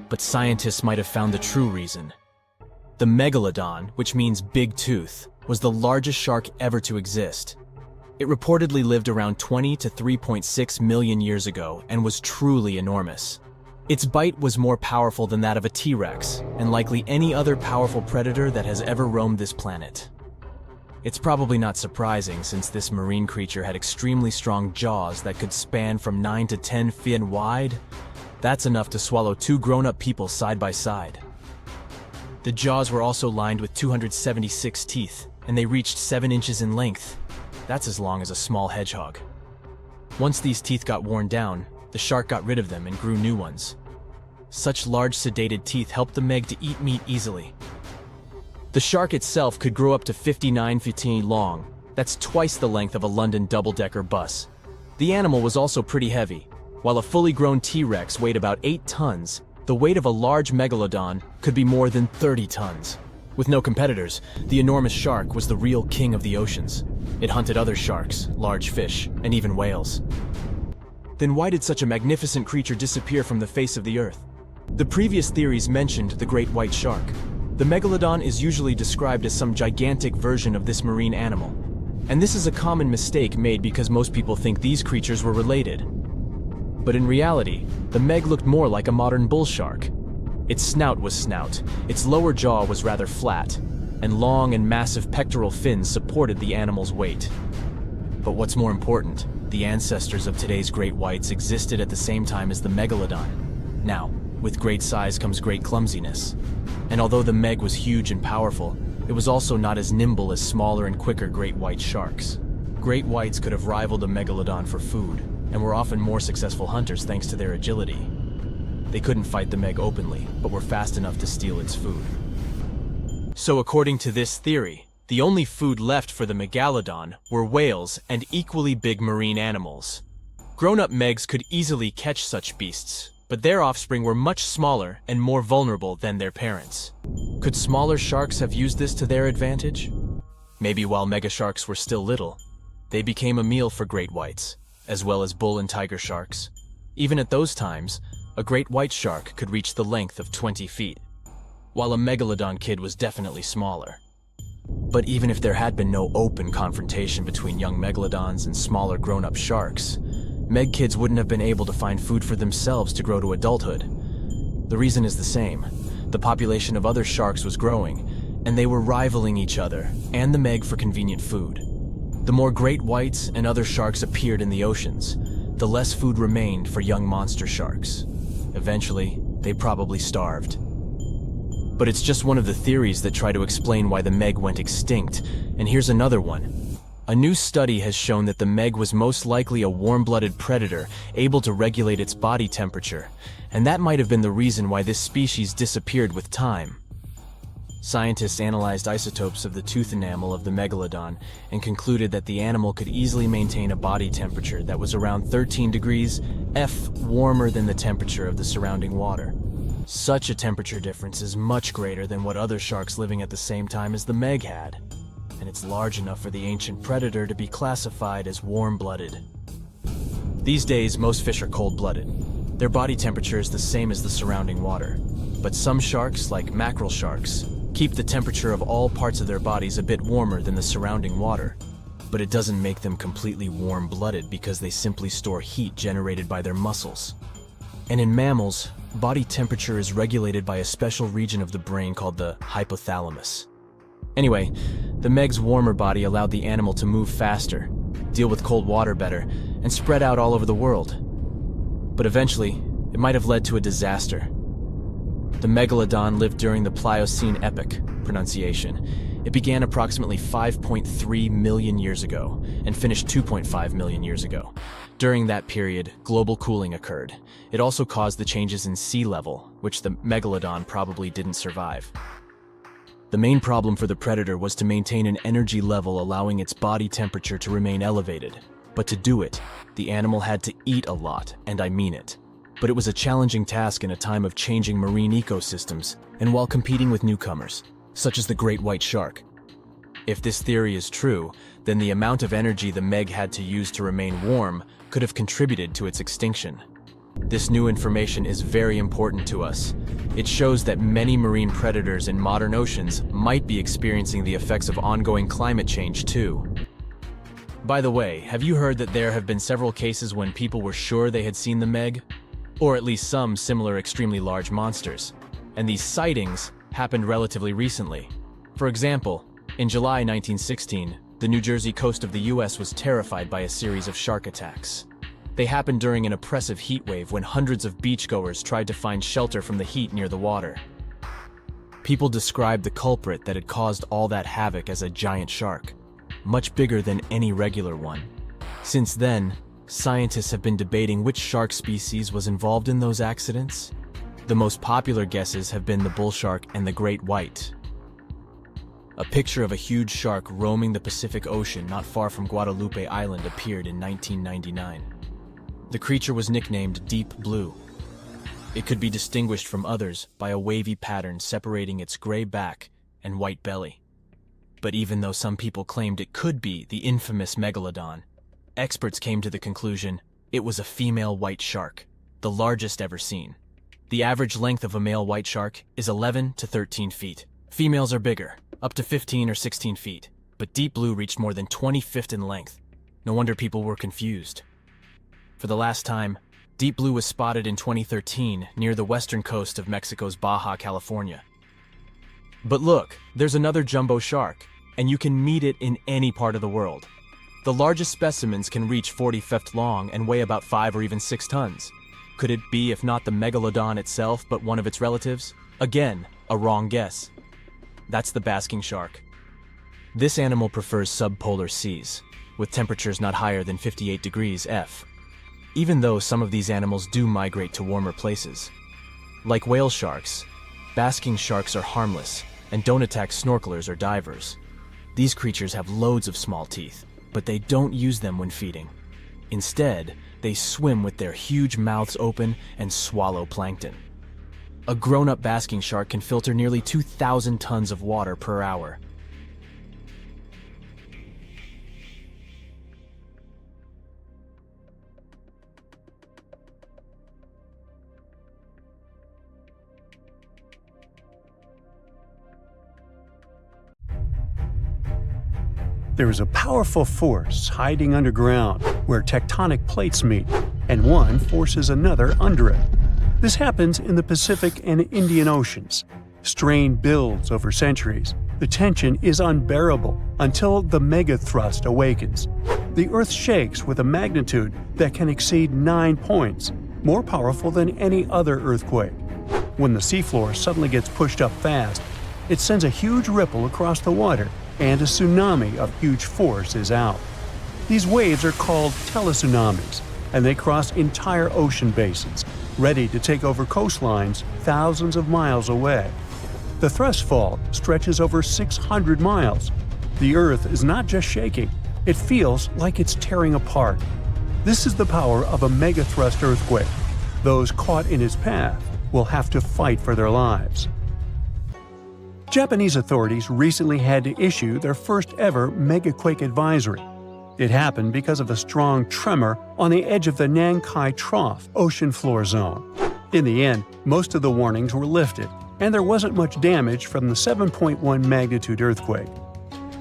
Speaker 3: but scientists might have found the true reason. The Megalodon, which means big tooth, was the largest shark ever to exist. It reportedly lived around 20 to 3.6 million years ago and was truly enormous. Its bite was more powerful than that of a T-Rex, and likely any other powerful predator that has ever roamed this planet. It's probably not surprising since this marine creature had extremely strong jaws that could span from 9 to 10 feet wide. That's enough to swallow 2 grown-up people side by side. The jaws were also lined with 276 teeth, and they reached 7 inches in length. That's as long as a small hedgehog. Once these teeth got worn down, the shark got rid of them and grew new ones. Such large sedated teeth helped the Meg to eat meat easily. The shark itself could grow up to 59 feet long. That's twice the length of a London double-decker bus. The animal was also pretty heavy. While a fully grown T-Rex weighed about 8 tons, the weight of a large Megalodon could be more than 30 tons. With no competitors, the enormous shark was the real king of the oceans. It hunted other sharks, large fish, and even whales. Then why did such a magnificent creature disappear from the face of the Earth? The previous theories mentioned the great white shark. The Megalodon is usually described as some gigantic version of this marine animal. And this is a common mistake made because most people think these creatures were related. But in reality, the Meg looked more like a modern bull shark. Its snout was snout, its lower jaw was rather flat, and long and massive pectoral fins supported the animal's weight. But what's more important, the ancestors of today's great whites existed at the same time as the Megalodon. Now, with great size comes great clumsiness. And although the Meg was huge and powerful, it was also not as nimble as smaller and quicker great white sharks. Great whites could have rivaled a Megalodon for food, and were often more successful hunters thanks to their agility. They couldn't fight the Meg openly, but were fast enough to steal its food. So according to this theory, the only food left for the Megalodon were whales and equally big marine animals. Grown-up Megs could easily catch such beasts, but their offspring were much smaller and more vulnerable than their parents. Could smaller sharks have used this to their advantage? Maybe while megasharks were still little, they became a meal for great whites, as well as bull and tiger sharks. Even at those times, a great white shark could reach the length of 20 feet, while a Megalodon kid was definitely smaller. But even if there had been no open confrontation between young Megalodons and smaller grown-up sharks, Meg kids wouldn't have been able to find food for themselves to grow to adulthood. The reason is the same. The population of other sharks was growing, and they were rivaling each other and the Meg for convenient food. The more great whites and other sharks appeared in the oceans, the less food remained for young monster sharks. Eventually, they probably starved. But it's just one of the theories that try to explain why the Meg went extinct, and here's another one. A new study has shown that the Meg was most likely a warm-blooded predator able to regulate its body temperature, and that might have been the reason why this species disappeared with time. Scientists analyzed isotopes of the tooth enamel of the Megalodon and concluded that the animal could easily maintain a body temperature that was around 13 degrees F warmer than the temperature of the surrounding water. Such a temperature difference is much greater than what other sharks living at the same time as the Meg had, and it's large enough for the ancient predator to be classified as warm-blooded. These days, most fish are cold-blooded. Their body temperature is the same as the surrounding water. But some sharks, like mackerel sharks, keep the temperature of all parts of their bodies a bit warmer than the surrounding water. But it doesn't make them completely warm-blooded because they simply store heat generated by their muscles. And in mammals, body temperature is regulated by a special region of the brain called the hypothalamus. Anyway, the Meg's warmer body allowed the animal to move faster, deal with cold water better, and spread out all over the world. But eventually, it might have led to a disaster. The Megalodon lived during the Pliocene epoch, pronunciation. It began approximately 5.3 million years ago and finished 2.5 million years ago. During that period, global cooling occurred. It also caused the changes in sea level, which the Megalodon probably didn't survive. The main problem for the predator was to maintain an energy level allowing its body temperature to remain elevated. But to do it, the animal had to eat a lot, and I mean it. But it was a challenging task in a time of changing marine ecosystems and while competing with newcomers, such as the great white shark. If this theory is true, then the amount of energy the Meg had to use to remain warm could have contributed to its extinction. This new information is very important to us. It shows that many marine predators in modern oceans might be experiencing the effects of ongoing climate change too. By the way, have you heard that there have been several cases when people were sure they had seen the Meg? Or at least some similar extremely large monsters. And these sightings happened relatively recently. For example, in July 1916, the New Jersey coast of the US was terrified by a series of shark attacks. They happened during an oppressive heat wave when hundreds of beachgoers tried to find shelter from the heat near the water. People described the culprit that had caused all that havoc as a giant shark, much bigger than any regular one. Since then, scientists have been debating which shark species was involved in those accidents. The most popular guesses have been the bull shark and the great white. A picture of a huge shark roaming the Pacific Ocean not far from Guadalupe Island appeared in 1999. The creature was nicknamed Deep Blue. It could be distinguished from others by a wavy pattern separating its gray back and white belly. But even though some people claimed it could be the infamous Megalodon, experts came to the conclusion it was a female white shark, the largest ever seen. The average length of a male white shark is 11 to 13 feet. Females are bigger, up to 15 or 16 feet, but Deep Blue reached more than 20 feet in length. No wonder people were confused. For the last time, Deep Blue was spotted in 2013 near the western coast of Mexico's Baja California. But look, there's another jumbo shark, and you can meet it in any part of the world. The largest specimens can reach 40 feet long and weigh about 5 or even 6 tons. Could it be, if not the Megalodon itself, but one of its relatives? Again, a wrong guess. That's the basking shark. This animal prefers subpolar seas, with temperatures not higher than 58 degrees F. Even though some of these animals do migrate to warmer places. Like whale sharks, basking sharks are harmless and don't attack snorkelers or divers. These creatures have loads of small teeth, but they don't use them when feeding. Instead, they swim with their huge mouths open and swallow plankton. A grown-up basking shark can filter nearly 2,000 tons of water per hour.
Speaker 2: There is a powerful force hiding underground where tectonic plates meet, and one forces another under it. This happens in the Pacific and Indian Oceans. Strain builds over centuries. The tension is unbearable until the megathrust awakens. The Earth shakes with a magnitude that can exceed 9 points, more powerful than any other earthquake. When the seafloor suddenly gets pushed up fast, it sends a huge ripple across the water, and a tsunami of huge force is out. These waves are called teletsunamis, and they cross entire ocean basins, ready to take over coastlines thousands of miles away. The thrust fault stretches over 600 miles. The Earth is not just shaking, it feels like it's tearing apart. This is the power of a megathrust earthquake. Those caught in its path will have to fight for their lives. Japanese authorities recently had to issue their first ever megaquake advisory. It happened because of a strong tremor on the edge of the Nankai Trough ocean floor zone. In the end, most of the warnings were lifted, and there wasn't much damage from the 7.1 magnitude earthquake.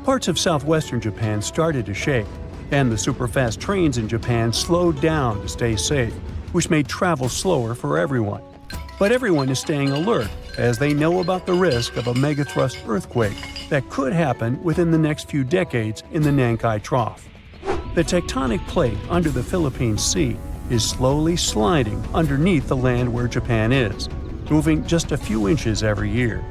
Speaker 2: Parts of southwestern Japan started to shake, and the superfast trains in Japan slowed down to stay safe, which made travel slower for everyone. But everyone is staying alert as they know about the risk of a megathrust earthquake that could happen within the next few decades in the Nankai Trough. The tectonic plate under the Philippine Sea is slowly sliding underneath the land where Japan is, moving just a few inches every year.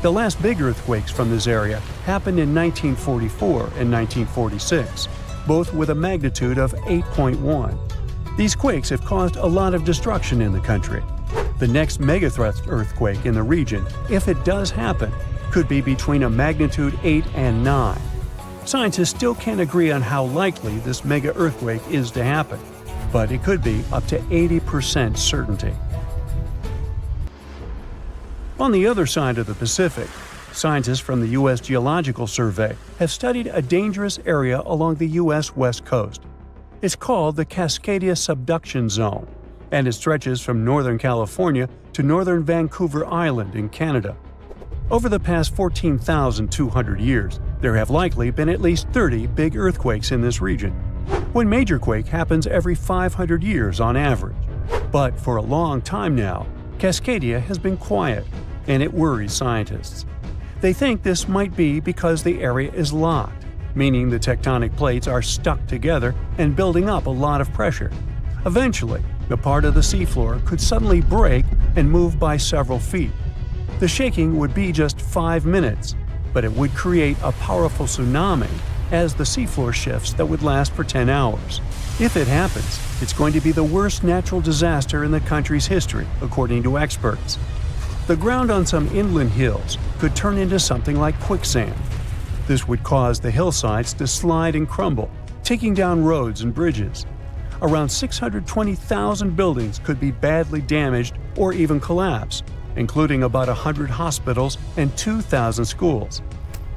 Speaker 2: The last big earthquakes from this area happened in 1944 and 1946, both with a magnitude of 8.1. These quakes have caused a lot of destruction in the country. The next megathrust earthquake in the region, if it does happen, could be between a magnitude 8 and 9. Scientists still can't agree on how likely this mega earthquake is to happen, but it could be up to 80% certainty. On the other side of the Pacific, scientists from the U.S. Geological Survey have studied a dangerous area along the U.S. West Coast. It's called the Cascadia Subduction Zone, and it stretches from northern California to northern Vancouver Island in Canada. Over the past 14,200 years, there have likely been at least 30 big earthquakes in this region. One major quake happens every 500 years on average. But for a long time now, Cascadia has been quiet, and it worries scientists. They think this might be because the area is locked, meaning the tectonic plates are stuck together and building up a lot of pressure. Eventually, the part of the seafloor could suddenly break and move by several feet. The shaking would be just 5 minutes, but it would create a powerful tsunami as the seafloor shifts that would last for 10 hours. If it happens, it's going to be the worst natural disaster in the country's history, according to experts. The ground on some inland hills could turn into something like quicksand. This would cause the hillsides to slide and crumble, taking down roads and bridges. Around 620,000 buildings could be badly damaged or even collapse, including about 100 hospitals and 2,000 schools.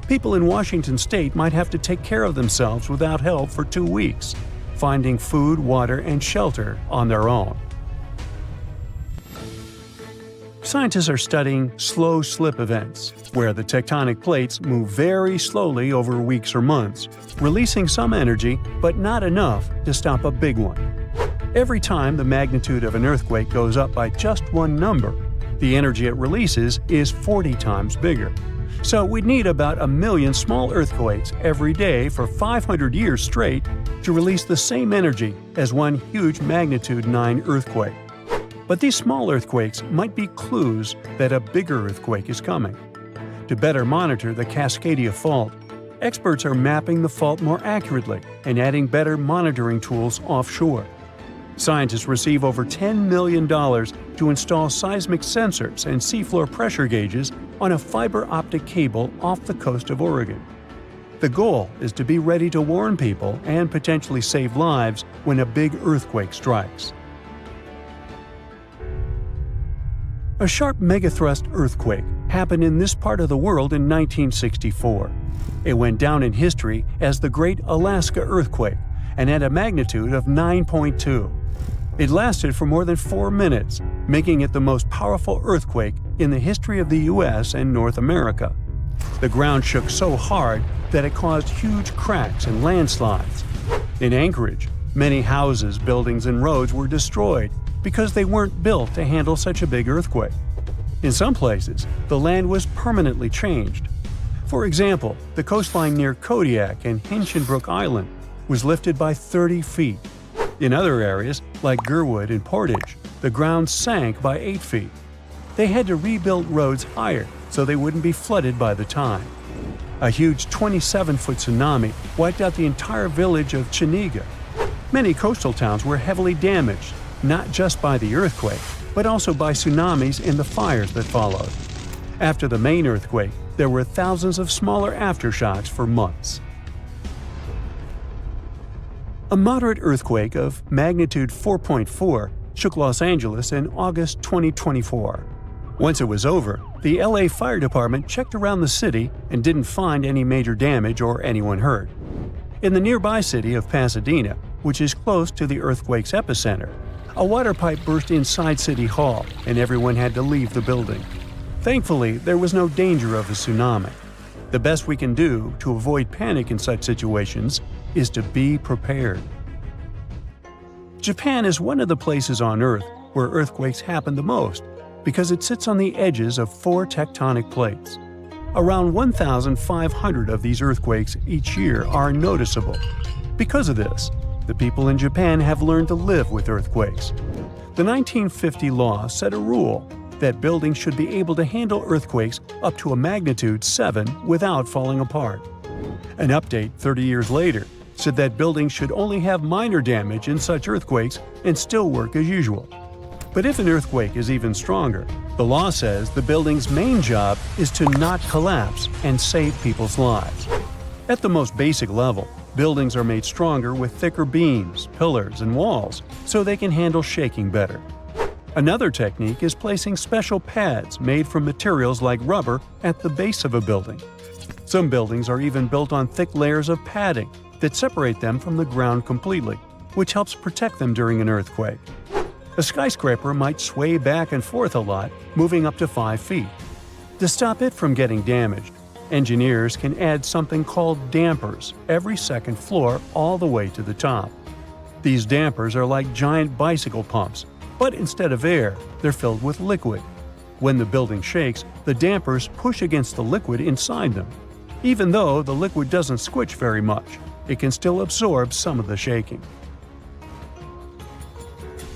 Speaker 2: People in Washington state might have to take care of themselves without help for 2 weeks, finding food, water, and shelter on their own. Scientists are studying slow slip events, where the tectonic plates move very slowly over weeks or months, releasing some energy but not enough to stop a big one. Every time the magnitude of an earthquake goes up by just one number, the energy it releases is 40 times bigger. So we'd need about 1 million small earthquakes every day for 500 years straight to release the same energy as one huge magnitude 9 earthquake. But these small earthquakes might be clues that a bigger earthquake is coming. To better monitor the Cascadia Fault, experts are mapping the fault more accurately and adding better monitoring tools offshore. Scientists receive over $10 million to install seismic sensors and seafloor pressure gauges on a fiber optic cable off the coast of Oregon. The goal is to be ready to warn people and potentially save lives when a big earthquake strikes. A sharp megathrust earthquake happened in this part of the world in 1964. It went down in history as the Great Alaska Earthquake and had a magnitude of 9.2. It lasted for more than 4 minutes, making it the most powerful earthquake in the history of the U.S. and North America. The ground shook so hard that it caused huge cracks and landslides. In Anchorage, many houses, buildings, and roads were destroyed because they weren't built to handle such a big earthquake. In some places, the land was permanently changed. For example, the coastline near Kodiak and Hinchinbrook Island was lifted by 30 feet. In other areas, like Gerwood and Portage, the ground sank by 8 feet. They had to rebuild roads higher so they wouldn't be flooded by the tide. A huge 27-foot tsunami wiped out the entire village of Chiniga. Many coastal towns were heavily damaged, not just by the earthquake, but also by tsunamis and the fires that followed. After the main earthquake, there were thousands of smaller aftershocks for months. A moderate earthquake of magnitude 4.4 shook Los Angeles in August 2024. Once it was over, the LA Fire Department checked around the city and didn't find any major damage or anyone hurt. In the nearby city of Pasadena, which is close to the earthquake's epicenter, a water pipe burst inside City Hall and everyone had to leave the building. Thankfully, there was no danger of a tsunami. The best we can do to avoid panic in such situations is to be prepared. Japan is one of the places on Earth where earthquakes happen the most because it sits on the edges of 4 tectonic plates. Around 1,500 of these earthquakes each year are noticeable. Because of this, the people in Japan have learned to live with earthquakes. The 1950 law set a rule that buildings should be able to handle earthquakes up to a magnitude 7 without falling apart. An update 30 years later said that buildings should only have minor damage in such earthquakes and still work as usual. But if an earthquake is even stronger, the law says the building's main job is to not collapse and save people's lives. At the most basic level, buildings are made stronger with thicker beams, pillars, and walls so they can handle shaking better. Another technique is placing special pads made from materials like rubber at the base of a building. Some buildings are even built on thick layers of padding that separate them from the ground completely, which helps protect them during an earthquake. A skyscraper might sway back and forth a lot, moving up to 5 feet. To stop it from getting damaged, engineers can add something called dampers every second floor all the way to the top. These dampers are like giant bicycle pumps, but instead of air, they're filled with liquid. When the building shakes, the dampers push against the liquid inside them. Even though the liquid doesn't squish very much, it can still absorb some of the shaking.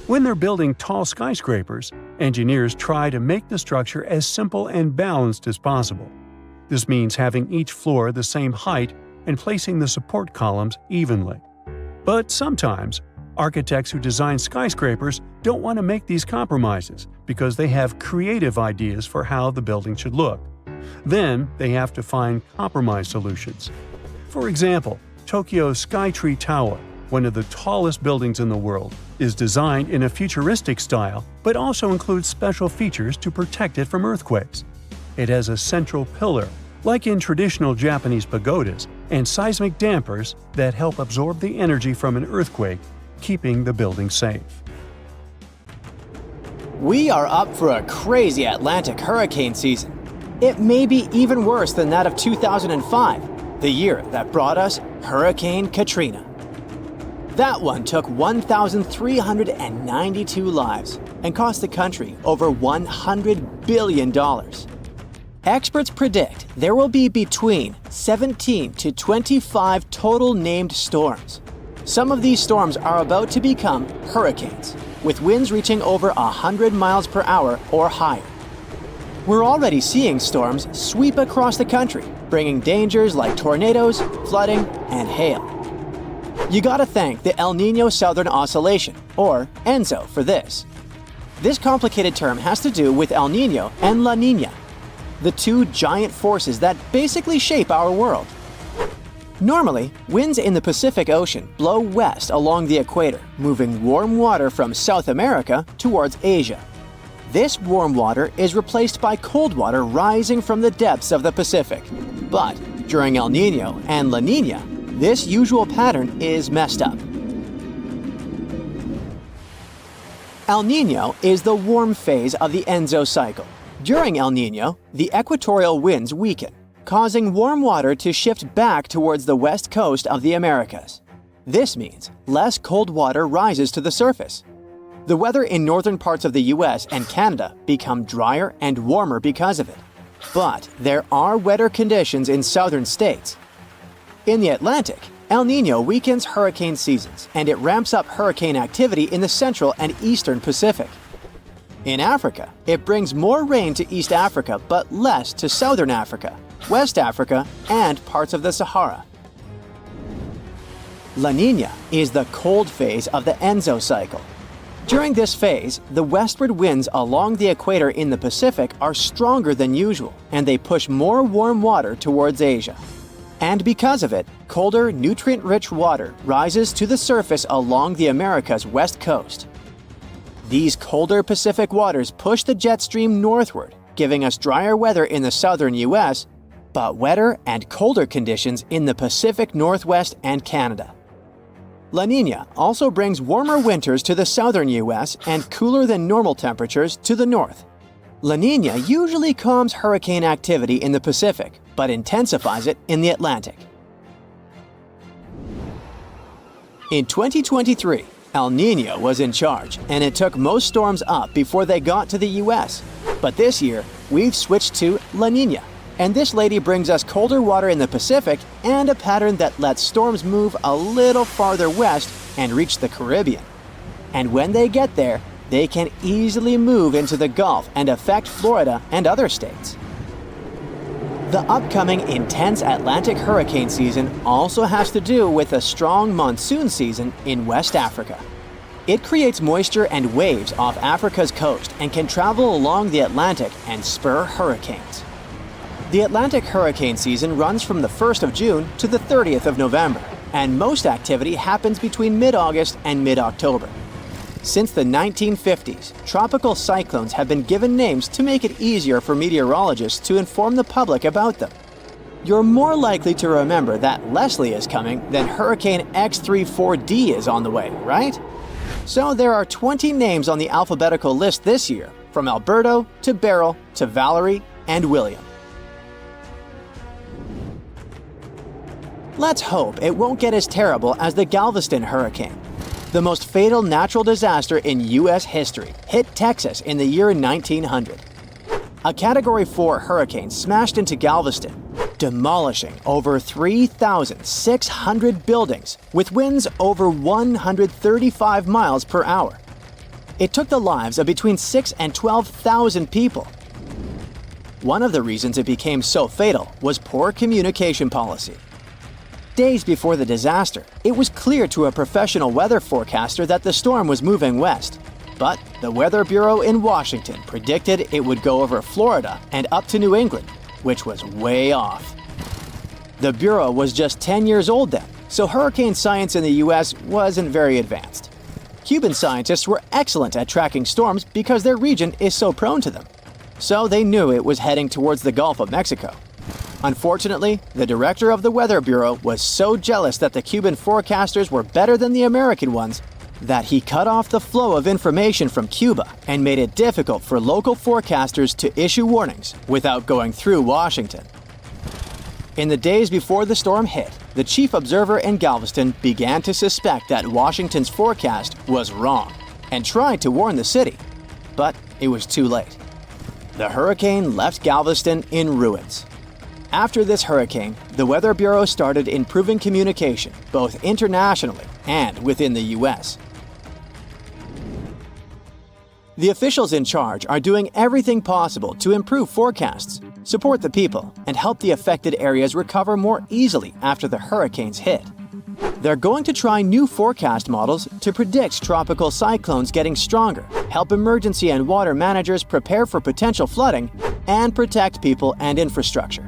Speaker 2: When they're building tall skyscrapers, engineers try to make the structure as simple and balanced as possible. This means having each floor the same height and placing the support columns evenly. But sometimes, architects who design skyscrapers don't want to make these compromises because they have creative ideas for how the building should look. Then they have to find compromise solutions. For example, Tokyo's Skytree Tower, one of the tallest buildings in the world, is designed in a futuristic style but also includes special features to protect it from earthquakes. It has a central pillar, like in traditional Japanese pagodas, and seismic dampers that help absorb the energy from an earthquake, keeping the building safe.
Speaker 1: We are up for a crazy Atlantic hurricane season. It may be even worse than that of 2005, the year that brought us Hurricane Katrina. That one took 1,392 lives and cost the country over $100 billion. Experts predict there will be between 17 to 25 total named storms. Some of these storms are about to become hurricanes, with winds reaching over 100 miles per hour or higher. We're already seeing storms sweep across the country, bringing dangers like tornadoes, flooding, and hail. You gotta thank the El Niño Southern Oscillation, or ENSO, for this. This complicated term has to do with El Niño and La Niña, the two giant forces that basically shape our world. Normally, winds in the Pacific Ocean blow west along the equator, moving warm water from South America towards Asia. This warm water is replaced by cold water rising from the depths of the Pacific. But during El Niño and La Niña, this usual pattern is messed up. El Niño is the warm phase of the ENSO cycle. During El Niño, the equatorial winds weaken, causing warm water to shift back towards the west coast of the Americas. This means less cold water rises to the surface. The weather in northern parts of the US and Canada become drier and warmer because of it. But there are wetter conditions in southern states. In the Atlantic, El Niño weakens hurricane seasons, and it ramps up hurricane activity in the central and eastern Pacific. In Africa, it brings more rain to East Africa but less to Southern Africa, West Africa, and parts of the Sahara. La Niña is the cold phase of the ENSO cycle. During this phase, the westward winds along the equator in the Pacific are stronger than usual, and they push more warm water towards Asia. And because of it, colder, nutrient-rich water rises to the surface along the Americas' west coast. These colder Pacific waters push the jet stream northward, giving us drier weather in the southern US but wetter and colder conditions in the Pacific Northwest and Canada. La Niña also brings warmer winters to the southern U.S. and cooler than normal temperatures to the north. La Niña usually calms hurricane activity in the Pacific, but intensifies it in the Atlantic. In 2023, El Niño was in charge, and it took most storms up before they got to the U.S. But this year, we've switched to La Niña, and this lady brings us colder water in the Pacific and a pattern that lets storms move a little farther west and reach the Caribbean. And when they get there, they can easily move into the Gulf and affect Florida and other states. The upcoming intense Atlantic hurricane season also has to do with a strong monsoon season in West Africa. It creates moisture and waves off Africa's coast and can travel along the Atlantic and spur hurricanes. The Atlantic hurricane season runs from the 1st of June to the 30th of November, and most activity happens between mid-August and mid-October. Since the 1950s, tropical cyclones have been given names to make it easier for meteorologists to inform the public about them. You're more likely to remember that Leslie is coming than Hurricane X34D is on the way, right? So there are 20 names on the alphabetical list this year, from Alberto to Beryl to Valerie and William. Let's hope it won't get as terrible as the Galveston hurricane. The most fatal natural disaster in U.S. history hit Texas in the year 1900. A Category 4 hurricane smashed into Galveston, demolishing over 3,600 buildings with winds over 135 miles per hour. It took the lives of between 6,000 and 12,000 people. One of the reasons it became so fatal was poor communication policy. Days before the disaster, it was clear to a professional weather forecaster that the storm was moving west. But the Weather Bureau in Washington predicted it would go over Florida and up to New England, which was way off. The Bureau was just 10 years old then, so hurricane science in the U.S. wasn't very advanced. Cuban scientists were excellent at tracking storms because their region is so prone to them. So they knew it was heading towards the Gulf of Mexico. Unfortunately, the director of the Weather Bureau was so jealous that the Cuban forecasters were better than the American ones that he cut off the flow of information from Cuba and made it difficult for local forecasters to issue warnings without going through Washington. In the days before the storm hit, the chief observer in Galveston began to suspect that Washington's forecast was wrong and tried to warn the city, but it was too late. The hurricane left Galveston in ruins. After this hurricane, the Weather Bureau started improving communication, both internationally and within the U.S. The officials in charge are doing everything possible to improve forecasts, support the people, and help the affected areas recover more easily after the hurricanes hit. They're going to try new forecast models to predict tropical cyclones getting stronger, help emergency and water managers prepare for potential flooding, and protect people and infrastructure.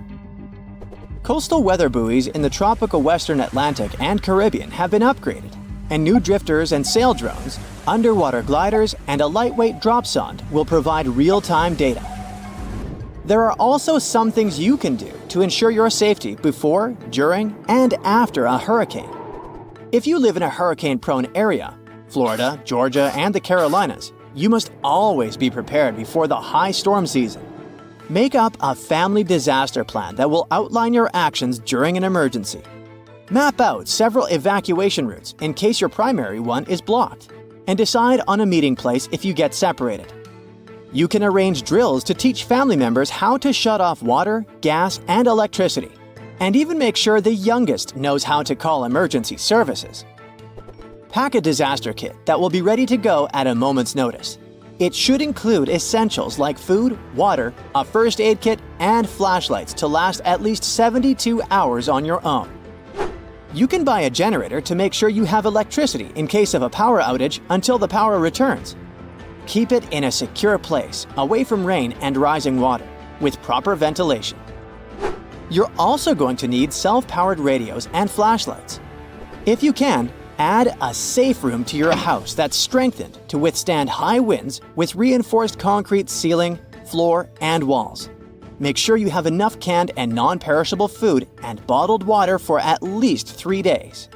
Speaker 1: Coastal weather buoys in the tropical western Atlantic and Caribbean have been upgraded, and new drifters and sail drones, underwater gliders, and a lightweight drop sonde will provide real-time data. There are also some things you can do to ensure your safety before, during, and after a hurricane. If you live in a hurricane-prone area, Florida, Georgia, and the Carolinas, you must always be prepared before the high storm season. Make up a family disaster plan that will outline your actions during an emergency. Map out several evacuation routes in case your primary one is blocked, and decide on a meeting place if you get separated. You can arrange drills to teach family members how to shut off water, gas, and electricity, and even make sure the youngest knows how to call emergency services. Pack a disaster kit that will be ready to go at a moment's notice. It should include essentials like food, water, a first aid kit, and flashlights to last at least 72 hours on your own. You can buy a generator to make sure you have electricity in case of a power outage until the power returns. Keep it in a secure place, away from rain and rising water, with proper ventilation. You're also going to need self-powered radios and flashlights. If you can, add a safe room to your house that's strengthened to withstand high winds with reinforced concrete ceiling, floor, and walls. make sure you have enough canned and non-perishable food and bottled water for at least 3 days.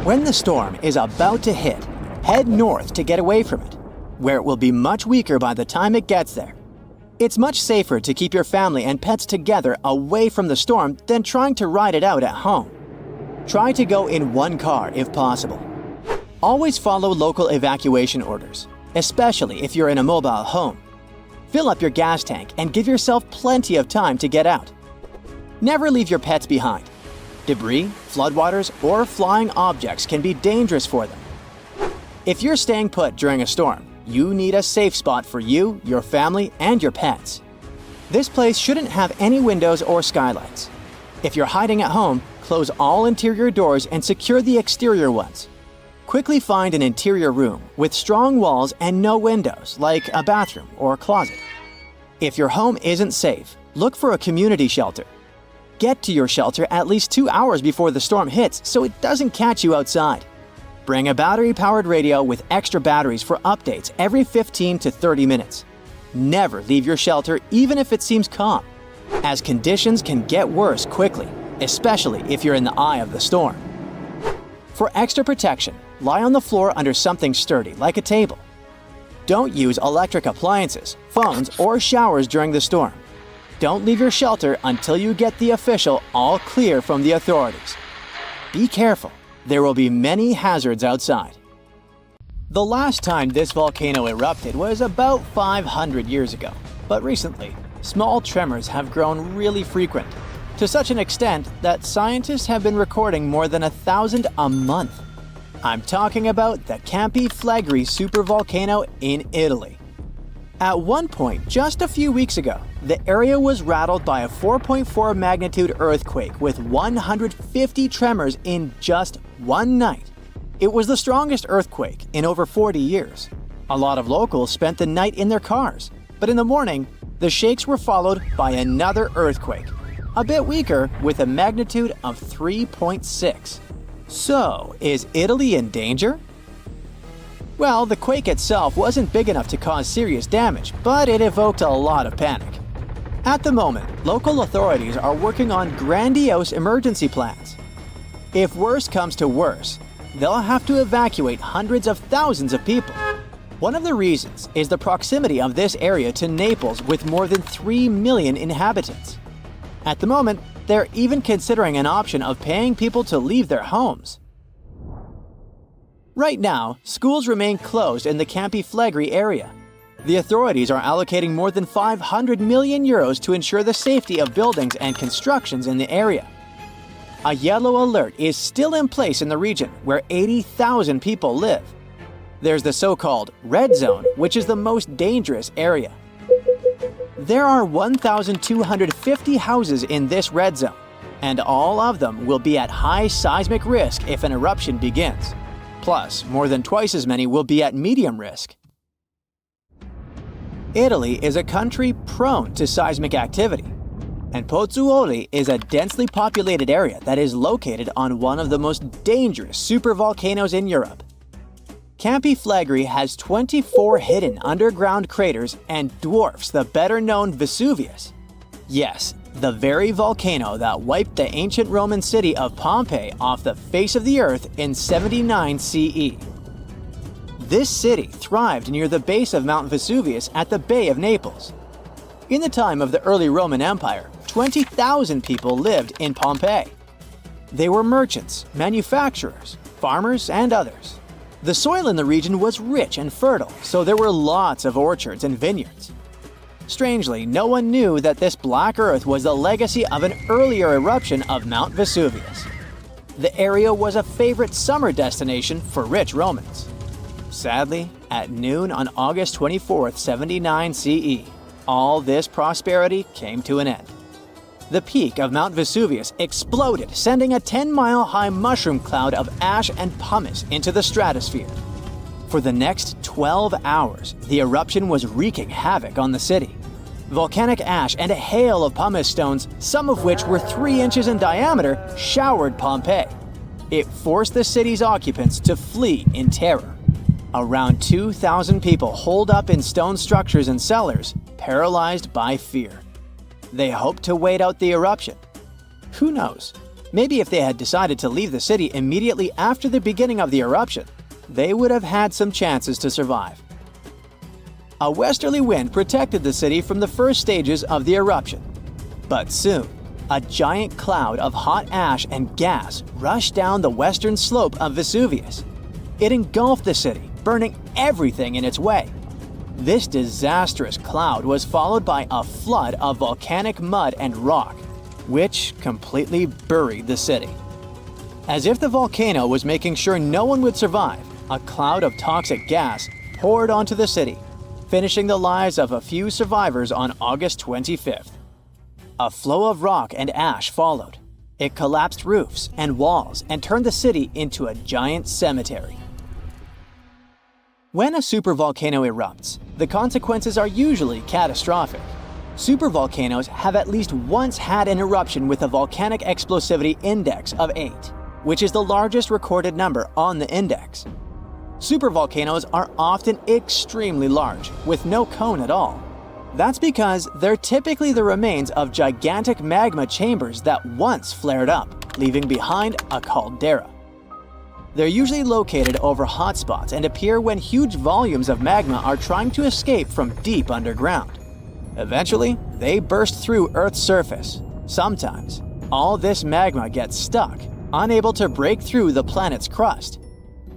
Speaker 1: When the storm is about to hit, head north to get away from it, where it will be much weaker by the time it gets there. It's much safer to keep your family and pets together away from the storm than trying to ride it out at home. Try to go in one car if possible. Always follow local evacuation orders, especially if you're in a mobile home. Fill up your gas tank and give yourself plenty of time to get out. Never leave your pets behind. Debris, floodwaters, or flying objects can be dangerous for them. If you're staying put during a storm, you need a safe spot for you, your family, and your pets. This place shouldn't have any windows or skylights. If you're hiding at home, close all interior doors and secure the exterior ones. Quickly find an interior room with strong walls and no windows, like a bathroom or closet. If your home isn't safe, look for a community shelter. Get to your shelter at least 2 hours before the storm hits so it doesn't catch you outside. Bring a battery-powered radio with extra batteries for updates every 15 to 30 minutes. Never leave your shelter even if it seems calm, as conditions can get worse quickly, especially if you're in the eye of the storm. For extra protection, lie on the floor under something sturdy like a table. Don't use electric appliances, phones, or showers during the storm. Don't leave your shelter until you get the official all clear from the authorities. Be careful. There will be many hazards outside. The last time this volcano erupted was about 500 years ago, but recently, small tremors have grown really frequent, to such an extent that scientists have been recording more than 1,000 a month. I'm talking about the Campi Flegrei supervolcano in Italy. At one point, just a few weeks ago, the area was rattled by a 4.4 magnitude earthquake with 150 tremors in just one night. It was the strongest earthquake in over 40 years. A lot of locals spent the night in their cars, but in the morning, the shakes were followed by another earthquake, a bit weaker with a magnitude of 3.6. So, is Italy in danger? Well, the quake itself wasn't big enough to cause serious damage, but it evoked a lot of panic. At the moment, local authorities are working on grandiose emergency plans. If worse comes to worse, they'll have to evacuate hundreds of thousands of people. One of the reasons is the proximity of this area to Naples with more than 3 million inhabitants. At the moment, they're even considering an option of paying people to leave their homes. Right now, schools remain closed in the Campi Flegrei area. The authorities are allocating more than 500 million euros to ensure the safety of buildings and constructions in the area. A yellow alert is still in place in the region where 80,000 people live. There's the so-called red zone, which is the most dangerous area. There are 1,250 houses in this red zone, and all of them will be at high seismic risk if an eruption begins. Plus, more than twice as many will be at medium risk. Italy is a country prone to seismic activity, and Pozzuoli is a densely populated area that is located on one of the most dangerous supervolcanoes in Europe. Campi Flegrei has 24 hidden underground craters and dwarfs the better-known Vesuvius. Yes, the very volcano that wiped the ancient Roman city of Pompeii off the face of the earth in 79 CE. This city thrived near the base of Mount Vesuvius at the Bay of Naples. In the time of the early Roman Empire, 20,000 people lived in Pompeii. They were merchants, manufacturers, farmers, and others. The soil in the region was rich and fertile, so there were lots of orchards and vineyards. Strangely, no one knew that this black earth was the legacy of an earlier eruption of Mount Vesuvius. The area was a favorite summer destination for rich Romans. Sadly, at noon on August 24, 79 CE, all this prosperity came to an end. The peak of Mount Vesuvius exploded, sending a 10-mile-high mushroom cloud of ash and pumice into the stratosphere. For the next 12 hours, the eruption was wreaking havoc on the city. Volcanic ash and a hail of pumice stones, some of which were 3 inches in diameter, showered Pompeii. It forced the city's occupants to flee in terror. Around 2,000 people holed up in stone structures and cellars, paralyzed by fear. They hoped to wait out the eruption. Who knows? Maybe if they had decided to leave the city immediately after the beginning of the eruption, they would have had some chances to survive. A westerly wind protected the city from the first stages of the eruption. But soon, a giant cloud of hot ash and gas rushed down the western slope of Vesuvius. It engulfed the city, burning everything in its way. This disastrous cloud was followed by a flood of volcanic mud and rock, which completely buried the city. As if the volcano was making sure no one would survive, a cloud of toxic gas poured onto the city, finishing the lives of a few survivors on August 25th. A flow of rock and ash followed. It collapsed roofs and walls and turned the city into a giant cemetery. When a supervolcano erupts, the consequences are usually catastrophic. Supervolcanoes have at least once had an eruption with a volcanic explosivity index of 8, which is the largest recorded number on the index. Supervolcanoes are often extremely large, with no cone at all. That's because they're typically the remains of gigantic magma chambers that once flared up, leaving behind a caldera. They're usually located over hotspots and appear when huge volumes of magma are trying to escape from deep underground. Eventually, they burst through Earth's surface. Sometimes, all this magma gets stuck, unable to break through the planet's crust.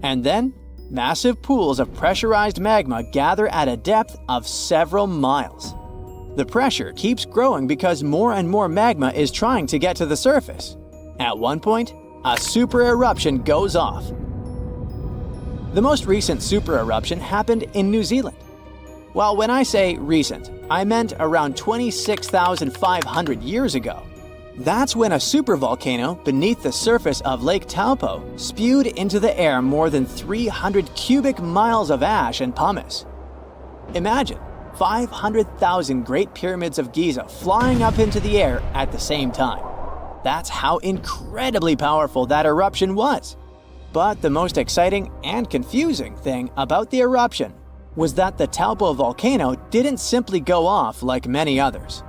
Speaker 1: And then, massive pools of pressurized magma gather at a depth of several miles. The pressure keeps growing because more and more magma is trying to get to the surface. At one point, a super eruption goes off. The most recent super eruption happened in New Zealand. Well, when I say recent, I meant around 26,500 years ago. That's when a supervolcano beneath the surface of Lake Taupo spewed into the air more than 300 cubic miles of ash and pumice. Imagine 500,000 Great Pyramids of Giza flying up into the air at the same time. That's how incredibly powerful that eruption was. But the most exciting and confusing thing about the eruption was that the Taupo volcano didn't simply go off like many others.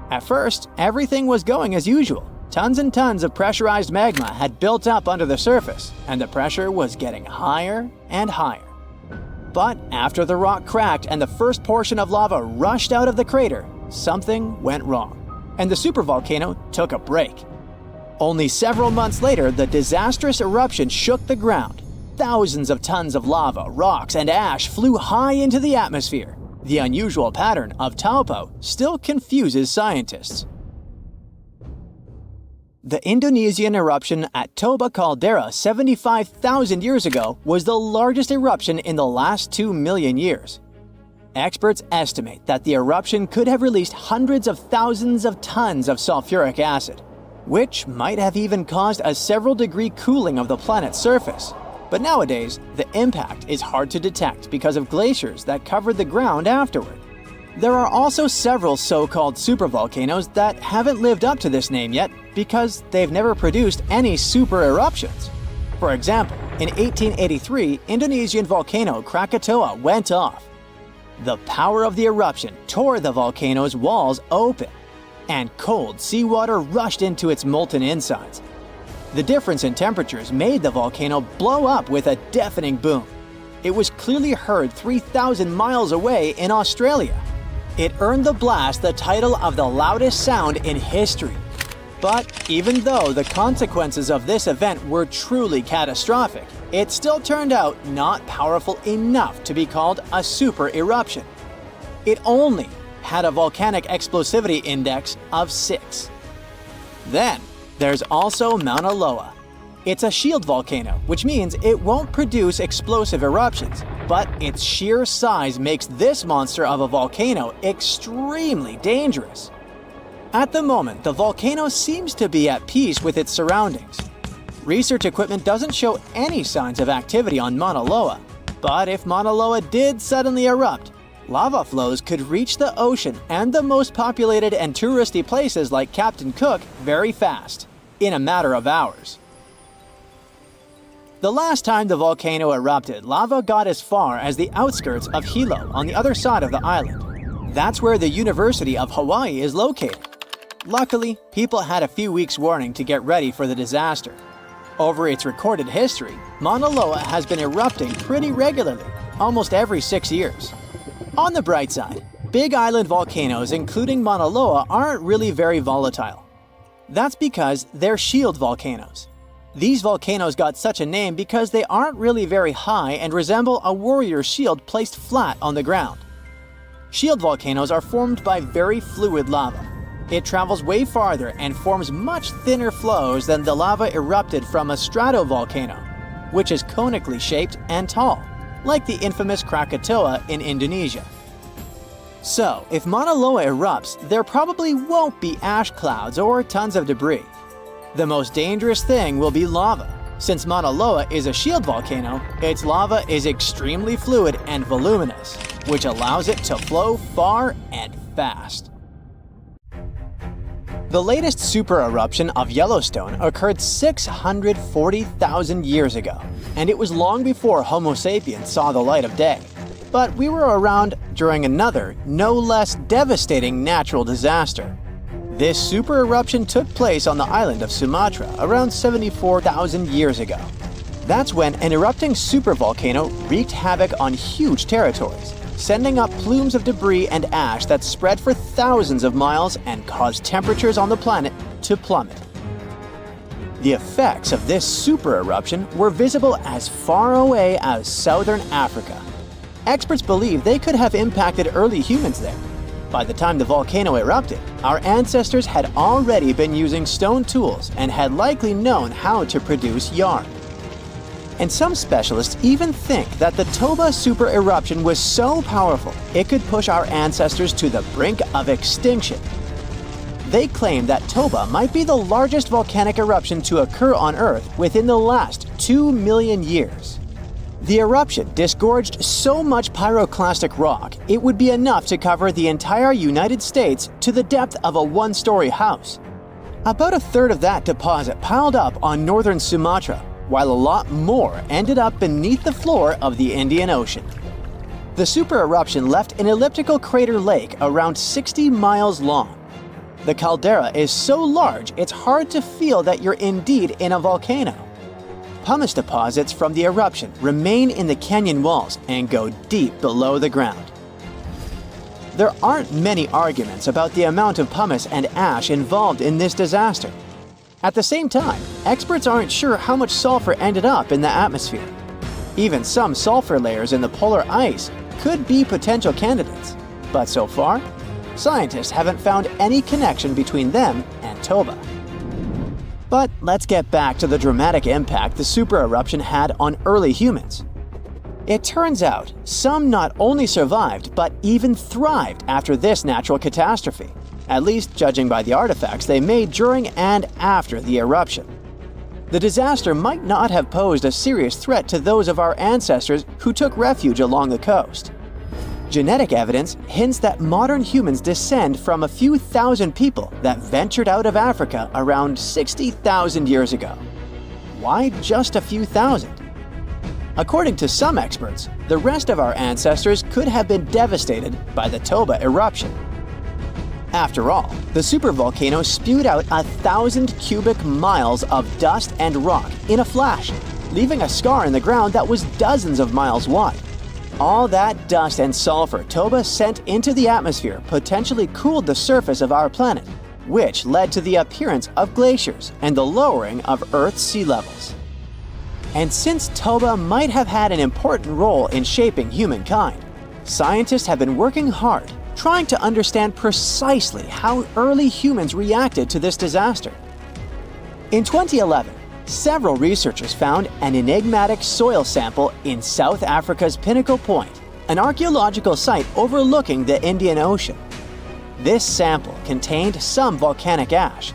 Speaker 1: At first, everything was going as usual. Tons and tons of pressurized magma had built up under the surface, and the pressure was getting higher and higher. But after the rock cracked and the first portion of lava rushed out of the crater, something went wrong, and the supervolcano took a break. Only several months later, the disastrous eruption shook the ground. Thousands of tons of lava, rocks, and ash flew high into the atmosphere. The unusual pattern of Taupo still confuses scientists. The Indonesian eruption at Toba Caldera 75,000 years ago was the largest eruption in the last 2 million years. Experts estimate that the eruption could have released hundreds of thousands of tons of sulfuric acid, which might have even caused a several-degree cooling of the planet's surface. But nowadays, the impact is hard to detect because of glaciers that covered the ground afterward. There are also several so-called supervolcanoes that haven't lived up to this name yet because they've never produced any super eruptions. For example, in 1883, Indonesian volcano Krakatoa went off. The power of the eruption tore the volcano's walls open, and cold seawater rushed into its molten insides. The difference in temperatures made the volcano blow up with a deafening boom. It was clearly heard 3,000 miles away in Australia. It earned the blast the title of the loudest sound in history. But even though the consequences of this event were truly catastrophic, it still turned out not powerful enough to be called a super eruption. It only had a volcanic explosivity index of 6. Then, there's also Mauna Loa. It's a shield volcano, which means it won't produce explosive eruptions, but its sheer size makes this monster of a volcano extremely dangerous. At the moment, the volcano seems to be at peace with its surroundings. Research equipment doesn't show any signs of activity on Mauna Loa, but if Mauna Loa did suddenly erupt, lava flows could reach the ocean and the most populated and touristy places like Captain Cook very fast, in a matter of hours. The last time the volcano erupted, lava got as far as the outskirts of Hilo on the other side of the island. That's where the University of Hawaii is located. Luckily, people had a few weeks' warning to get ready for the disaster. Over its recorded history, Mauna Loa has been erupting pretty regularly, almost every 6 years. On the bright side, big island volcanoes including Mauna Loa aren't really very volatile. That's because they're shield volcanoes. These volcanoes got such a name because they aren't really very high and resemble a warrior's shield placed flat on the ground. Shield volcanoes are formed by very fluid lava. It travels way farther and forms much thinner flows than the lava erupted from a stratovolcano, which is conically shaped and tall, like the infamous Krakatoa in Indonesia. So, if Mauna Loa erupts, there probably won't be ash clouds or tons of debris. The most dangerous thing will be lava. Since Mauna Loa is a shield volcano, its lava is extremely fluid and voluminous, which allows it to flow far and fast. The latest super eruption of Yellowstone occurred 640,000 years ago, and it was long before Homo sapiens saw the light of day. But we were around during another, no less devastating natural disaster. This super eruption took place on the island of Sumatra around 74,000 years ago. That's when an erupting supervolcano wreaked havoc on huge territories, sending up plumes of debris and ash that spread for thousands of miles and caused temperatures on the planet to plummet. The effects of this super eruption were visible as far away as southern Africa. Experts believe they could have impacted early humans there. By the time the volcano erupted, our ancestors had already been using stone tools and had likely known how to produce yarn. And some specialists even think that the Toba super eruption was so powerful it could push our ancestors to the brink of extinction. They claim that Toba might be the largest volcanic eruption to occur on Earth within the last 2 million years. The eruption disgorged so much pyroclastic rock, it would be enough to cover the entire United States to the depth of a one-story house. About a third of that deposit piled up on northern Sumatra, while a lot more ended up beneath the floor of the Indian Ocean. The super eruption left an elliptical crater lake around 60 miles long. The caldera is so large it's hard to feel that you're indeed in a volcano. Pumice deposits from the eruption remain in the canyon walls and go deep below the ground. There aren't many arguments about the amount of pumice and ash involved in this disaster. At the same time, experts aren't sure how much sulfur ended up in the atmosphere. Even some sulfur layers in the polar ice could be potential candidates, but so far, scientists haven't found any connection between them and Toba. But let's get back to the dramatic impact the super eruption had on early humans. It turns out some not only survived but even thrived after this natural catastrophe, at least judging by the artifacts they made during and after the eruption. The disaster might not have posed a serious threat to those of our ancestors who took refuge along the coast. Genetic evidence hints that modern humans descend from a few thousand people that ventured out of Africa around 60,000 years ago. Why just a few thousand? According to some experts, the rest of our ancestors could have been devastated by the Toba eruption. After all, the supervolcano spewed out 1,000 cubic miles of dust and rock in a flash, leaving a scar in the ground that was dozens of miles wide. All that dust and sulfur Toba sent into the atmosphere potentially cooled the surface of our planet, which led to the appearance of glaciers and the lowering of Earth's sea levels. And since Toba might have had an important role in shaping humankind, scientists have been working hard trying to understand precisely how early humans reacted to this disaster. In 2011, several researchers found an enigmatic soil sample in South Africa's Pinnacle Point, an archaeological site overlooking the Indian Ocean. This sample contained some volcanic ash.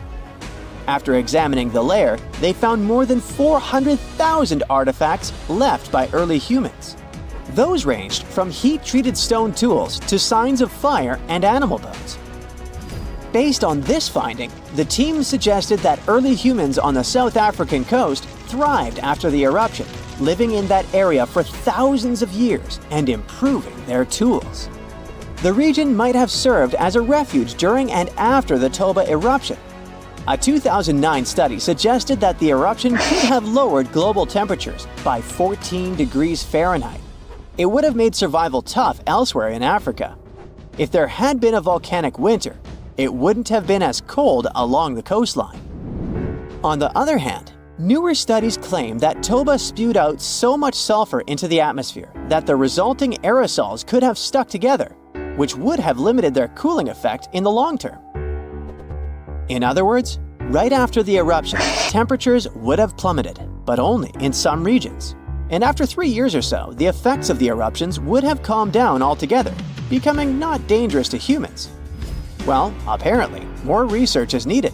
Speaker 1: After examining the layer, they found more than 400,000 artifacts left by early humans. Those ranged from heat-treated stone tools to signs of fire and animal bones. Based on this finding, the team suggested that early humans on the South African coast thrived after the eruption, living in that area for thousands of years and improving their tools. The region might have served as a refuge during and after the Toba eruption. A 2009 study suggested that the eruption could have lowered global temperatures by 14 degrees Fahrenheit. It would have made survival tough elsewhere in Africa. If there had been a volcanic winter, it wouldn't have been as cold along the coastline. On the other hand, newer studies claim that Toba spewed out so much sulfur into the atmosphere that the resulting aerosols could have stuck together, which would have limited their cooling effect in the long term. In other words, right after the eruption, temperatures would have plummeted, but only in some regions. And after 3 years or so, the effects of the eruptions would have calmed down altogether, becoming not dangerous to humans. Well, apparently, more research is needed.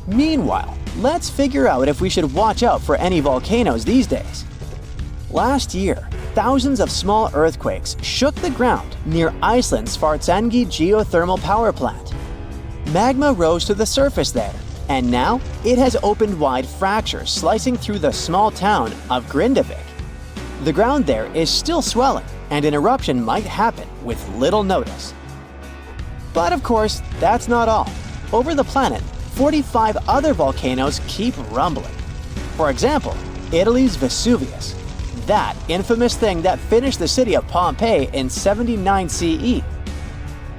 Speaker 1: Meanwhile, let's figure out if we should watch out for any volcanoes these days. Last year, thousands of small earthquakes shook the ground near Iceland's Svartsengi geothermal power plant. Magma rose to the surface there, and now it has opened wide fractures slicing through the small town of Grindavik. The ground there is still swelling, and an eruption might happen with little notice. But of course, that's not all. Over the planet, 45 other volcanoes keep rumbling. For example, Italy's Vesuvius, that infamous thing that finished the city of Pompeii in 79 CE.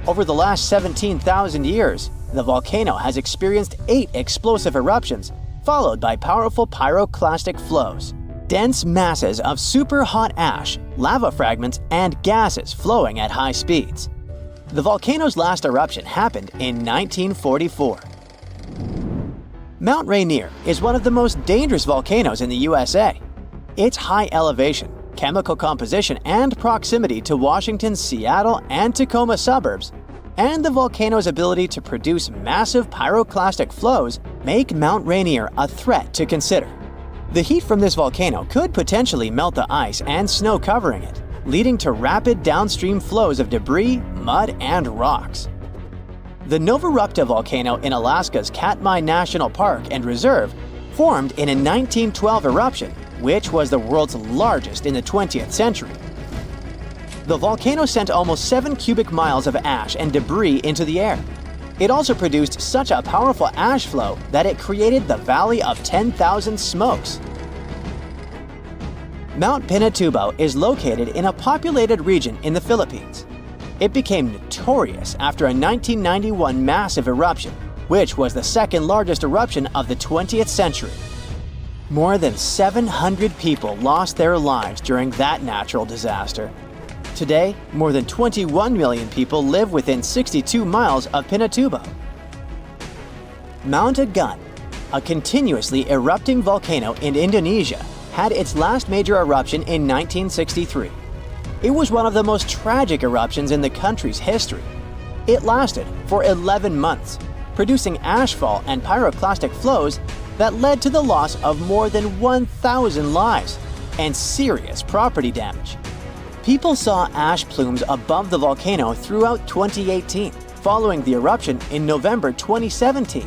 Speaker 1: Over the last 17,000 years, the volcano has experienced 8 explosive eruptions, followed by powerful pyroclastic flows, dense masses of super hot ash, lava fragments, and gases flowing at high speeds. The volcano's last eruption happened in 1944. Mount Rainier is one of the most dangerous volcanoes in the USA. Its high elevation, chemical composition, and proximity to Washington's Seattle and Tacoma suburbs, and the volcano's ability to produce massive pyroclastic flows make Mount Rainier a threat to consider. The heat from this volcano could potentially melt the ice and snow covering it, leading to rapid downstream flows of debris, mud, and rocks. The Novarupta volcano in Alaska's Katmai National Park and Reserve formed in a 1912 eruption, which was the world's largest in the 20th century. The volcano sent almost 7 cubic miles of ash and debris into the air. It also produced such a powerful ash flow that it created the Valley of 10,000 Smokes. Mount Pinatubo is located in a populated region in the Philippines. It became notorious after a 1991 massive eruption, which was the second largest eruption of the 20th century. More than 700 people lost their lives during that natural disaster. Today, more than 21 million people live within 62 miles of Pinatubo. Mount Agun, a continuously erupting volcano in Indonesia, had its last major eruption in 1963. It was one of the most tragic eruptions in the country's history. It lasted for 11 months, producing ashfall and pyroclastic flows that led to the loss of more than 1,000 lives and serious property damage. People saw ash plumes above the volcano throughout 2018, following the eruption in November 2017.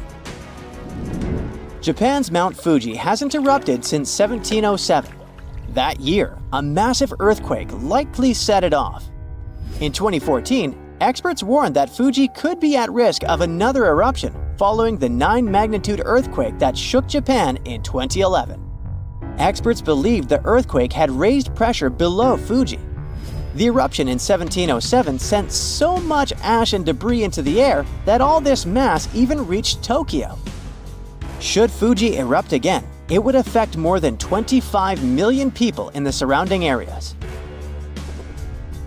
Speaker 1: Japan's Mount Fuji hasn't erupted since 1707. That year, a massive earthquake likely set it off. In 2014, experts warned that Fuji could be at risk of another eruption following the 9-magnitude earthquake that shook Japan in 2011. Experts believed the earthquake had raised pressure below Fuji. The eruption in 1707 sent so much ash and debris into the air that all this mass even reached Tokyo. Should Fuji erupt again, it would affect more than 25 million people in the surrounding areas.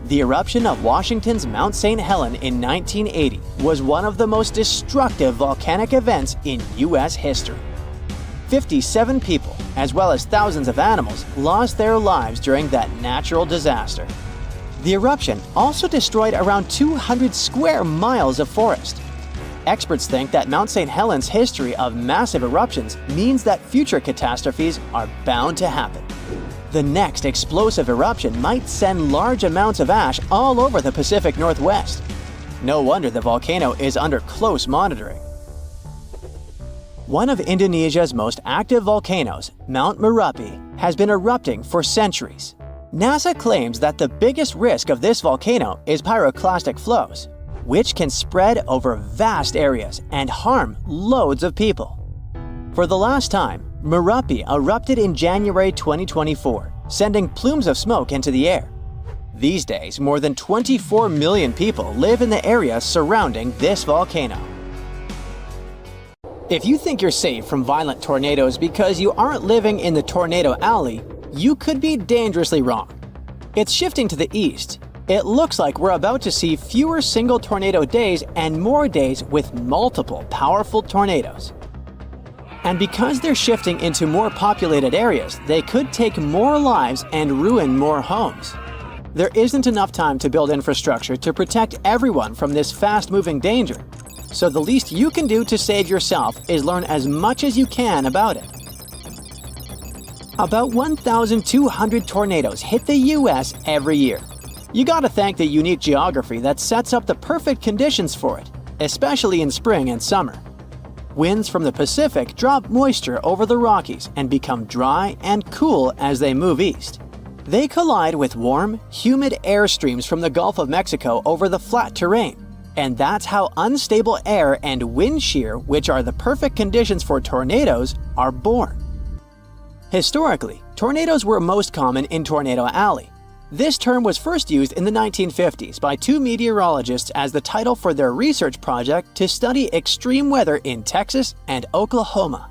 Speaker 1: The eruption of Washington's Mount St. Helens in 1980 was one of the most destructive volcanic events in U.S. history. 57 people, as well as thousands of animals, lost their lives during that natural disaster. The eruption also destroyed around 200 square miles of forest. Experts think that Mount St. Helens' history of massive eruptions means that future catastrophes are bound to happen. The next explosive eruption might send large amounts of ash all over the Pacific Northwest. No wonder the volcano is under close monitoring. One of Indonesia's most active volcanoes, Mount Merapi, has been erupting for centuries. NASA claims that the biggest risk of this volcano is pyroclastic flows, which can spread over vast areas and harm loads of people. For the last time, Merapi erupted in January 2024, sending plumes of smoke into the air. These days, more than 24 million people live in the area surrounding this volcano. If you think you're safe from violent tornadoes because you aren't living in the tornado alley, you could be dangerously wrong. It's shifting to the east. It looks like we're about to see fewer single tornado days and more days with multiple powerful tornadoes. And because they're shifting into more populated areas, they could take more lives and ruin more homes. There isn't enough time to build infrastructure to protect everyone from this fast-moving danger. So the least you can do to save yourself is learn as much as you can about it. About 1,200 tornadoes hit the US every year. You gotta thank the unique geography that sets up the perfect conditions for it, especially in spring and summer. Winds from the Pacific drop moisture over the Rockies and become dry and cool as they move east. They collide with warm, humid air streams from the Gulf of Mexico over the flat terrain. And that's how unstable air and wind shear, which are the perfect conditions for tornadoes, are born. Historically, tornadoes were most common in Tornado Alley. This term was first used in the 1950s by two meteorologists as the title for their research project to study extreme weather in Texas and Oklahoma.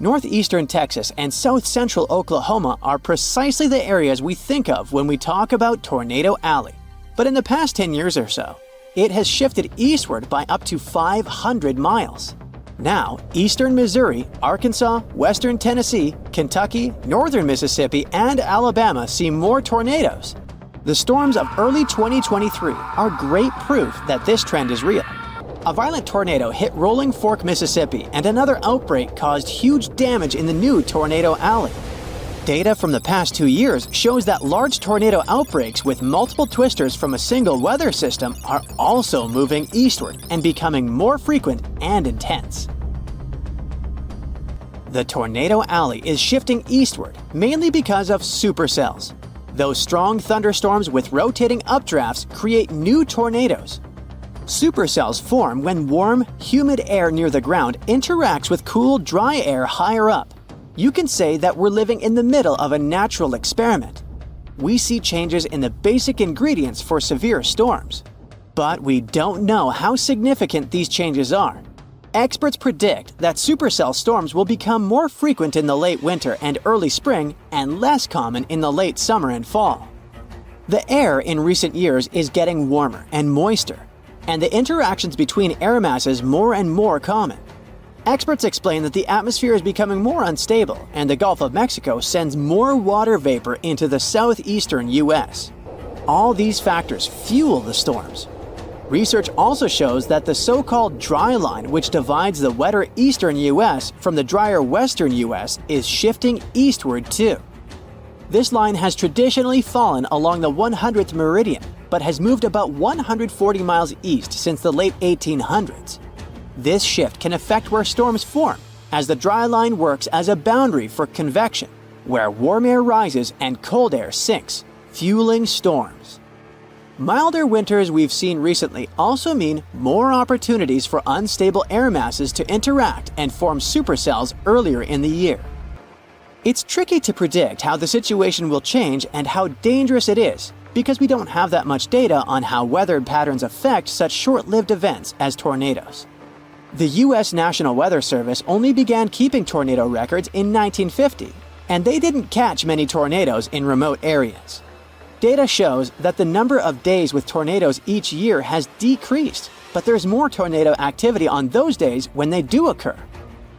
Speaker 1: Northeastern Texas and south-central Oklahoma are precisely the areas we think of when we talk about Tornado Alley. But in the past 10 years or so, it has shifted eastward by up to 500 miles. Now, eastern Missouri, Arkansas, western Tennessee, Kentucky, northern Mississippi, and Alabama see more tornadoes. The storms of early 2023 are great proof that this trend is real. A violent tornado hit Rolling Fork, Mississippi, and another outbreak caused huge damage in the new Tornado Alley. Data from the past 2 years shows that large tornado outbreaks with multiple twisters from a single weather system are also moving eastward and becoming more frequent and intense. The Tornado Alley is shifting eastward mainly because of supercells. Those strong thunderstorms with rotating updrafts create new tornadoes. Supercells form when warm, humid air near the ground interacts with cool, dry air higher up. You can say that we're living in the middle of a natural experiment. We see changes in the basic ingredients for severe storms. But we don't know how significant these changes are. Experts predict that supercell storms will become more frequent in the late winter and early spring and less common in the late summer and fall. The air in recent years is getting warmer and moister, and the interactions between air masses more and more common. Experts explain that the atmosphere is becoming more unstable and the Gulf of Mexico sends more water vapor into the southeastern US. All these factors fuel the storms. Research also shows that the so-called dry line, which divides the wetter eastern US from the drier western US, is shifting eastward too. This line has traditionally fallen along the 100th meridian, but has moved about 140 miles east since the late 1800s. This shift can affect where storms form, as the dry line works as a boundary for convection, where warm air rises and cold air sinks, fueling storms. Milder winters we've seen recently also mean more opportunities for unstable air masses to interact and form supercells earlier in the year. It's tricky to predict how the situation will change and how dangerous it is, because we don't have that much data on how weather patterns affect such short-lived events as tornadoes. The U.S. National Weather Service only began keeping tornado records in 1950, and they didn't catch many tornadoes in remote areas. Data shows that the number of days with tornadoes each year has decreased, but there's more tornado activity on those days when they do occur.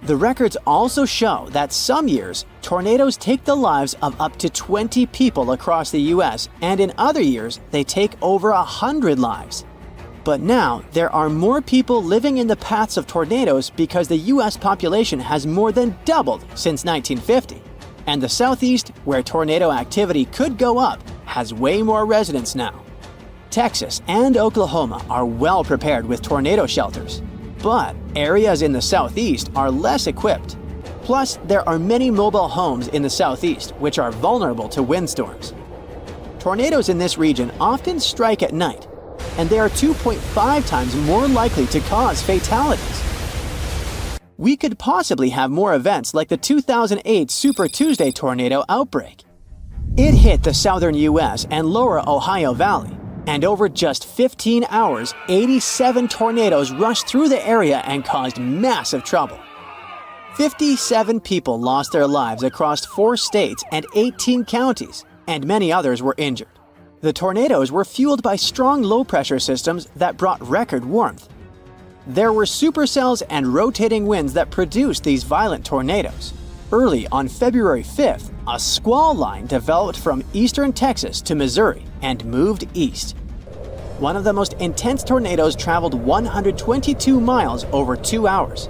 Speaker 1: The records also show that some years, tornadoes take the lives of up to 20 people across the U.S., and in other years, they take over 100 lives. But now, there are more people living in the paths of tornadoes because the U.S. population has more than doubled since 1950. And the Southeast, where tornado activity could go up, has way more residents now. Texas and Oklahoma are well prepared with tornado shelters. But areas in the southeast are less equipped. Plus, there are many mobile homes in the southeast which are vulnerable to windstorms. Tornadoes in this region often strike at night, and they are 2.5 times more likely to cause fatalities. We could possibly have more events like the 2008 Super Tuesday tornado outbreak. It hit the southern US and lower Ohio Valley, and over just 15 hours, 87 tornadoes rushed through the area and caused massive trouble. 57 people lost their lives across 4 states and 18 counties, and many others were injured. The tornadoes were fueled by strong low-pressure systems that brought record warmth. There were supercells and rotating winds that produced these violent tornadoes. Early on February 5th, a squall line developed from eastern Texas to Missouri and moved east. One of the most intense tornadoes traveled 122 miles over 2 hours.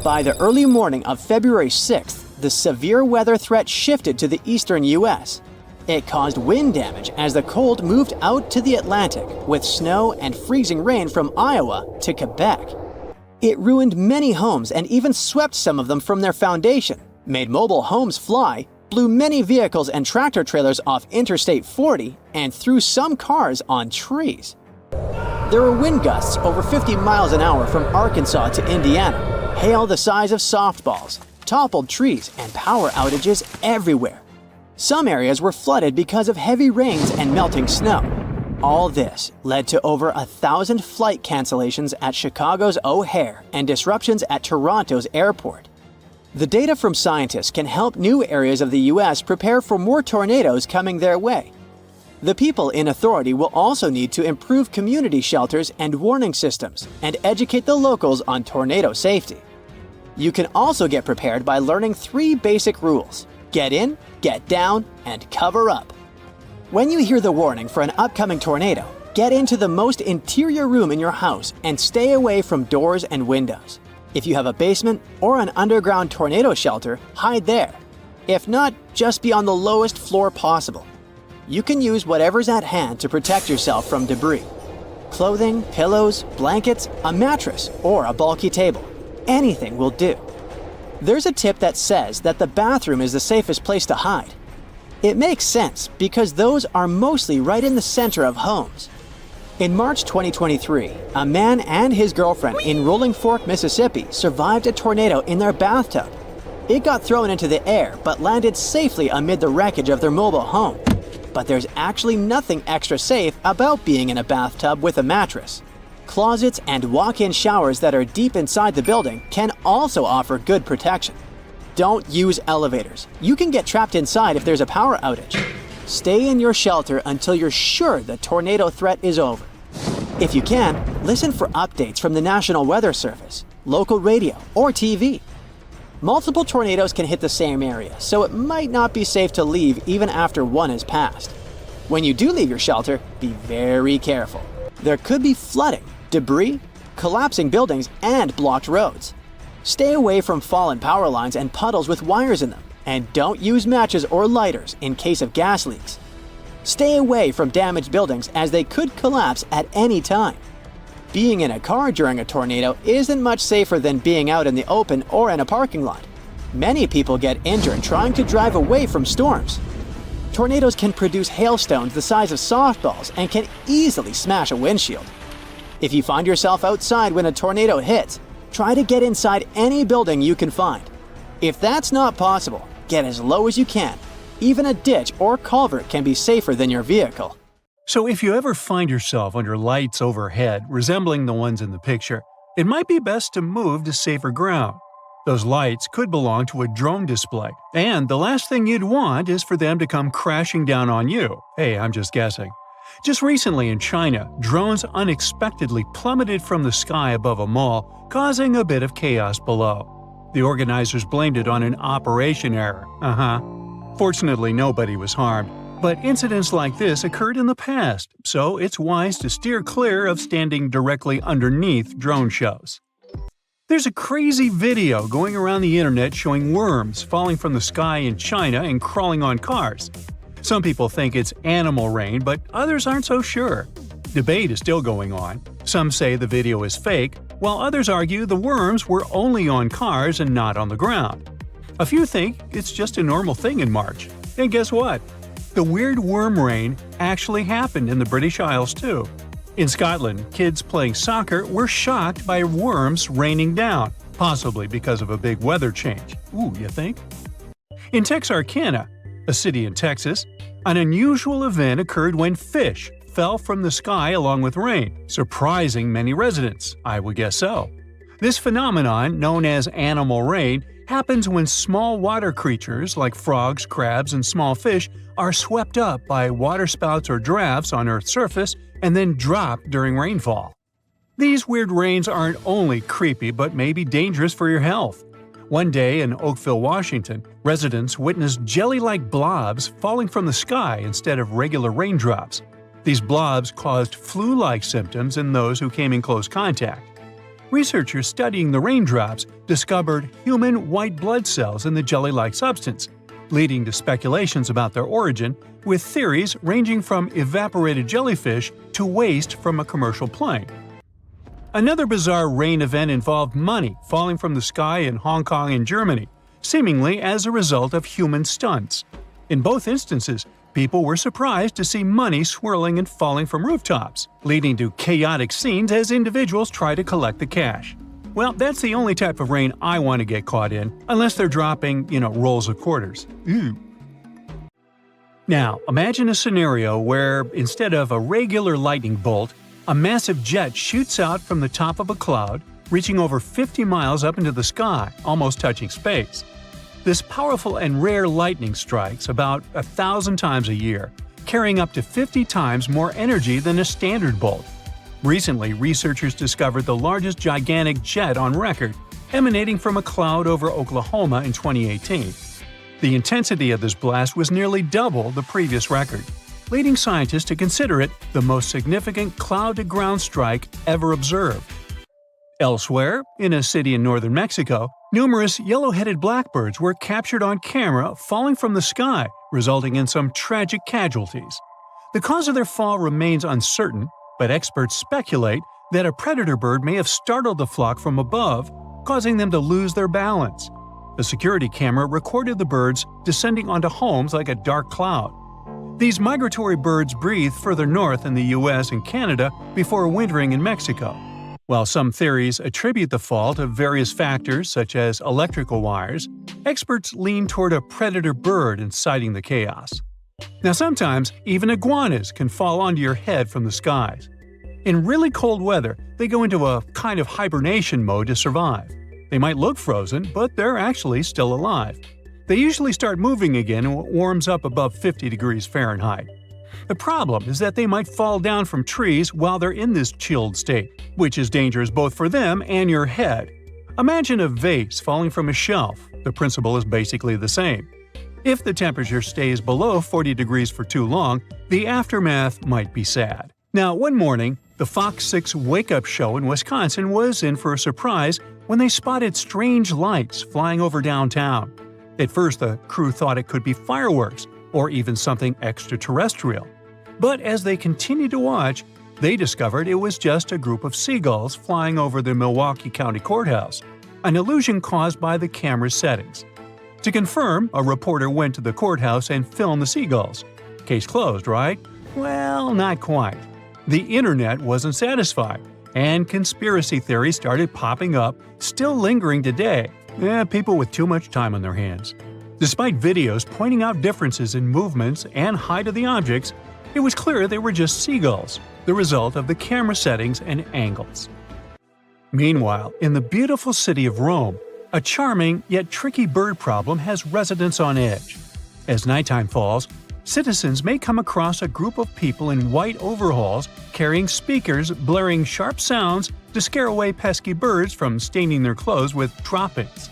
Speaker 1: By the early morning of February 6th, the severe weather threat shifted to the eastern U.S. It caused wind damage as the cold moved out to the Atlantic, with snow and freezing rain from Iowa to Quebec. It ruined many homes and even swept some of them from their foundation, made mobile homes fly, blew many vehicles and tractor trailers off Interstate 40, and threw some cars on trees. There were wind gusts over 50 miles an hour from Arkansas to Indiana, hail the size of softballs, toppled trees, and power outages everywhere. Some areas were flooded because of heavy rains and melting snow. All this led to over 1,000 flight cancellations at Chicago's O'Hare and disruptions at Toronto's airport. The data from scientists can help new areas of the U.S. prepare for more tornadoes coming their way. The people in authority will also need to improve community shelters and warning systems and educate the locals on tornado safety. You can also get prepared by learning 3 basic rules: get in, get down, and cover up. When you hear the warning for an upcoming tornado, get into the most interior room in your house and stay away from doors and windows. If you have a basement or an underground tornado shelter, hide there. If not, just be on the lowest floor possible. You can use whatever's at hand to protect yourself from debris. Clothing, pillows, blankets, a mattress, or a bulky table. Anything will do. There's a tip that says that the bathroom is the safest place to hide. It makes sense because those are mostly right in the center of homes. In March 2023, a man and his girlfriend in Rolling Fork, Mississippi survived a tornado in their bathtub. It got thrown into the air but landed safely amid the wreckage of their mobile home. But there's actually nothing extra safe about being in a bathtub with a mattress. Closets and walk-in showers that are deep inside the building can also offer good protection. Don't use elevators. You can get trapped inside if there's a power outage. Stay in your shelter until you're sure the tornado threat is over. If you can, listen for updates from the National Weather Service, local radio, or TV. Multiple tornadoes can hit the same area, so it might not be safe to leave even after one has passed. When you do leave your shelter, be very careful. There could be flooding, debris, collapsing buildings, and blocked roads. Stay away from fallen power lines and puddles with wires in them, and don't use matches or lighters in case of gas leaks. Stay away from damaged buildings as they could collapse at any time. Being in a car during a tornado isn't much safer than being out in the open or in a parking lot. Many people get injured trying to drive away from storms. Tornadoes can produce hailstones the size of softballs and can easily smash a windshield. If you find yourself outside when a tornado hits, try to get inside any building you can find. If that's not possible, get as low as you can. Even a ditch or culvert can be safer than your vehicle.
Speaker 2: So if you ever find yourself under lights overhead resembling the ones in the picture, it might be best to move to safer ground. Those lights could belong to a drone display, and the last thing you'd want is for them to come crashing down on you. Hey, I'm just guessing. Just recently in China, drones unexpectedly plummeted from the sky above a mall, causing a bit of chaos below. The organizers blamed it on an operation error. Fortunately, nobody was harmed. But incidents like this occurred in the past, so it's wise to steer clear of standing directly underneath drone shows. There's a crazy video going around the internet showing worms falling from the sky in China and crawling on cars. Some people think it's animal rain, but others aren't so sure. Debate is still going on. Some say the video is fake, while others argue the worms were only on cars and not on the ground. A few think it's just a normal thing in March. And guess what? The weird worm rain actually happened in the British Isles too. In Scotland, kids playing soccer were shocked by worms raining down, possibly because of a big weather change. Ooh, you think? In Texarkana, a city in Texas, an unusual event occurred when fish fell from the sky along with rain, surprising many residents. I would guess so. This phenomenon, known as animal rain, happens when small water creatures like frogs, crabs, and small fish are swept up by waterspouts or drafts on Earth's surface and then drop during rainfall. These weird rains aren't only creepy but may be dangerous for your health. One day in Oakville, Washington, residents witnessed jelly-like blobs falling from the sky instead of regular raindrops. These blobs caused flu-like symptoms in those who came in close contact. Researchers studying the raindrops discovered human white blood cells in the jelly-like substance, leading to speculations about their origin, with theories ranging from evaporated jellyfish to waste from a commercial plane. Another bizarre rain event involved money falling from the sky in Hong Kong and Germany, seemingly as a result of human stunts. In both instances, people were surprised to see money swirling and falling from rooftops, leading to chaotic scenes as individuals try to collect the cash. Well, that's the only type of rain I want to get caught in, unless they're dropping, rolls of quarters. Ew. Now, imagine a scenario where, instead of a regular lightning bolt, a massive jet shoots out from the top of a cloud, reaching over 50 miles up into the sky, almost touching space. This powerful and rare lightning strikes about 1,000 times a year, carrying up to 50 times more energy than a standard bolt. Recently, researchers discovered the largest gigantic jet on record, emanating from a cloud over Oklahoma in 2018. The intensity of this blast was nearly double the previous record, leading scientists to consider it the most significant cloud-to-ground strike ever observed. Elsewhere, in a city in northern Mexico, numerous yellow-headed blackbirds were captured on camera falling from the sky, resulting in some tragic casualties. The cause of their fall remains uncertain, but experts speculate that a predator bird may have startled the flock from above, causing them to lose their balance. A security camera recorded the birds descending onto homes like a dark cloud. These migratory birds breathe further north in the US and Canada before wintering in Mexico. While some theories attribute the fall to various factors such as electrical wires, experts lean toward a predator bird inciting the chaos. Now sometimes, even iguanas can fall onto your head from the skies. In really cold weather, they go into a kind of hibernation mode to survive. They might look frozen, but they're actually still alive. They usually start moving again when it warms up above 50 degrees Fahrenheit. The problem is that they might fall down from trees while they're in this chilled state, which is dangerous both for them and your head. Imagine a vase falling from a shelf. The principle is basically the same. If the temperature stays below 40 degrees for too long, the aftermath might be sad. Now, one morning, the Fox 6 wake-up show in Wisconsin was in for a surprise when they spotted strange lights flying over downtown. At first, the crew thought it could be fireworks, or even something extraterrestrial. But as they continued to watch, they discovered it was just a group of seagulls flying over the Milwaukee County Courthouse, an illusion caused by the camera's settings. To confirm, a reporter went to the courthouse and filmed the seagulls. Case closed, right? Well, not quite. The internet wasn't satisfied, and conspiracy theories started popping up, still lingering today. People with too much time on their hands. Despite videos pointing out differences in movements and height of the objects, it was clear they were just seagulls, the result of the camera settings and angles. Meanwhile, in the beautiful city of Rome, a charming yet tricky bird problem has residents on edge. As nighttime falls, citizens may come across a group of people in white overalls carrying speakers blaring sharp sounds to scare away pesky birds from staining their clothes with droppings.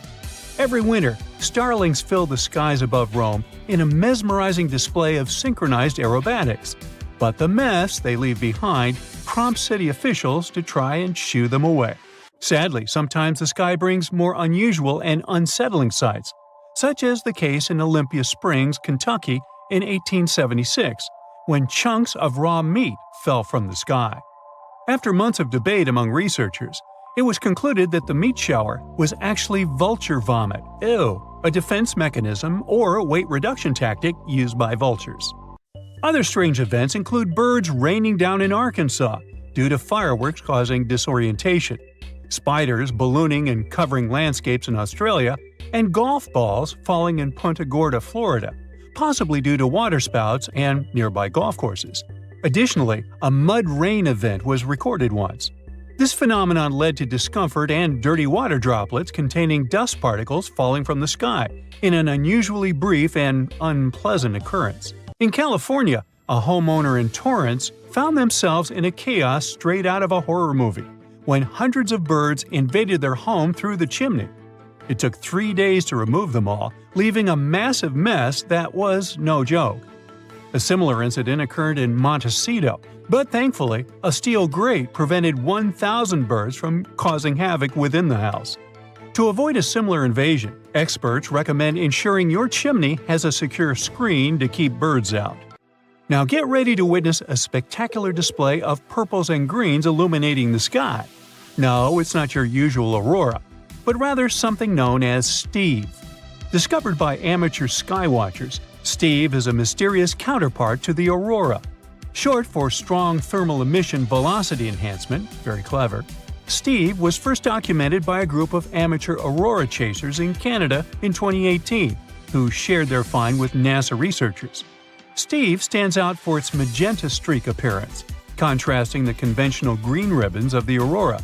Speaker 2: Every winter, starlings fill the skies above Rome in a mesmerizing display of synchronized aerobatics. But the mess they leave behind prompts city officials to try and shoo them away. Sadly, sometimes the sky brings more unusual and unsettling sights, such as the case in Olympia Springs, Kentucky in 1876, when chunks of raw meat fell from the sky. After months of debate among researchers, it was concluded that the meat shower was actually vulture vomit, a defense mechanism or a weight reduction tactic used by vultures. Other strange events include birds raining down in Arkansas due to fireworks causing disorientation, spiders ballooning and covering landscapes in Australia, and golf balls falling in Punta Gorda, Florida, possibly due to waterspouts and nearby golf courses. Additionally, a mud rain event was recorded once. This phenomenon led to discomfort and dirty water droplets containing dust particles falling from the sky in an unusually brief and unpleasant occurrence. In California, a homeowner in Torrance found themselves in a chaos straight out of a horror movie when hundreds of birds invaded their home through the chimney. It took 3 days to remove them all, leaving a massive mess that was no joke. A similar incident occurred in Montecito, but thankfully, a steel grate prevented 1,000 birds from causing havoc within the house. To avoid a similar invasion, experts recommend ensuring your chimney has a secure screen to keep birds out. Now get ready to witness a spectacular display of purples and greens illuminating the sky. No, it's not your usual aurora, but rather something known as Steve. Discovered by amateur skywatchers, Steve is a mysterious counterpart to the aurora. Short for Strong Thermal Emission Velocity Enhancement, very clever, Steve was first documented by a group of amateur aurora chasers in Canada in 2018, who shared their find with NASA researchers. Steve stands out for its magenta streak appearance, contrasting the conventional green ribbons of the aurora.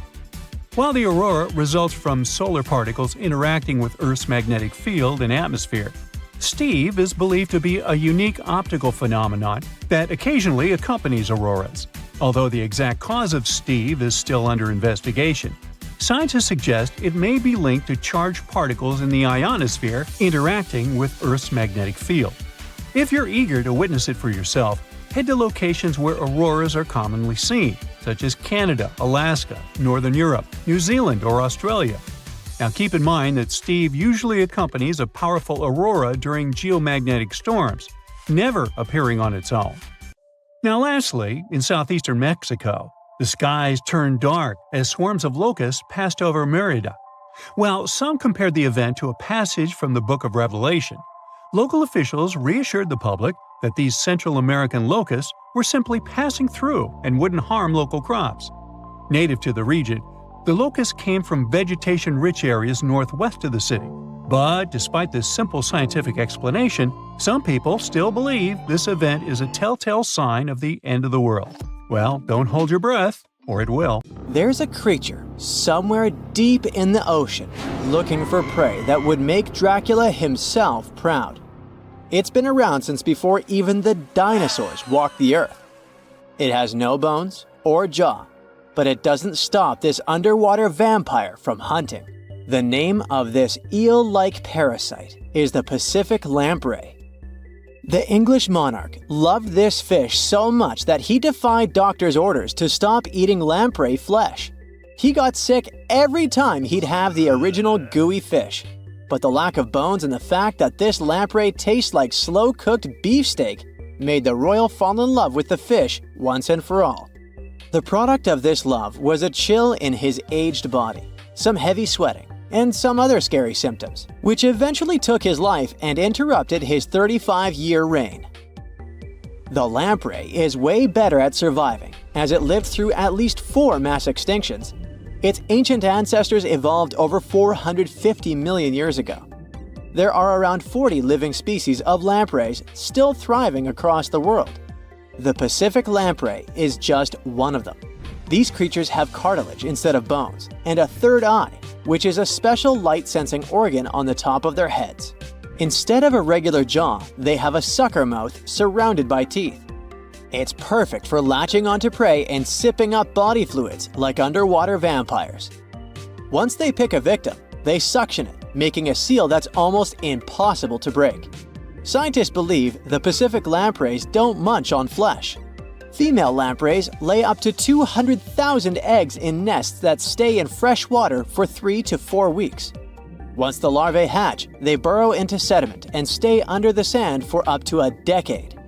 Speaker 2: While the aurora results from solar particles interacting with Earth's magnetic field and atmosphere, Steve is believed to be a unique optical phenomenon that occasionally accompanies auroras. Although the exact cause of Steve is still under investigation, scientists suggest it may be linked to charged particles in the ionosphere interacting with Earth's magnetic field. If you're eager to witness it for yourself, head to locations where auroras are commonly seen, such as Canada, Alaska, Northern Europe, New Zealand, or Australia. Now keep in mind that Steve usually accompanies a powerful aurora during geomagnetic storms, never appearing on its own. Now lastly, in southeastern Mexico, the skies turned dark as swarms of locusts passed over Mérida. While some compared the event to a passage from the Book of Revelation, local officials reassured the public that these Central American locusts were simply passing through and wouldn't harm local crops. Native to the region, the locusts came from vegetation-rich areas northwest of the city. But despite this simple scientific explanation, some people still believe this event is a telltale sign of the end of the world. Well, don't hold your breath, or it will.
Speaker 1: There's a creature somewhere deep in the ocean looking for prey that would make Dracula himself proud. It's been around since before even the dinosaurs walked the earth. It has no bones or jaw, but it doesn't stop this underwater vampire from hunting. The name of this eel-like parasite is the Pacific lamprey. The English monarch loved this fish so much that he defied doctors' orders to stop eating lamprey flesh. He got sick every time he'd have the original gooey fish. But the lack of bones and the fact that this lamprey tastes like slow-cooked beefsteak made the royal fall in love with the fish once and for all. The product of this love was a chill in his aged body, some heavy sweating, and some other scary symptoms, which eventually took his life and interrupted his 35-year reign. The lamprey is way better at surviving, as it lived through at least 4 mass extinctions. Its ancient ancestors evolved over 450 million years ago. There are around 40 living species of lampreys still thriving across the world. The Pacific lamprey is just one of them. These creatures have cartilage instead of bones, and a third eye, which is a special light-sensing organ on the top of their heads. Instead of a regular jaw, they have a sucker mouth surrounded by teeth. It's perfect for latching onto prey and sipping up body fluids like underwater vampires. Once they pick a victim, they suction it, making a seal that's almost impossible to break. Scientists believe the Pacific lampreys don't munch on flesh. Female lampreys lay up to 200,000 eggs in nests that stay in fresh water for 3 to 4 weeks. Once the larvae hatch, they burrow into sediment and stay under the sand for up to a decade.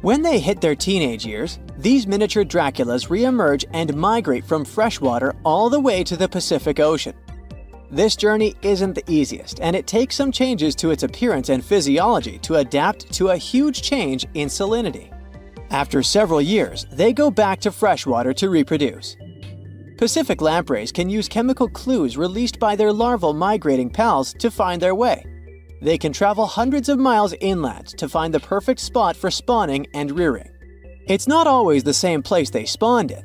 Speaker 1: When they hit their teenage years, these miniature Draculas re-emerge and migrate from freshwater all the way to the Pacific Ocean. This journey isn't the easiest, and it takes some changes to its appearance and physiology to adapt to a huge change in salinity. After several years, they go back to freshwater to reproduce. Pacific lampreys can use chemical clues released by their larval migrating pals to find their way. They can travel hundreds of miles inland to find the perfect spot for spawning and rearing. It's not always the same place they spawned in.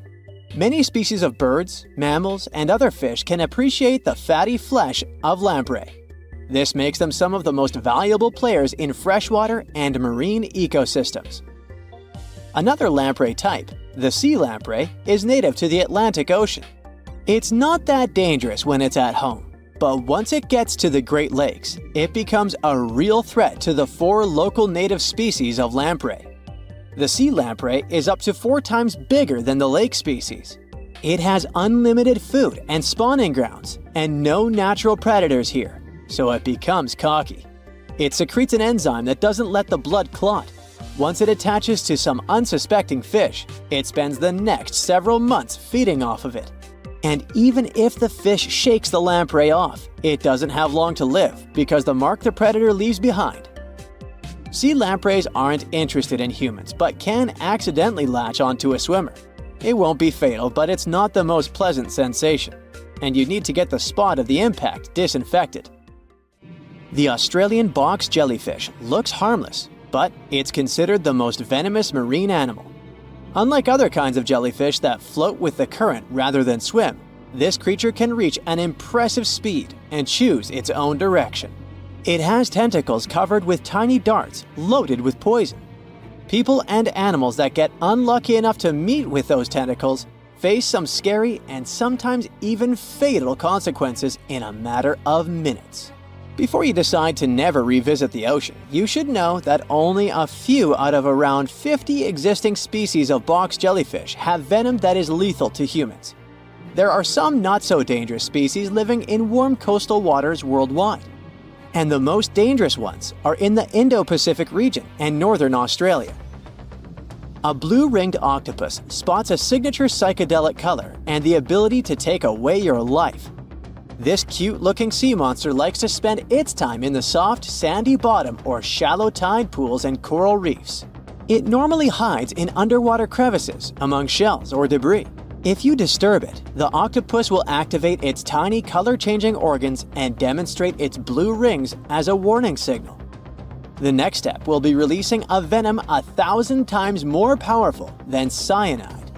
Speaker 1: Many species of birds, mammals, and other fish can appreciate the fatty flesh of lamprey. This makes them some of the most valuable players in freshwater and marine ecosystems. Another lamprey type, the sea lamprey, is native to the Atlantic Ocean. It's not that dangerous when it's at home, but once it gets to the Great Lakes, it becomes a real threat to the 4 local native species of lamprey. The sea lamprey is up to 4 times bigger than the lake species. It has unlimited food and spawning grounds, and no natural predators here, so it becomes cocky. It secretes an enzyme that doesn't let the blood clot. Once it attaches to some unsuspecting fish, it spends the next several months feeding off of it. And even if the fish shakes the lamprey off, it doesn't have long to live because the mark the predator leaves behind. Sea lampreys aren't interested in humans, but can accidentally latch onto a swimmer. It won't be fatal, but it's not the most pleasant sensation, and you need to get the spot of the impact disinfected. The Australian box jellyfish looks harmless, but it's considered the most venomous marine animal. Unlike other kinds of jellyfish that float with the current rather than swim, this creature can reach an impressive speed and choose its own direction. It has tentacles covered with tiny darts loaded with poison. People and animals that get unlucky enough to meet with those tentacles face some scary and sometimes even fatal consequences in a matter of minutes. Before you decide to never revisit the ocean, you should know that only a few out of around 50 existing species of box jellyfish have venom that is lethal to humans. There are some not-so-dangerous species living in warm coastal waters worldwide. And the most dangerous ones are in the Indo-Pacific region and northern Australia. A blue-ringed octopus spots a signature psychedelic color and the ability to take away your life. This cute-looking sea monster likes to spend its time in the soft, sandy bottom or shallow tide pools and coral reefs. It normally hides in underwater crevices, among shells or debris. If you disturb it, the octopus will activate its tiny color-changing organs and demonstrate its blue rings as a warning signal. The next step will be releasing a venom 1,000 times more powerful than cyanide.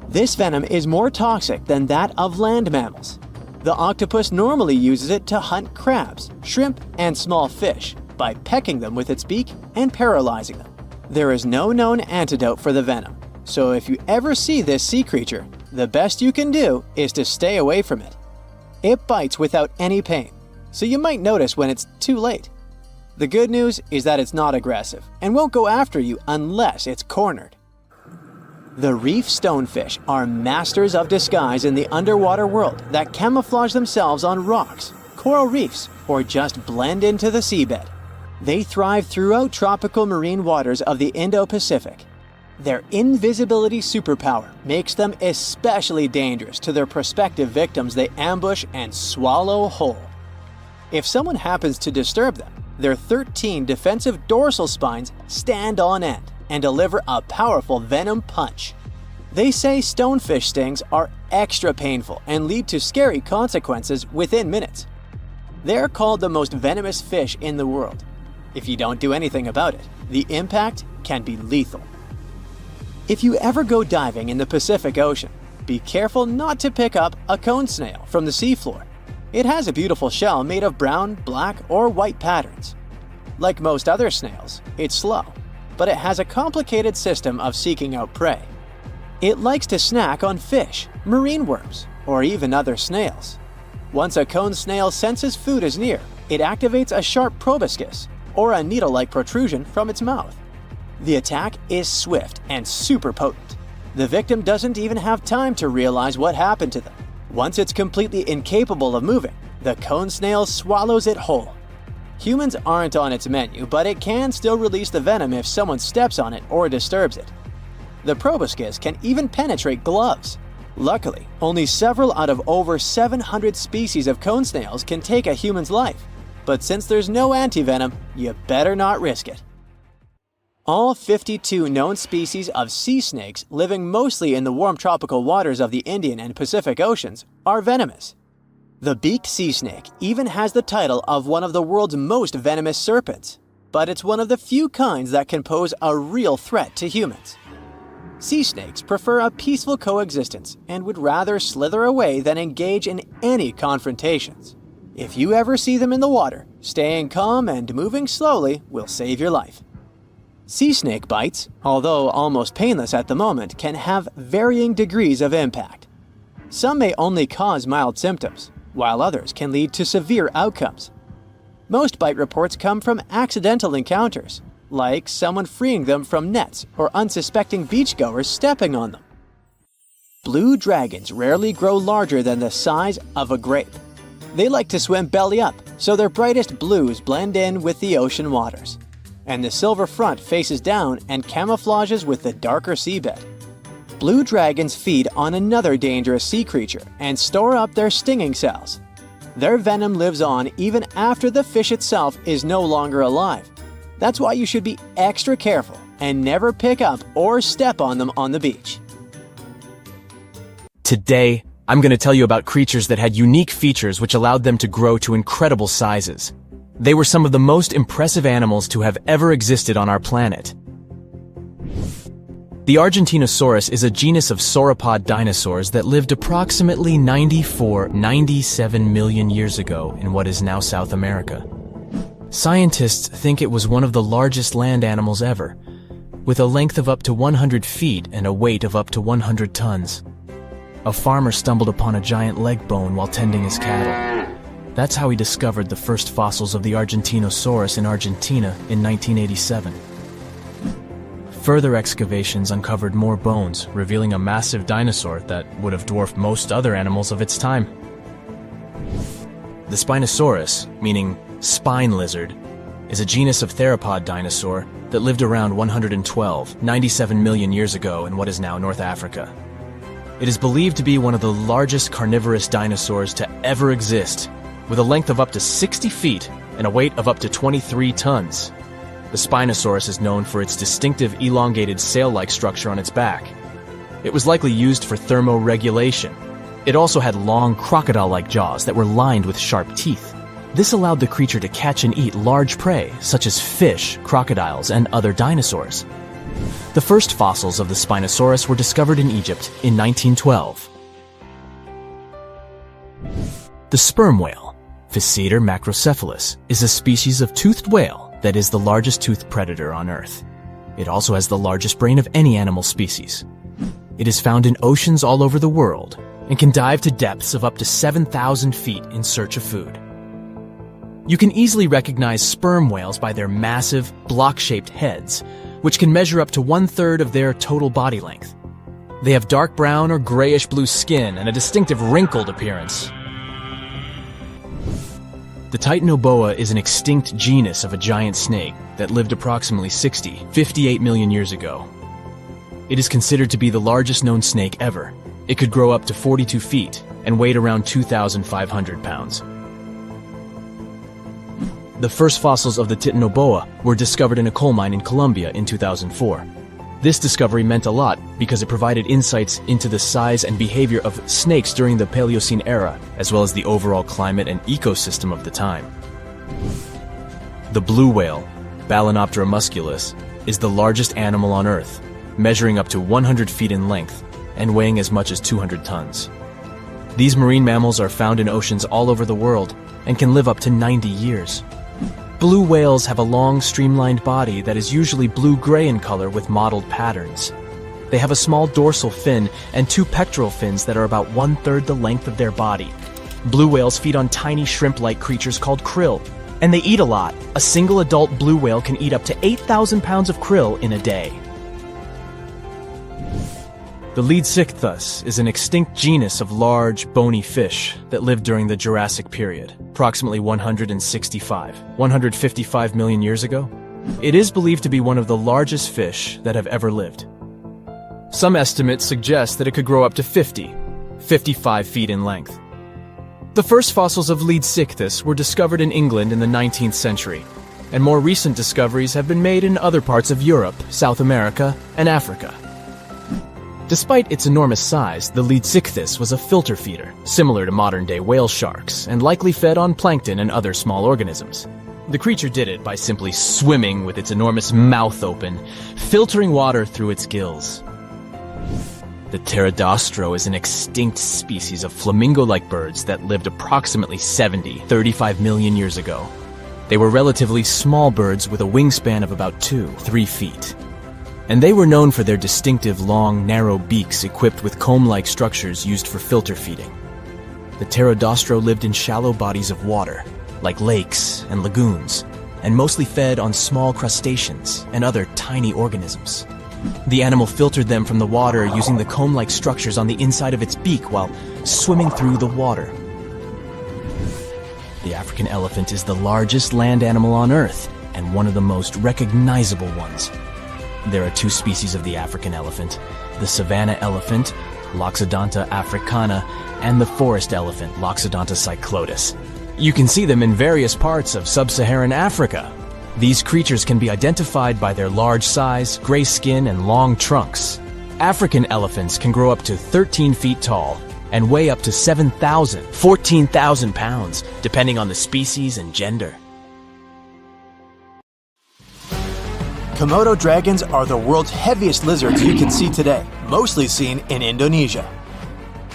Speaker 1: This venom is more toxic than that of land mammals. The octopus normally uses it to hunt crabs, shrimp, and small fish by pecking them with its beak and paralyzing them. There is no known antidote for the venom, so if you ever see this sea creature, the best you can do is to stay away from it. It bites without any pain, so you might notice when it's too late. The good news is that it's not aggressive and won't go after you unless it's cornered. The reef stonefish are masters of disguise in the underwater world that camouflage themselves on rocks, coral reefs, or just blend into the seabed. They thrive throughout tropical marine waters of the Indo-Pacific. Their invisibility superpower makes them especially dangerous to their prospective victims they ambush and swallow whole. If someone happens to disturb them, their 13 defensive dorsal spines stand on end and deliver a powerful venom punch. They say stonefish stings are extra painful and lead to scary consequences within minutes. They're called the most venomous fish in the world. If you don't do anything about it, the impact can be lethal. If you ever go diving in the Pacific Ocean, be careful not to pick up a cone snail from the seafloor. It has a beautiful shell made of brown, black, or white patterns. Like most other snails, it's slow, but it has a complicated system of seeking out prey. It likes to snack on fish, marine worms, or even other snails. Once a cone snail senses food is near, it activates a sharp proboscis, or a needle-like protrusion from its mouth. The attack is swift and super potent. The victim doesn't even have time to realize what happened to them. Once it's completely incapable of moving, the cone snail swallows it whole. Humans aren't on its menu, but it can still release the venom if someone steps on it or disturbs it. The proboscis can even penetrate gloves. Luckily, only several out of over 700 species of cone snails can take a human's life. But since there's no antivenom, you better not risk it. All 52 known species of sea snakes living mostly in the warm tropical waters of the Indian and Pacific Oceans are venomous. The beaked sea snake even has the title of one of the world's most venomous serpents, but it's one of the few kinds that can pose a real threat to humans. Sea snakes prefer a peaceful coexistence and would rather slither away than engage in any confrontations. If you ever see them in the water, staying calm and moving slowly will save your life. Sea snake bites, although almost painless at the moment, can have varying degrees of impact. Some may only cause mild symptoms, while others can lead to severe outcomes. Most bite reports come from accidental encounters, like someone freeing them from nets or unsuspecting beachgoers stepping on them. Blue dragons rarely grow larger than the size of a grape. They like to swim belly up, so their brightest blues blend in with the ocean waters. And the silver front faces down and camouflages with the darker seabed. Blue dragons feed on another dangerous sea creature and store up their stinging cells. Their venom lives on even after the fish itself is no longer alive. That's why you should be extra careful and never pick up or step on them on the beach.
Speaker 3: Today, I'm going to tell you about creatures that had unique features which allowed them to grow to incredible sizes. They were some of the most impressive animals to have ever existed on our planet. The Argentinosaurus is a genus of sauropod dinosaurs that lived approximately 97 million years ago in what is now South America. Scientists think it was one of the largest land animals ever, with a length of up to 100 feet and a weight of up to 100 tons. A farmer stumbled upon a giant leg bone while tending his cattle. That's how he discovered the first fossils of the Argentinosaurus in Argentina in 1987. Further excavations uncovered more bones, revealing a massive dinosaur that would have dwarfed most other animals of its time. The Spinosaurus, meaning spine lizard, is a genus of theropod dinosaur that lived around 97 million years ago in what is now North Africa. It is believed to be one of the largest carnivorous dinosaurs to ever exist, with a length of up to 60 feet and a weight of up to 23 tons. The Spinosaurus is known for its distinctive elongated sail-like structure on its back. It was likely used for thermoregulation. It also had long crocodile-like jaws that were lined with sharp teeth. This allowed the creature to catch and eat large prey, such as fish, crocodiles, and other dinosaurs. The first fossils of the Spinosaurus were discovered in Egypt in 1912. The sperm whale, Physeter macrocephalus, is a species of toothed whale that is the largest toothed predator on Earth. It also has the largest brain of any animal species. It is found in oceans all over the world and can dive to depths of up to 7,000 feet in search of food. You can easily recognize sperm whales by their massive, block-shaped heads, which can measure up to 1/3 of their total body length. They have dark brown or grayish-blue skin and a distinctive wrinkled appearance. The Titanoboa is an extinct genus of a giant snake that lived approximately 58 million years ago. It is considered to be the largest known snake ever. It could grow up to 42 feet and weighed around 2,500 pounds. The first fossils of the Titanoboa were discovered in a coal mine in Colombia in 2004. This discovery meant a lot because it provided insights into the size and behavior of snakes during the Paleocene era, as well as the overall climate and ecosystem of the time. The blue whale, Balænoptera musculus, is the largest animal on Earth, measuring up to 100 feet in length and weighing as much as 200 tons. These marine mammals are found in oceans all over the world and can live up to 90 years. Blue whales have a long, streamlined body that is usually blue-gray in color with mottled patterns. They have a small dorsal fin and 2 pectoral fins that are about 1/3 the length of their body. Blue whales feed on tiny shrimp-like creatures called krill, and they eat a lot. A single adult blue whale can eat up to 8,000 pounds of krill in a day. The Leadsichthus is an extinct genus of large, bony fish that lived during the Jurassic period, approximately 155 million years ago. It is believed to be one of the largest fish that have ever lived. Some estimates suggest that it could grow up to 55 feet in length. The first fossils of Leadsichthus were discovered in England in the 19th century, and more recent discoveries have been made in other parts of Europe, South America, and Africa. Despite its enormous size, the Leadsichthus was a filter feeder, similar to modern-day whale sharks, and likely fed on plankton and other small organisms. The creature did it by simply swimming with its enormous mouth open, filtering water through its gills. The pterosaurs is an extinct species of flamingo-like birds that lived approximately 35 million years ago. They were relatively small birds with a wingspan of about 2-3 feet. And they were known for their distinctive long, narrow beaks equipped with comb-like structures used for filter feeding. The pterosaurs lived in shallow bodies of water, like lakes and lagoons, and mostly fed on small crustaceans and other tiny organisms. The animal filtered them from the water using the comb-like structures on the inside of its beak while swimming through the water. The African elephant is the largest land animal on Earth and one of the most recognizable ones. There are two species of the African elephant, the savanna elephant, Loxodonta africana, and the forest elephant, Loxodonta cyclotis. You can see them in various parts of sub-Saharan Africa. These creatures can be identified by their large size, gray skin, and long trunks. African elephants can grow up to 13 feet tall and weigh up to 14,000 pounds, depending on the species and gender.
Speaker 1: Komodo dragons are the world's heaviest lizards you can see today, mostly seen in Indonesia.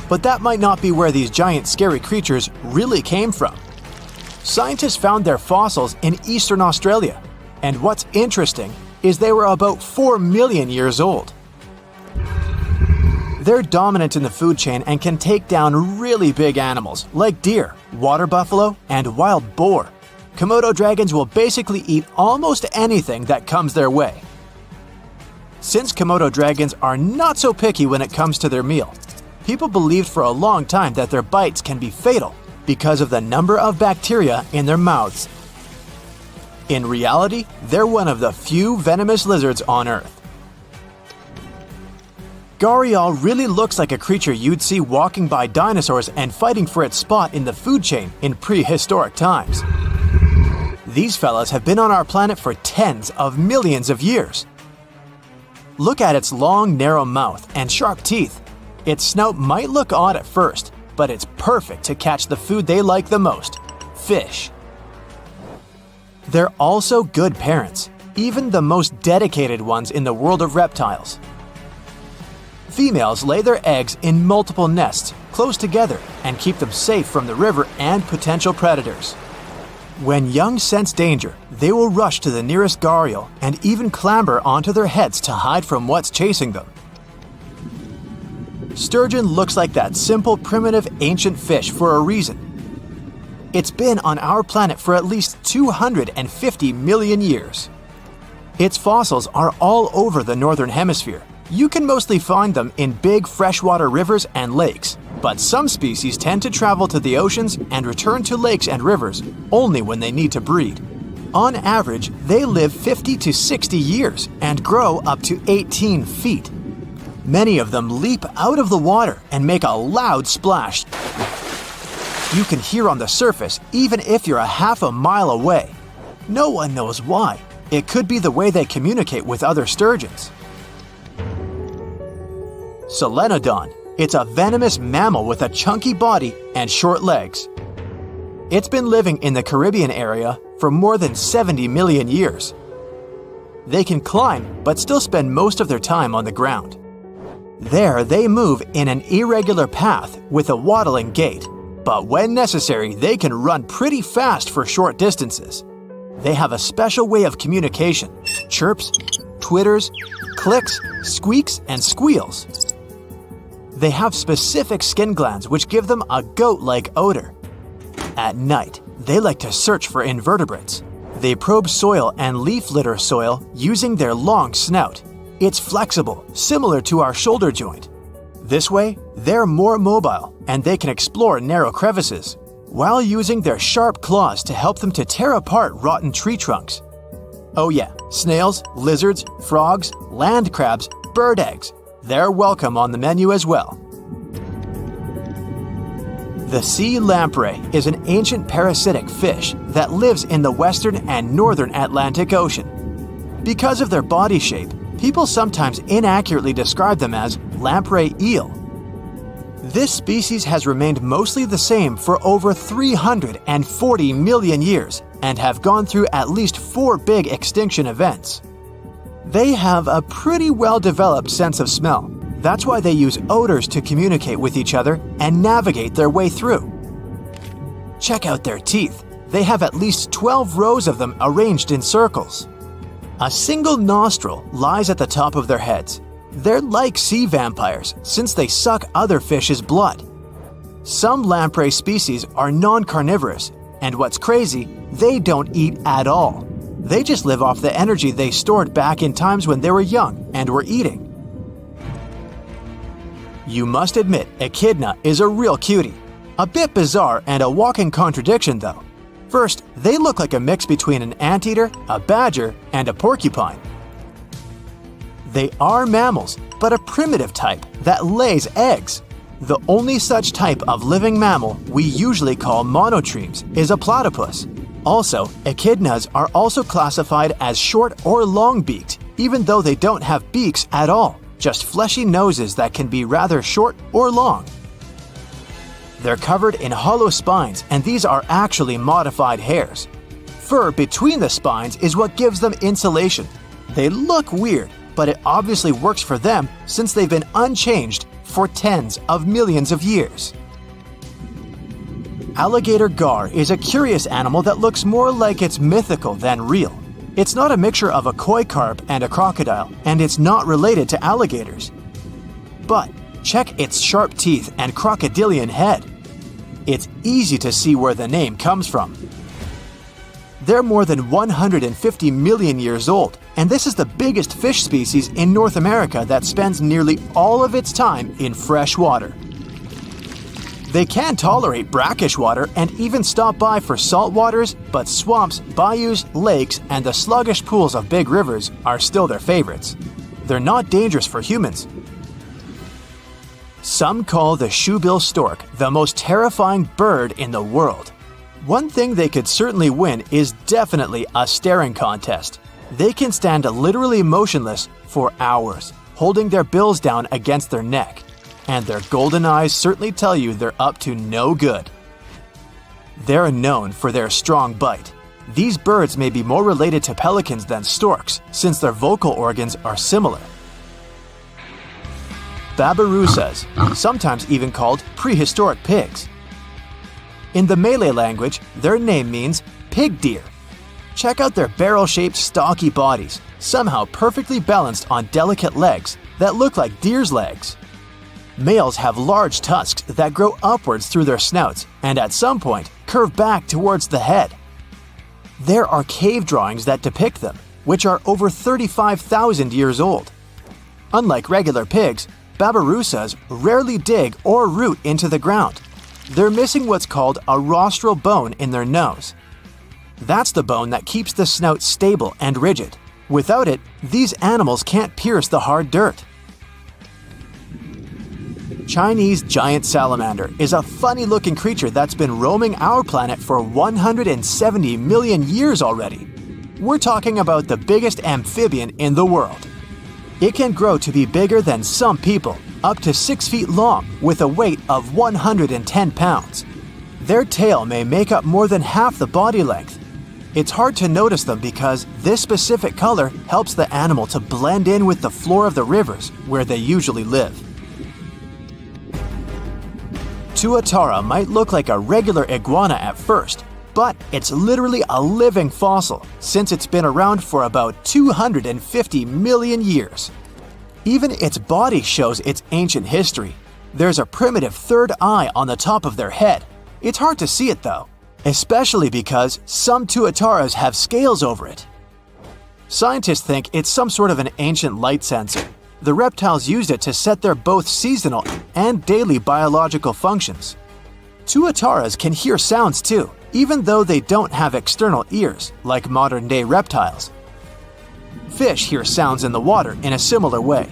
Speaker 1: But that might not be where these giant scary creatures really came from. Scientists found their fossils in eastern Australia, and what's interesting is they were about 4 million years old. They're dominant in the food chain and can take down really big animals like deer, water buffalo, and wild boar. Komodo dragons will basically eat almost anything that comes their way. Since Komodo dragons are not so picky when it comes to their meal, people believed for a long time that their bites can be fatal because of the number of bacteria in their mouths. In reality, they're one of the few venomous lizards on Earth. Gharial really looks like a creature you'd see walking by dinosaurs and fighting for its spot in the food chain in prehistoric times. These fellas have been on our planet for tens of millions of years. Look at its long, narrow mouth and sharp teeth. Its snout might look odd at first, but it's perfect to catch the food they like the most: fish. They're also good parents, even the most dedicated ones in the world of reptiles. Females lay their eggs in multiple nests close together and keep them safe from the river and potential predators. When young sense danger, they will rush to the nearest gharial and even clamber onto their heads to hide from what's chasing them. Sturgeon looks like that simple, primitive, ancient fish for a reason. It's been on our planet for at least 250 million years. Its fossils are all over the northern hemisphere. You can mostly find them in big freshwater rivers and lakes, but some species tend to travel to the oceans and return to lakes and rivers only when they need to breed. On average, they live 50 to 60 years and grow up to 18 feet. Many of them leap out of the water and make a loud splash. You can hear on the surface even if you're a half a mile away. No one knows why. It could be the way they communicate with other sturgeons. Solenodon. It's a venomous mammal with a chunky body and short legs. It's been living in the Caribbean area for more than 70 million years. They can climb, but still spend most of their time on the ground. There, they move in an irregular path with a waddling gait, but when necessary, they can run pretty fast for short distances. They have a special way of communication: chirps, twitters, clicks, squeaks, and squeals. They have specific skin glands which give them a goat-like odor. At night, they like to search for invertebrates. They probe soil and leaf litter soil using their long snout. It's flexible, similar to our shoulder joint. This way, they're more mobile and they can explore narrow crevices, while using their sharp claws to help them to tear apart rotten tree trunks. Oh yeah, snails, lizards, frogs, land crabs, bird eggs, they're welcome on the menu as well. The sea lamprey is an ancient parasitic fish that lives in the western and northern Atlantic Ocean. Because of their body shape, people sometimes inaccurately describe them as lamprey eel. This species has remained mostly the same for over 340 million years and have gone through at least 4 big extinction events. They have a pretty well-developed sense of smell. That's why they use odors to communicate with each other and navigate their way through. Check out their teeth. They have at least 12 rows of them arranged in circles. A single nostril lies at the top of their heads. They're like sea vampires since they suck other fish's blood. Some lamprey species are non-carnivorous, and what's crazy, they don't eat at all. They just live off the energy they stored back in times when they were young and were eating. You must admit, echidna is a real cutie. A bit bizarre and a walking contradiction though. First, they look like a mix between an anteater, a badger, and a porcupine. They are mammals, but a primitive type that lays eggs. The only such type of living mammal we usually call monotremes is a platypus. Also, echidnas are also classified as short or long-beaked, even though they don't have beaks at all. Just fleshy noses that can be rather short or long. They're covered in hollow spines, and these are actually modified hairs. Fur between the spines is what gives them insulation. They look weird, but it obviously works for them since they've been unchanged for tens of millions of years. Alligator gar is a curious animal that looks more like it's mythical than real. It's not a mixture of a koi carp and a crocodile, and it's not related to alligators. But check its sharp teeth and crocodilian head. It's easy to see where the name comes from. They're more than 150 million years old, and this is the biggest fish species in North America that spends nearly all of its time in fresh water. They can tolerate brackish water and even stop by for salt waters, but swamps, bayous, lakes, and the sluggish pools of big rivers are still their favorites. They're not dangerous for humans. Some call the shoebill stork the most terrifying bird in the world. One thing they could certainly win is definitely a staring contest. They can stand literally motionless for hours, holding their bills down against their neck. And their golden eyes certainly tell you they're up to no good. They're known for their strong bite. These birds may be more related to pelicans than storks, since their vocal organs are similar. Babirusas, sometimes even called prehistoric pigs. In the Malay language, their name means pig deer. Check out their barrel-shaped stocky bodies, somehow perfectly balanced on delicate legs that look like deer's legs. Males have large tusks that grow upwards through their snouts and at some point curve back towards the head. There are cave drawings that depict them, which are over 35,000 years old. Unlike regular pigs, babirusas rarely dig or root into the ground. They're missing what's called a rostral bone in their nose. That's the bone that keeps the snout stable and rigid. Without it, these animals can't pierce the hard dirt. Chinese giant salamander is a funny-looking creature that's been roaming our planet for 170 million years already. We're talking about the biggest amphibian in the world. It can grow to be bigger than some people, up to 6 feet long, with a weight of 110 pounds. Their tail may make up more than half the body length. It's hard to notice them because this specific color helps the animal to blend in with the floor of the rivers where they usually live. Tuatara might look like a regular iguana at first, but it's literally a living fossil since it's been around for about 250 million years. Even its body shows its ancient history. There's a primitive third eye on the top of their head. It's hard to see it though, especially because some tuataras have scales over it. Scientists think it's some sort of an ancient light sensor. The reptiles used it to set their both seasonal and daily biological functions. Tuataras can hear sounds too, even though they don't have external ears like modern-day reptiles. Fish hear sounds in the water in a similar way.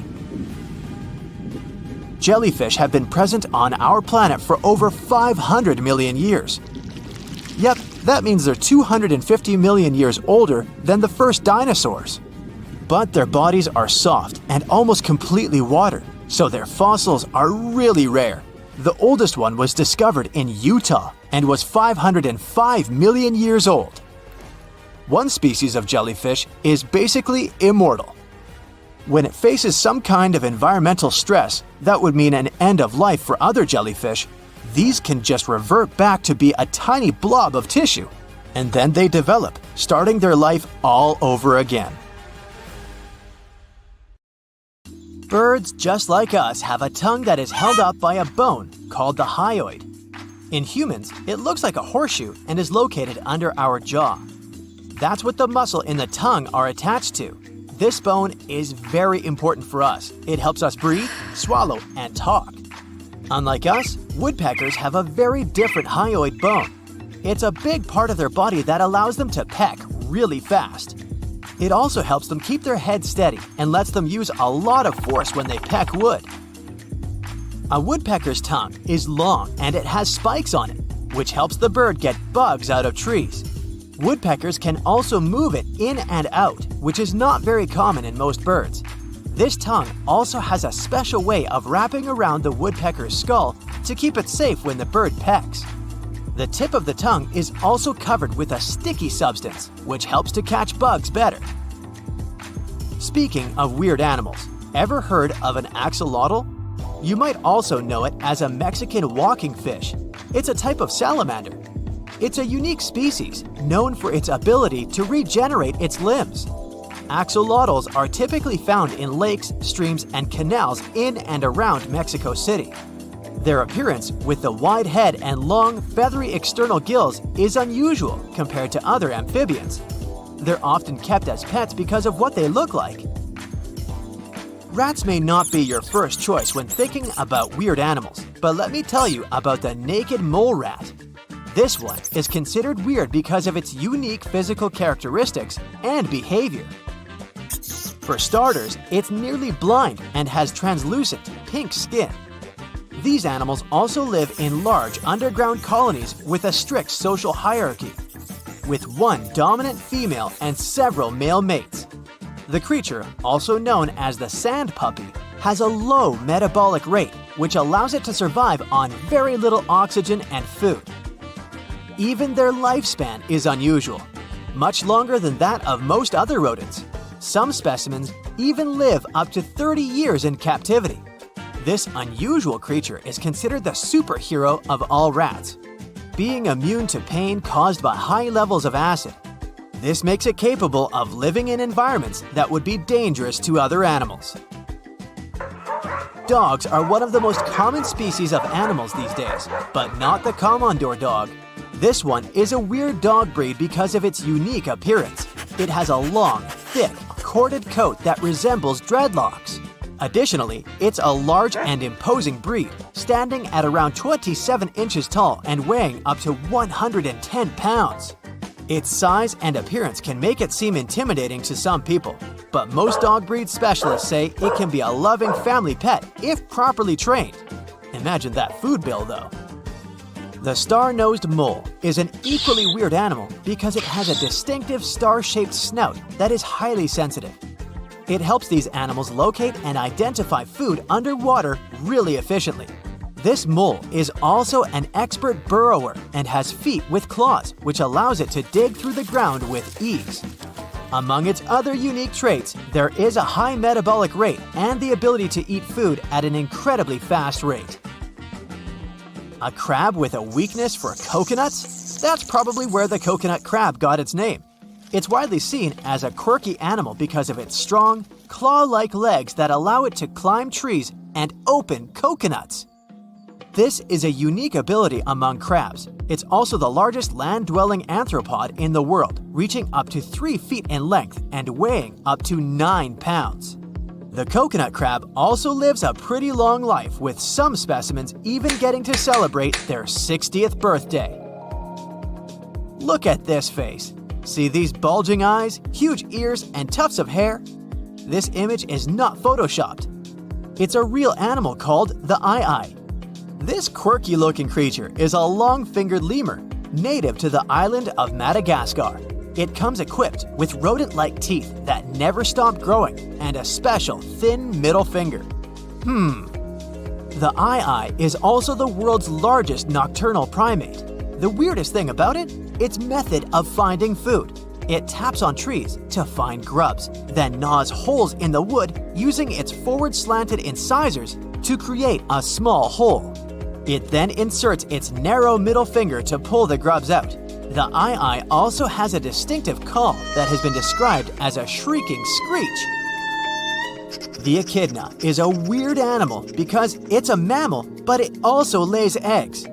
Speaker 1: Jellyfish have been present on our planet for over 500 million years. Yep, that means they're 250 million years older than the first dinosaurs. But their bodies are soft and almost completely water, so their fossils are really rare. The oldest one was discovered in Utah and was 505 million years old. One species of jellyfish is basically immortal. When it faces some kind of environmental stress that would mean an end of life for other jellyfish, these can just revert back to be a tiny blob of tissue, and then they develop, starting their life all over again. Birds, just like us, have a tongue that is held up by a bone called the hyoid. In humans, it looks like a horseshoe and is located under our jaw. That's what the muscle in the tongue are attached to. This bone is very important for us. It helps us breathe, swallow, and talk. Unlike us, woodpeckers have a very different hyoid bone. It's a big part of their body that allows them to peck really fast. It also helps them keep their head steady and lets them use a lot of force when they peck wood. A woodpecker's tongue is long and it has spikes on it, which helps the bird get bugs out of trees. Woodpeckers can also move it in and out, which is not very common in most birds. This tongue also has a special way of wrapping around the woodpecker's skull to keep it safe when the bird pecks. The tip of the tongue is also covered with a sticky substance, which helps to catch bugs better. Speaking of weird animals, ever heard of an axolotl? You might also know it as a Mexican walking fish. It's a type of salamander. It's a unique species, known for its ability to regenerate its limbs. Axolotls are typically found in lakes, streams, and canals in and around Mexico City. Their appearance, with the wide head and long, feathery external gills, is unusual compared to other amphibians. They're often kept as pets because of what they look like. Rats may not be your first choice when thinking about weird animals, but let me tell you about the naked mole rat. This one is considered weird because of its unique physical characteristics and behavior. For starters, it's nearly blind and has translucent, pink skin. These animals also live in large underground colonies with a strict social hierarchy, with one dominant female and several male mates. The creature, also known as the sand puppy, has a low metabolic rate, which allows it to survive on very little oxygen and food. Even their lifespan is unusual, much longer than that of most other rodents. Some specimens even live up to 30 years in captivity. This unusual creature is considered the superhero of all rats, being immune to pain caused by high levels of acid. This makes it capable of living in environments that would be dangerous to other animals. Dogs are one of the most common species of animals these days, but not the Commodore dog. This one is a weird dog breed because of its unique appearance. It has a long, thick, corded coat that resembles dreadlocks. Additionally, it's a large and imposing breed, standing at around 27 inches tall and weighing up to 110 pounds. Its size and appearance can make it seem intimidating to some people, but most dog breed specialists say it can be a loving family pet if properly trained. Imagine that food bill, though. The star-nosed mole is an equally weird animal because it has a distinctive star-shaped snout that is highly sensitive. It helps these animals locate and identify food underwater really efficiently. This mole is also an expert burrower and has feet with claws, which allows it to dig through the ground with ease. Among its other unique traits, there is a high metabolic rate and the ability to eat food at an incredibly fast rate. A crab with a weakness for coconuts? That's probably where the coconut crab got its name. It's widely seen as a quirky animal because of its strong, claw-like legs that allow it to climb trees and open coconuts. This is a unique ability among crabs. It's also the largest land-dwelling arthropod in the world, reaching up to 3 feet in length and weighing up to 9 pounds. The coconut crab also lives a pretty long life, with some specimens even getting to celebrate their 60th birthday. Look at this face. See these bulging eyes, huge ears, and tufts of hair? This image is not photoshopped. It's a real animal called the eye. This quirky-looking creature is a long-fingered lemur, native to the island of Madagascar. It comes equipped with rodent-like teeth that never stop growing and a special thin middle finger. The eye is also the world's largest nocturnal primate. The weirdest thing about it? Its method of finding food. It taps on trees to find grubs, then gnaws holes in the wood using its forward-slanted incisors to create a small hole. It then inserts its narrow middle finger to pull the grubs out. The eye also has a distinctive call that has been described as a shrieking screech. The echidna is a weird animal because it's a mammal, but it also lays eggs.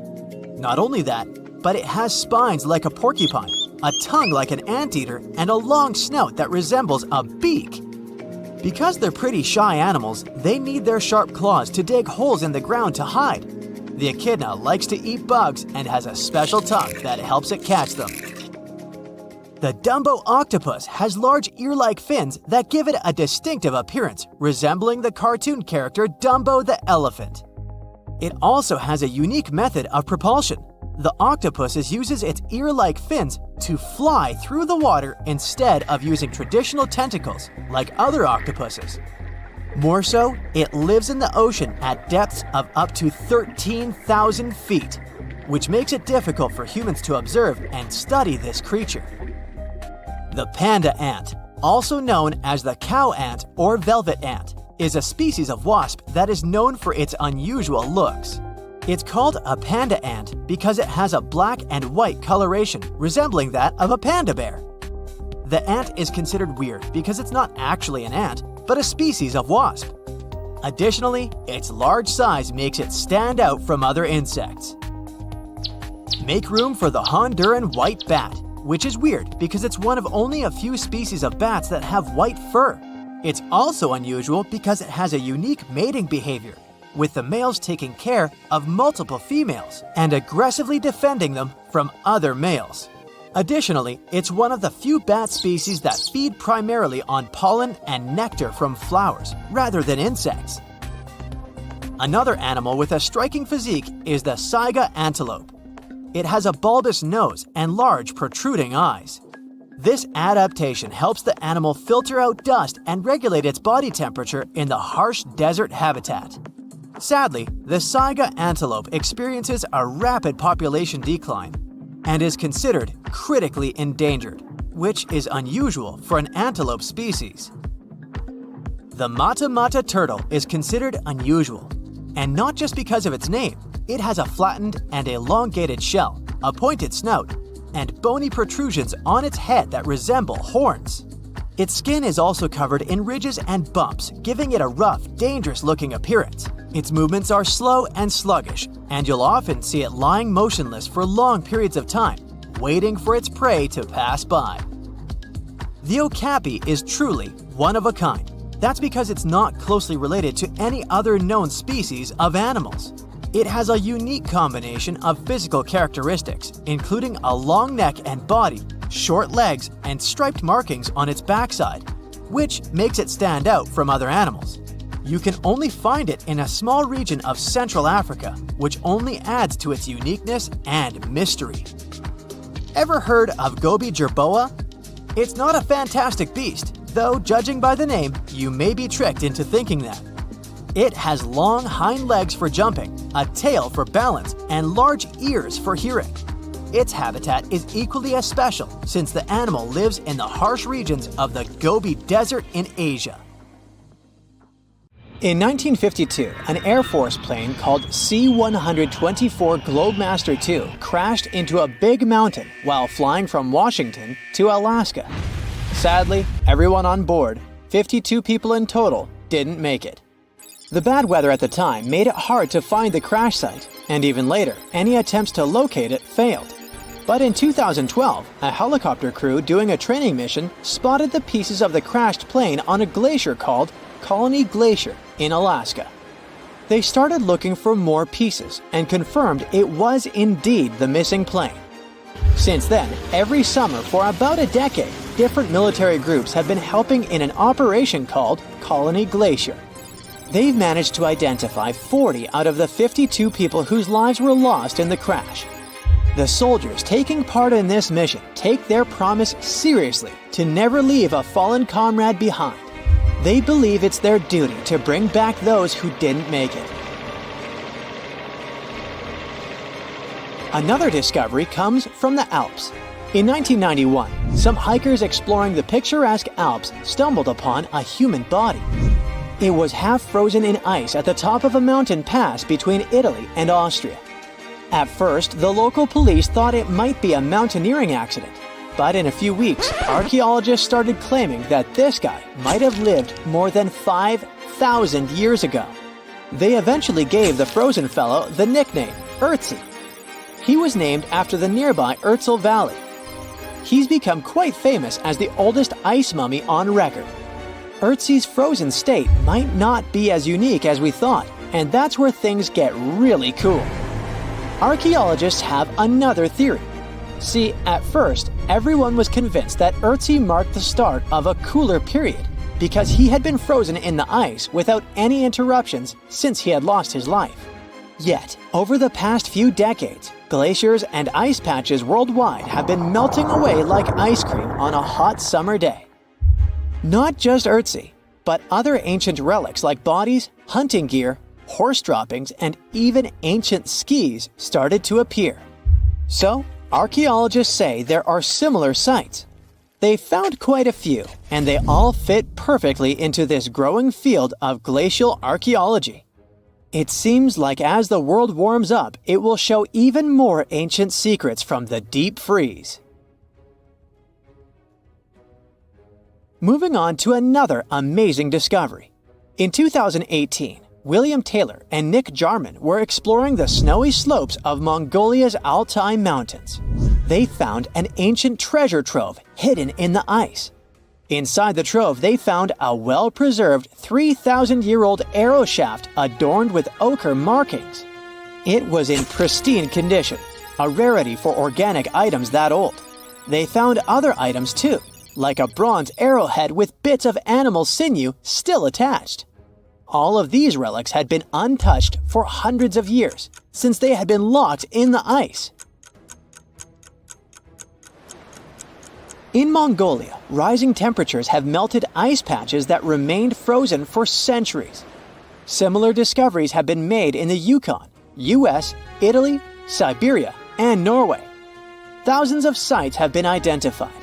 Speaker 1: Not only that, but it has spines like a porcupine, a tongue like an anteater, and a long snout that resembles a beak. Because they're pretty shy animals, they need their sharp claws to dig holes in the ground to hide. The echidna likes to eat bugs and has a special tongue that helps it catch them. The Dumbo octopus has large ear-like fins that give it a distinctive appearance, resembling the cartoon character Dumbo the elephant. It also has a unique method of propulsion. The octopus uses its ear-like fins to fly through the water instead of using traditional tentacles like other octopuses. More so, it lives in the ocean at depths of up to 13,000 feet, which makes it difficult for humans to observe and study this creature. The panda ant, also known as the cow ant or velvet ant, is a species of wasp that is known for its unusual looks. It's called a panda ant because it has a black and white coloration resembling that of a panda bear. The ant is considered weird because it's not actually an ant, but a species of wasp. Additionally, its large size makes it stand out from other insects. Make room for the Honduran white bat, which is weird because it's one of only a few species of bats that have white fur. It's also unusual because it has a unique mating behavior, with the males taking care of multiple females and aggressively defending them from other males. Additionally, it's one of the few bat species that feed primarily on pollen and nectar from flowers rather than insects. Another animal with a striking physique is the saiga antelope. It has a bulbous nose and large protruding eyes. This adaptation helps the animal filter out dust and regulate its body temperature in the harsh desert habitat. Sadly, the saiga antelope experiences a rapid population decline and is considered critically endangered, which is unusual for an antelope species. The mata mata turtle is considered unusual, and not just because of its name. It has a flattened and elongated shell, a pointed snout, and bony protrusions on its head that resemble horns. Its skin is also covered in ridges and bumps, giving it a rough, dangerous-looking appearance. Its movements are slow and sluggish, and you'll often see it lying motionless for long periods of time, waiting for its prey to pass by. The okapi is truly one of a kind. That's because it's not closely related to any other known species of animals. It has a unique combination of physical characteristics, including a long neck and body, short legs, and striped markings on its backside, which makes it stand out from other animals. You can only find it in a small region of Central Africa, which only adds to its uniqueness and mystery. Ever heard of Gobi jerboa? It's not a fantastic beast, though judging by the name, you may be tricked into thinking that. It has long hind legs for jumping, a tail for balance, and large ears for hearing. Its habitat is equally as special since the animal lives in the harsh regions of the Gobi Desert in Asia.
Speaker 4: In 1952, an Air Force plane called C-124 Globemaster II crashed into a big mountain while flying from Washington to Alaska. Sadly, everyone on board, 52 people in total, didn't make it. The bad weather at the time made it hard to find the crash site, and even later, any attempts to locate it failed. But in 2012, a helicopter crew doing a training mission spotted the pieces of the crashed plane on a glacier called Colony Glacier in Alaska. They started looking for more pieces and confirmed it was indeed the missing plane. Since then, every summer for about a decade, different military groups have been helping in an operation called Colony Glacier. They've managed to identify 40 out of the 52 people whose lives were lost in the crash. The soldiers taking part in this mission take their promise seriously to never leave a fallen comrade behind. They believe it's their duty to bring back those who didn't make it. Another discovery comes from the Alps. In 1991, some hikers exploring the picturesque Alps stumbled upon a human body. It was half frozen in ice at the top of a mountain pass between Italy and Austria. At first, the local police thought it might be a mountaineering accident, but in a few weeks, archaeologists started claiming that this guy might have lived more than 5,000 years ago. They eventually gave the frozen fellow the nickname Ötzi. He was named after the nearby Ötztal Valley. He's become quite famous as the oldest ice mummy on record. Ötzi's frozen state might not be as unique as we thought, and that's where things get really cool. Archaeologists have another theory. See, at first, everyone was convinced that Ötzi marked the start of a cooler period because he had been frozen in the ice without any interruptions since he had lost his life. Yet, over the past few decades, glaciers and ice patches worldwide have been melting away like ice cream on a hot summer day. Not just Ötzi, but other ancient relics like bodies, hunting gear, horse droppings, and even ancient skis started to appear. So, archaeologists say there are similar sites. They found quite a few, and they all fit perfectly into this growing field of glacial archaeology. It seems like as the world warms up, it will show even more ancient secrets from the deep freeze. Moving on to another amazing discovery. In 2018, William Taylor and Nick Jarman were exploring the snowy slopes of Mongolia's Altai Mountains. They found an ancient treasure trove hidden in the ice. Inside the trove, they found a well-preserved 3,000-year-old arrow shaft adorned with ochre markings. It was in pristine condition, a rarity for organic items that old. They found other items too, like a bronze arrowhead with bits of animal sinew still attached. All of these relics had been untouched for hundreds of years, since they had been locked in the ice. In Mongolia, rising temperatures have melted ice patches that remained frozen for centuries. Similar discoveries have been made in the Yukon, US, Italy, Siberia, and Norway. Thousands of sites have been identified.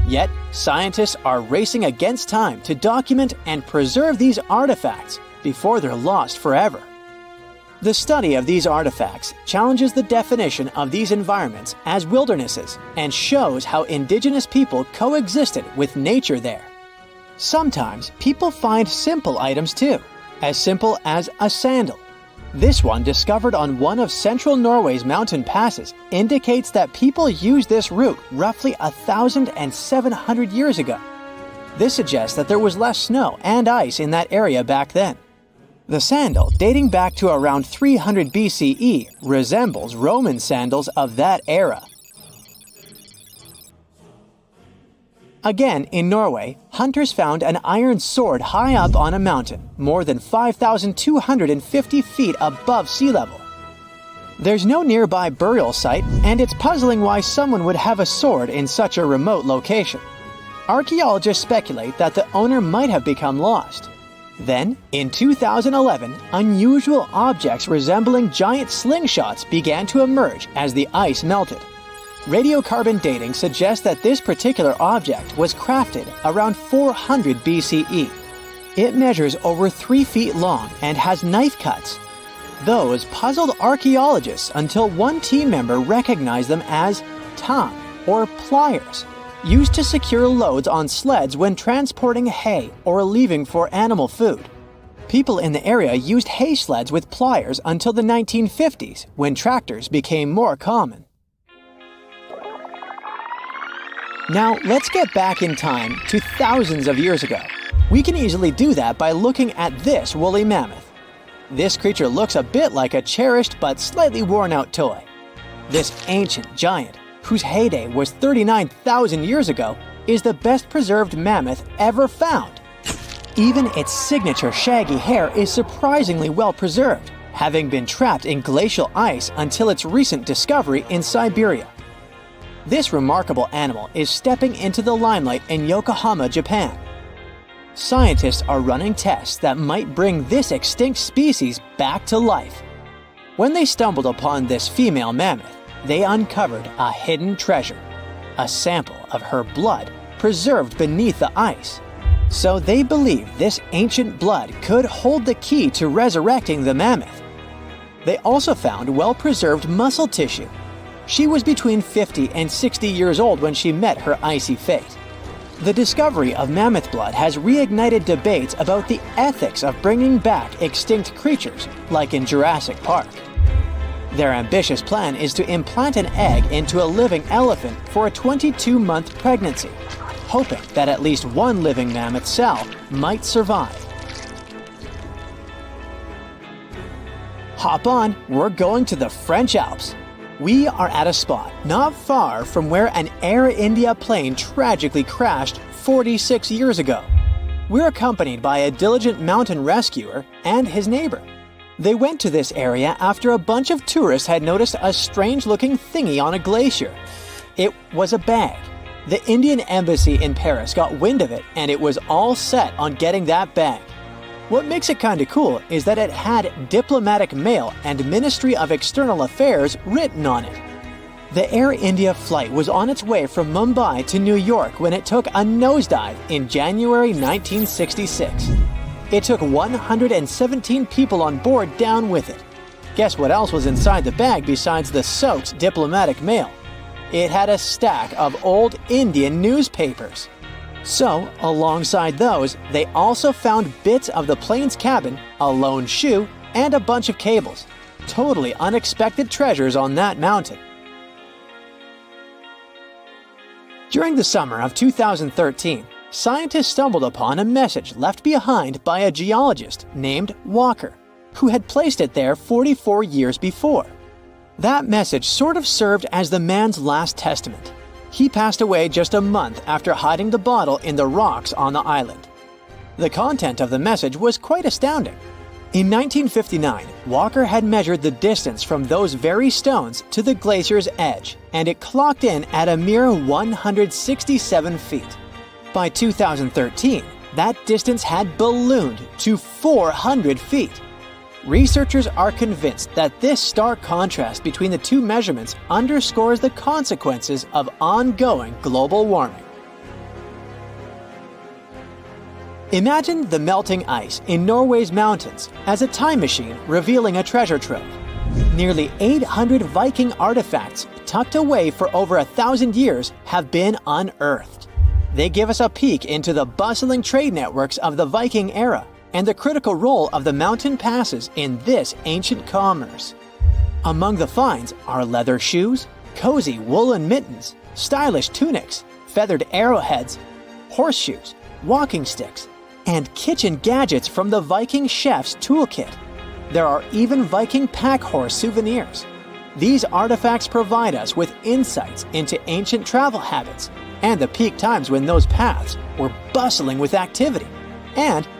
Speaker 4: Yet, scientists are racing against time to document and preserve these artifacts before they're lost forever. The study of these artifacts challenges the definition of these environments as wildernesses and shows how indigenous people coexisted with nature there. Sometimes people find simple items too, as simple as a sandal. This one, discovered on one of central Norway's mountain passes, indicates that people used this route roughly 1,700 years ago. This suggests that there was less snow and ice in that area back then. The sandal, dating back to around 300 BCE, resembles Roman sandals of that era. Again, in Norway, hunters found an iron sword high up on a mountain, more than 5,250 feet above sea level. There's no nearby burial site, and it's puzzling why someone would have a sword in such a remote location. Archaeologists speculate that the owner might have become lost. Then, in 2011, unusual objects resembling giant slingshots began to emerge as the ice melted. Radiocarbon dating suggests that this particular object was crafted around 400 BCE. It measures over 3 feet long and has knife cuts. Those puzzled archaeologists until one team member recognized them as tang, or pliers, used to secure loads on sleds when transporting hay or leaving for animal food. People in the area used hay sleds with pliers until the 1950s, when tractors became more common. Now let's get back in time to thousands of years ago. We can easily do that by looking at this woolly mammoth. This creature looks a bit like a cherished but slightly worn out toy. This ancient giant, whose heyday was 39,000 years ago, is the best preserved mammoth ever found. Even its signature shaggy hair is surprisingly well preserved, having been trapped in glacial ice until its recent discovery in Siberia. This remarkable animal is stepping into the limelight in Yokohama, Japan. Scientists are running tests that might bring this extinct species back to life. When they stumbled upon this female mammoth, they uncovered a hidden treasure, a sample of her blood preserved beneath the ice. So they believe this ancient blood could hold the key to resurrecting the mammoth. They also found well-preserved muscle tissue. She was between 50 and 60 years old when she met her icy fate. The discovery of mammoth blood has reignited debates about the ethics of bringing back extinct creatures, like in Jurassic Park. Their ambitious plan is to implant an egg into a living elephant for a 22-month pregnancy, hoping that at least one living mammoth cell might survive. Hop on, we're going to the French Alps. We are at a spot not far from where an Air India plane tragically crashed 46 years ago. We're accompanied by a diligent mountain rescuer and his neighbor. They went to this area after a bunch of tourists had noticed a strange-looking thingy on a glacier. It was a bag. The Indian embassy in Paris got wind of it, and it was all set on getting that bag. What makes it kinda cool is that it had diplomatic mail and Ministry of External Affairs written on it. The Air India flight was on its way from Mumbai to New York when it took a nosedive in January 1966. It took 117 people on board down with it. Guess what else was inside the bag besides the soaked diplomatic mail? It had a stack of old Indian newspapers. So, alongside those, they also found bits of the plane's cabin, a lone shoe, and a bunch of cables. Totally unexpected treasures on that mountain. During the summer of 2013, scientists stumbled upon a message left behind by a geologist named Walker, who had placed it there 44 years before. That message sort of served as the man's last testament. He passed away just a month after hiding the bottle in the rocks on the island. The content of the message was quite astounding. In 1959, Walker had measured the distance from those very stones to the glacier's edge, and it clocked in at a mere 167 feet. By 2013, that distance had ballooned to 400 feet. Researchers are convinced that this stark contrast between the two measurements underscores the consequences of ongoing global warming. Imagine the melting ice in Norway's mountains as a time machine revealing a treasure trove. Nearly 800 Viking artifacts tucked away for over 1,000 years have been unearthed. They give us a peek into the bustling trade networks of the Viking era and the critical role of the mountain passes in this ancient commerce. Among the finds are leather shoes, cozy woolen mittens, stylish tunics, feathered arrowheads, horseshoes, walking sticks, and kitchen gadgets from the Viking chef's toolkit. There are even Viking pack horse souvenirs. These artifacts provide us with insights into ancient travel habits and the peak times when those paths were bustling with activity, and